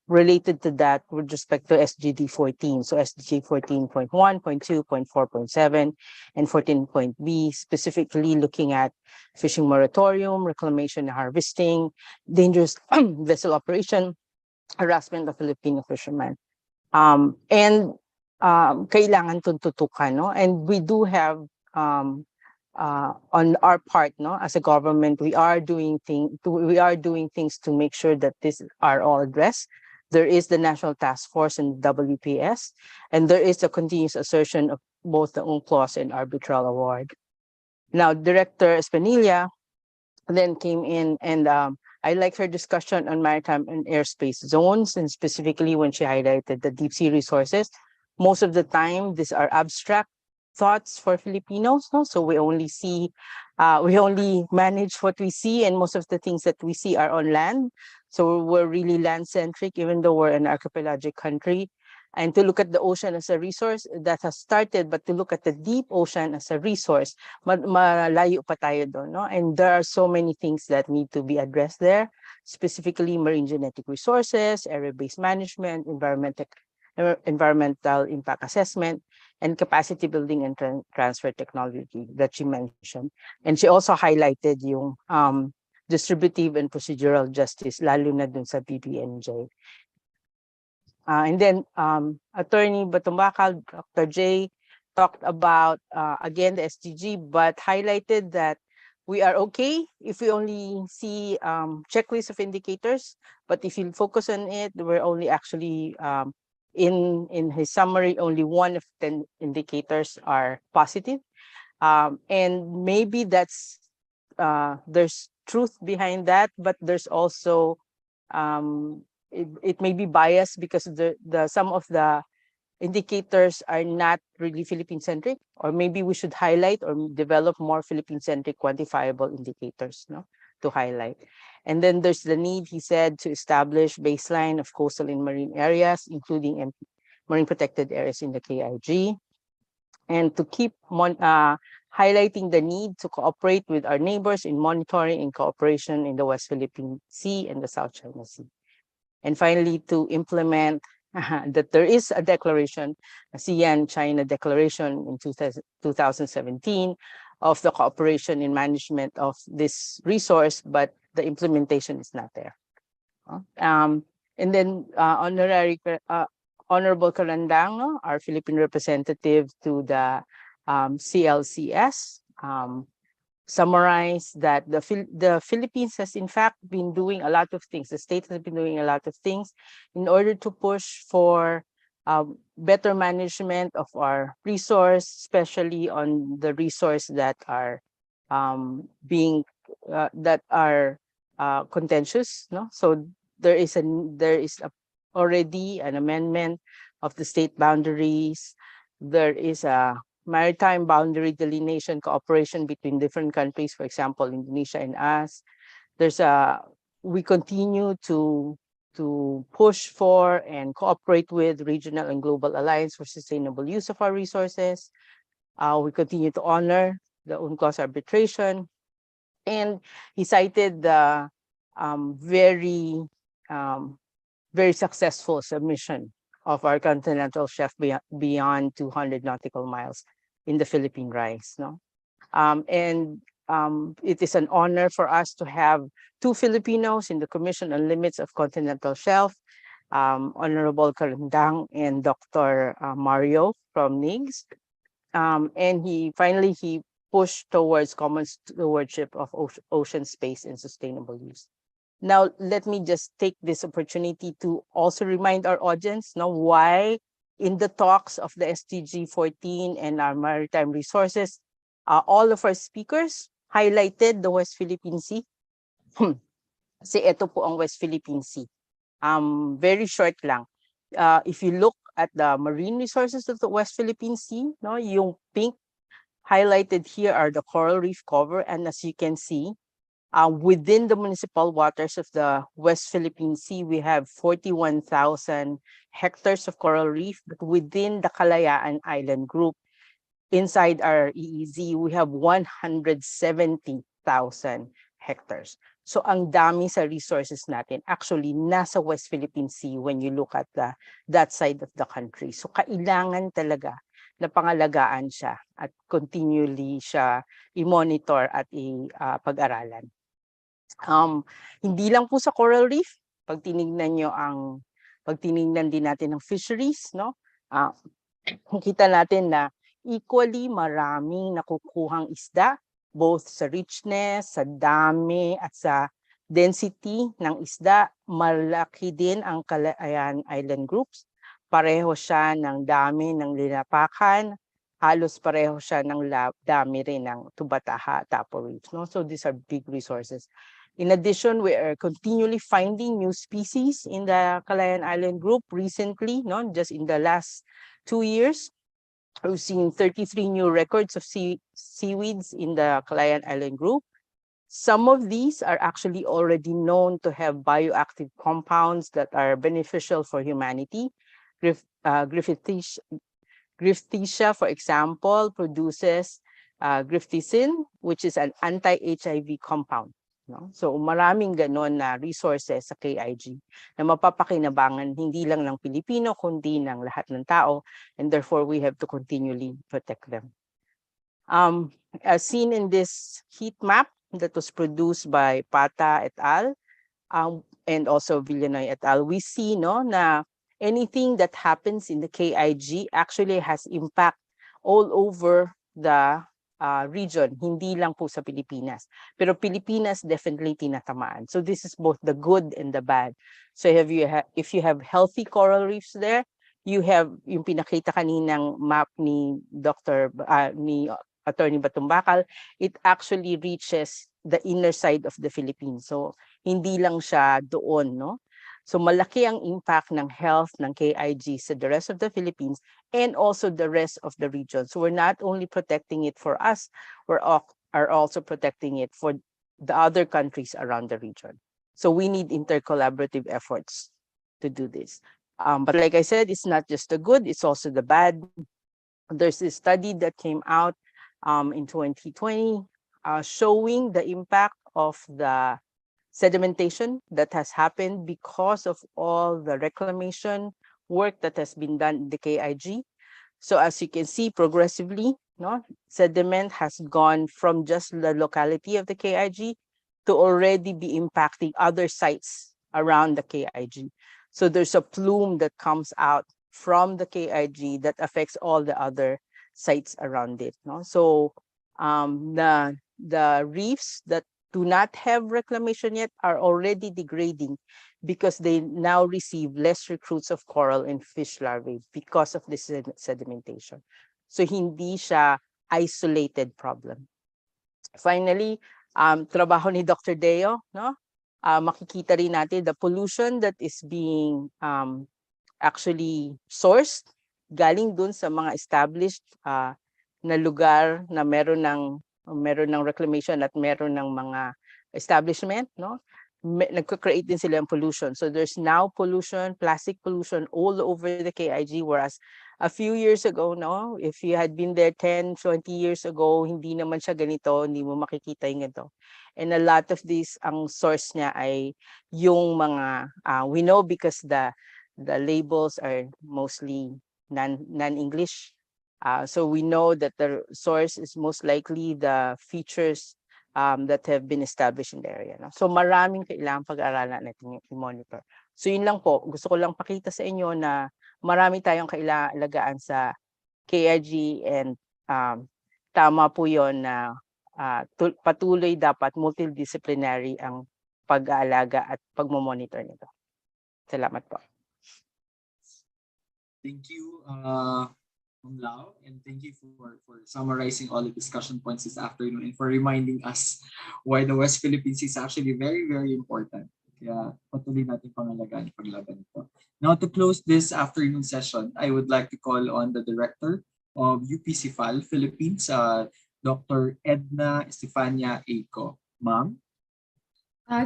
related to that with respect to SDG 14. So SDG 14.1, 0.2, 0.4, 0.7, and 14.b, specifically looking at fishing moratorium, reclamation and harvesting, dangerous vessel operation, harassment of Filipino fishermen. And kailangan tututukan, no? And we do have on our part, no, as a government, we are doing things to make sure that these are all addressed. There is the National Task Force and WPS, and there is a continuous assertion of both the UNCLOS and arbitral award. Now, Director Espinilla then came in, and I like her discussion on maritime and airspace zones, and specifically when she highlighted the deep sea resources. Most of the time, these are abstract thoughts for Filipinos, no? So we only manage what we see, and most of the things that we see are on land. So we're really land-centric, even though we're an archipelagic country. And to look at the ocean as a resource, that has started, but to look at the deep ocean as a resource, malayo pa tayo doon, no? And there are so many things that need to be addressed there, specifically marine genetic resources, area-based management, environmental impact assessment, and capacity building and transfer technology that she mentioned. And she also highlighted yung distributive and procedural justice, lalo na dun sa BBNJ. And then Attorney Batumbakal, Dr. J, talked about, again, the SDG, but highlighted that we are okay if we only see checklists of indicators, but if you focus on it, we're only actually, in his summary, only 1 of 10 indicators are positive. And maybe that's, there's truth behind that, but there's also, it may be biased because some of the indicators are not really Philippine-centric, or maybe we should highlight or develop more Philippine-centric quantifiable indicators, no, to highlight. And then there's the need, he said, to establish baseline of coastal and marine areas, including marine protected areas in the KIG, and to keep highlighting the need to cooperate with our neighbors in monitoring and cooperation in the West Philippine Sea and the South China Sea. And finally, to implement that there is a declaration, a ASEAN-China declaration in 2017 of the cooperation in management of this resource, but the implementation is not there. And then Honorable Karandang, our Philippine representative to the CLCS, summarized that the Philippines has in fact been doing a lot of things. The state has been doing a lot of things in order to push for better management of our resource, especially on the resource that are contentious. No, so there is already an amendment of the state boundaries. There is a maritime boundary delineation cooperation between different countries, for example, Indonesia and us. We continue to push for and cooperate with regional and global alliance for sustainable use of our resources. We continue to honor the UNCLOS arbitration. And he cited the very successful submission of our continental shelf beyond 200 nautical miles in the Philippine Rise. No? It is an honor for us to have 2 Filipinos in the Commission on Limits of Continental Shelf, Honorable Karandang and Dr. Mario from NIGS. And he pushed towards common stewardship of ocean space and sustainable use. Now, let me just take this opportunity to also remind our audience why in the talks of the SDG 14 and our maritime resources, all of our speakers highlighted the West Philippine Sea. Kasi ito po ang West Philippine Sea. Very short lang. If you look at the marine resources of the West Philippine Sea, yung pink Highlighted here are the coral reef cover, and as you can see, within the municipal waters of the West Philippine Sea, we have 41,000 hectares of coral reef, but within the Kalayaan Island group, inside our EEZ, we have 170,000 hectares. So ang dami sa resources natin actually nasa West Philippine Sea when you look at that side of the country. So kailangan talaga na pangalagaan siya at continually siya i-monitor at pag-aralan. Hindi lang po sa coral reef, pag tinignan din natin ng fisheries, no? Kita natin na equally maraming nakukuhang isda, both sa richness, sa dami, at sa density ng isda. Malaki din ang Kalayaan Island groups. Pareho siya ng dami ng linapakan. Halos pareho siya ng dami rin ng Tubataha, Tapo Reefs. No? So these are big resources. In addition, we are continually finding new species in the Kalayaan Island group recently, no? Just in the last 2 years. We've seen 33 new records of seaweeds in the Kalayaan Island group. Some of these are actually already known to have bioactive compounds that are beneficial for humanity. Griffthesia, for example, produces grifticin, which is an anti-HIV compound. No? So maraming ganon na resources sa KIG na mapapakinabangan hindi lang ng Pilipino kundi ng lahat ng tao, and therefore we have to continually protect them. As seen in this heat map that was produced by Pata et al. And also Villanoy et al., we see na anything that happens in the KIG actually has impact all over the region, hindi lang po sa Pilipinas. Pero Pilipinas definitely tinatamaan. So this is both the good and the bad. So if you have healthy coral reefs there, you have yung pinakita kaninang map ni Attorney Batumbakal, it actually reaches the inner side of the Philippines. So hindi lang siya doon, no? So malaki ang impact ng health ng KIG sa the rest of the Philippines and also the rest of the region. So we're not only protecting it for us, we are also protecting it for the other countries around the region. So we need intercollaborative efforts to do this. But like I said, it's not just the good, it's also the bad. There's a study that came out in 2020 showing the impact of the sedimentation that has happened because of all the reclamation work that has been done in the KIG. So as you can see, progressively, sediment has gone from just the locality of the KIG to already be impacting other sites around the KIG. So there's a plume that comes out from the KIG that affects all the other sites around it. So the reefs that do not have reclamation yet are already degrading because they now receive less recruits of coral and fish larvae because of this sedimentation. So hindi siya isolated problem. Finally, trabaho ni Dr. Deo, makikita rin natin the pollution that is being actually sourced galing dun sa mga established na lugar na meron ng reclamation at meron ng mga establishment, nagko-create din sila ng pollution. So there's now pollution, plastic pollution all over the KIG, whereas a few years ago, if you had been there 10, 20 years ago, hindi naman siya ganito, hindi mo makikita yung ganito. And a lot of this, ang source niya ay yung mga, we know because the labels are mostly non-English. So we know that the source is most likely the features that have been established in the area. So maraming kailangang pag-aaralan natin yung i-monitor. So yun lang po, gusto ko lang pakita sa inyo na marami tayong kailangang alagaan sa KIG and tama po yun na patuloy dapat multidisciplinary ang pag-aalaga at pagmamonitor nito. Salamat po. Thank you, Lao, and thank you for summarizing all the discussion points this afternoon and for reminding us why the West Philippines is actually very, very important. Kaya patuloy natin pangalagaan yung paglaban nito. Now, to close this afternoon session, I would like to call on the Director of UP-CIFAL Philippines, Dr. Edna Estefania Eco. Ma'am?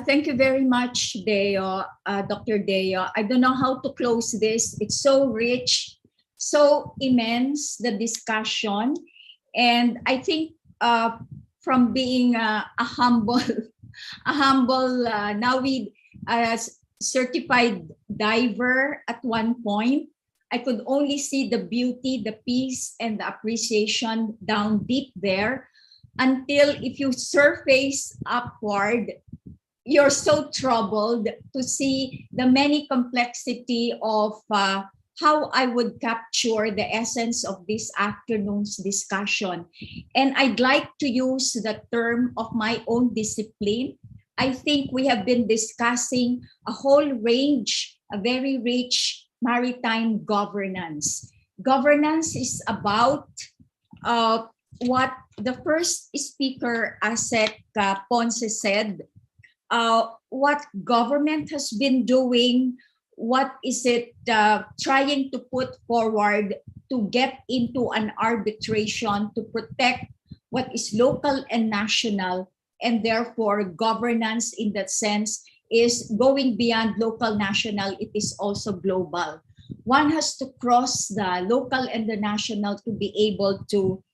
Thank you very much, Deo, Dr. Deo. I don't know how to close this. It's so rich, so immense, the discussion. And I think from being a humble, now we certified diver at one point, I could only see the beauty, the peace, and the appreciation down deep there, until if you surface upward, you're so troubled to see the many complexity of how I would capture the essence of this afternoon's discussion. And I'd like to use the term of my own discipline. I think we have been discussing a whole range, a very rich maritime governance. Governance is about what the first speaker, Asek Ponce, said, what government has been doing, what is it trying to put forward to get into an arbitration to protect what is local and national, and therefore governance in that sense is going beyond local, national, it is also global. One has to cross the local and the national to be able to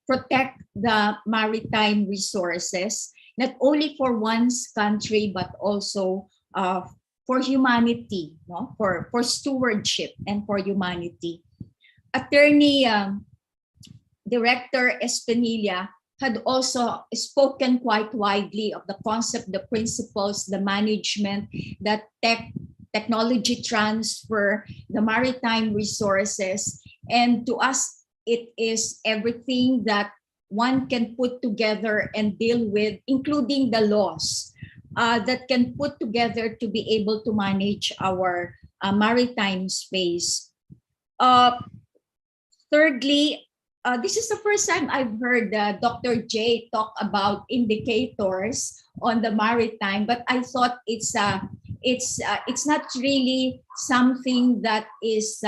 protect the maritime resources, not only for one's country, but also for humanity, no? for stewardship and for humanity. Attorney Director Espinilla had also spoken quite widely of the concept, the principles, the management, the technology transfer, the maritime resources. And to us, it is everything that one can put together and deal with, including the laws that can put together to be able to manage our maritime space. Thirdly, this is the first time I've heard Dr. J talk about indicators on the maritime, but I thought it's not really something that is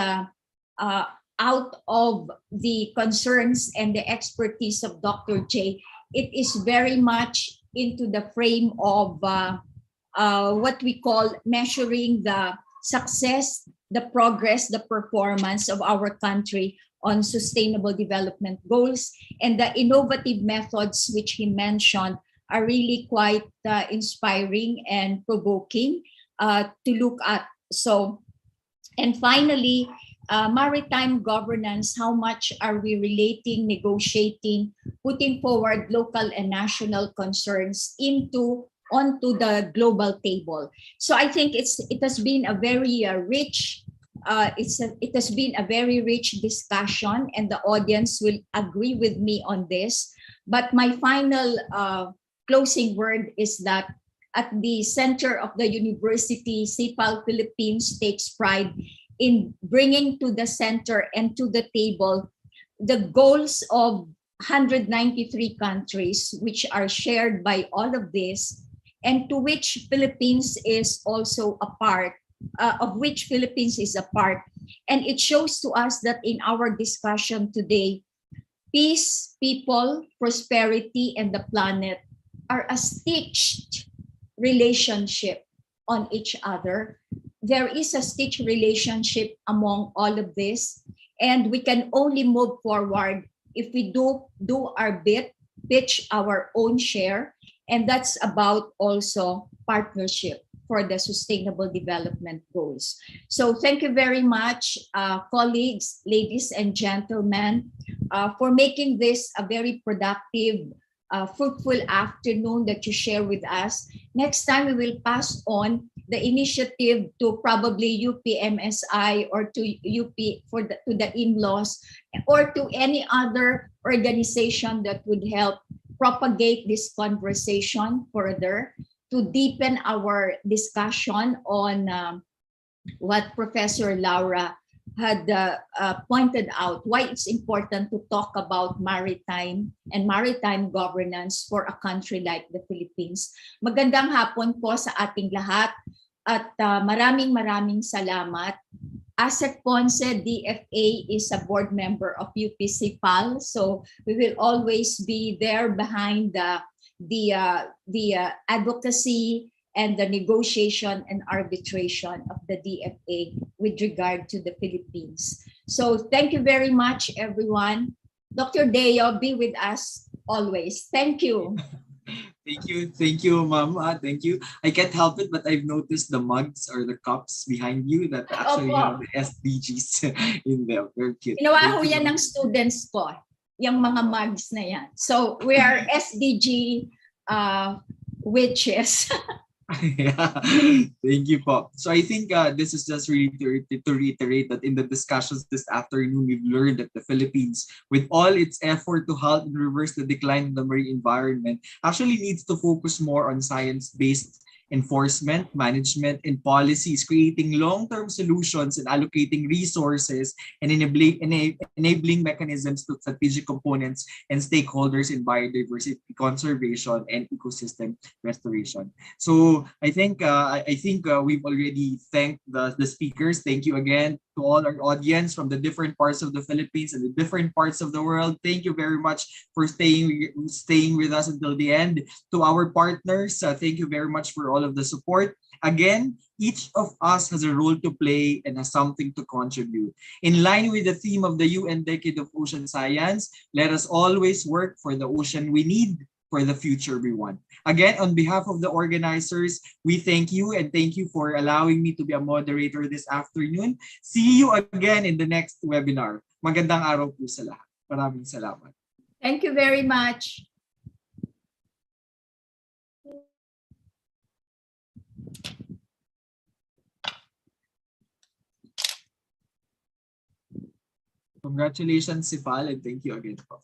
out of the concerns and the expertise of Dr. J. It is very much into the frame of what we call measuring the success, the progress, the performance of our country on sustainable development goals. And the innovative methods which he mentioned are really quite inspiring and provoking to look at. So, and finally, maritime governance, how much are we relating, negotiating, putting forward local and national concerns onto the global table. So I think it has been a very rich it has been a very rich discussion, and the audience will agree with me on this. But my final closing word is that at the center of the university, CIFAL Philippines takes pride in bringing to the center and to the table the goals of 193 countries, which are shared by all of this, and to which Philippines is also a part, of which Philippines is a part. And it shows to us that in our discussion today, peace, people, prosperity, and the planet are a stitched relationship on each other. There is a stitched relationship among all of this, and we can only move forward if we do our bit, pitch our own share, and that's about also partnership for the Sustainable Development Goals. So thank you very much, colleagues, ladies and gentlemen, for making this a very productive, fruitful afternoon that you share with us. Next time, we will pass on the initiative to probably UPMSI or to UP to the in-laws, or to any other organization that would help propagate this conversation further, to deepen our discussion on what Professor Laura had pointed out, why it's important to talk about maritime and maritime governance for a country like the Philippines. Magandang hapon po sa ating lahat, at maraming salamat. Asek Ponce, DFA, is a board member of UPCPAL, so we will always be there behind the advocacy and the negotiation and arbitration of the DFA with regard to the Philippines. So thank you very much, everyone. Dr. Deo, be with us always. Thank you. Thank you, Ma'am. Thank you. I can't help it, but I've noticed the mugs or the cups behind you that actually have the SDGs in them. Very cute. Ginawa ho yan ng students ko, yung mga mugs na yan. So we are SDG witches. Yeah, thank you po. So I think this is just really to reiterate that in the discussions this afternoon, we've learned that the Philippines, with all its effort to halt and reverse the decline in the marine environment, actually needs to focus more on science-based enforcement, management, and policies, creating long-term solutions and allocating resources and enabling mechanisms to strategic components and stakeholders in biodiversity conservation and ecosystem restoration. So I think we've already thanked the speakers. Thank you again to all our audience from the different parts of the Philippines and the different parts of the world. Thank you very much for staying with us until the end. To our partners, thank you very much for all of the support. Again, each of us has a role to play and has something to contribute. In line with the theme of the UN Decade of Ocean Science, let us always work for the ocean we need, for the future we want. Again, on behalf of the organizers, we thank you and thank you for allowing me to be a moderator this afternoon. See you again in the next webinar. Magandang araw po sa lahat. Maraming salamat. Thank you very much. Congratulations, Sipal, and thank you again po.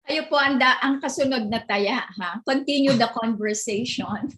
Kayo po ang kasunod na taya, ha? Continue the conversation.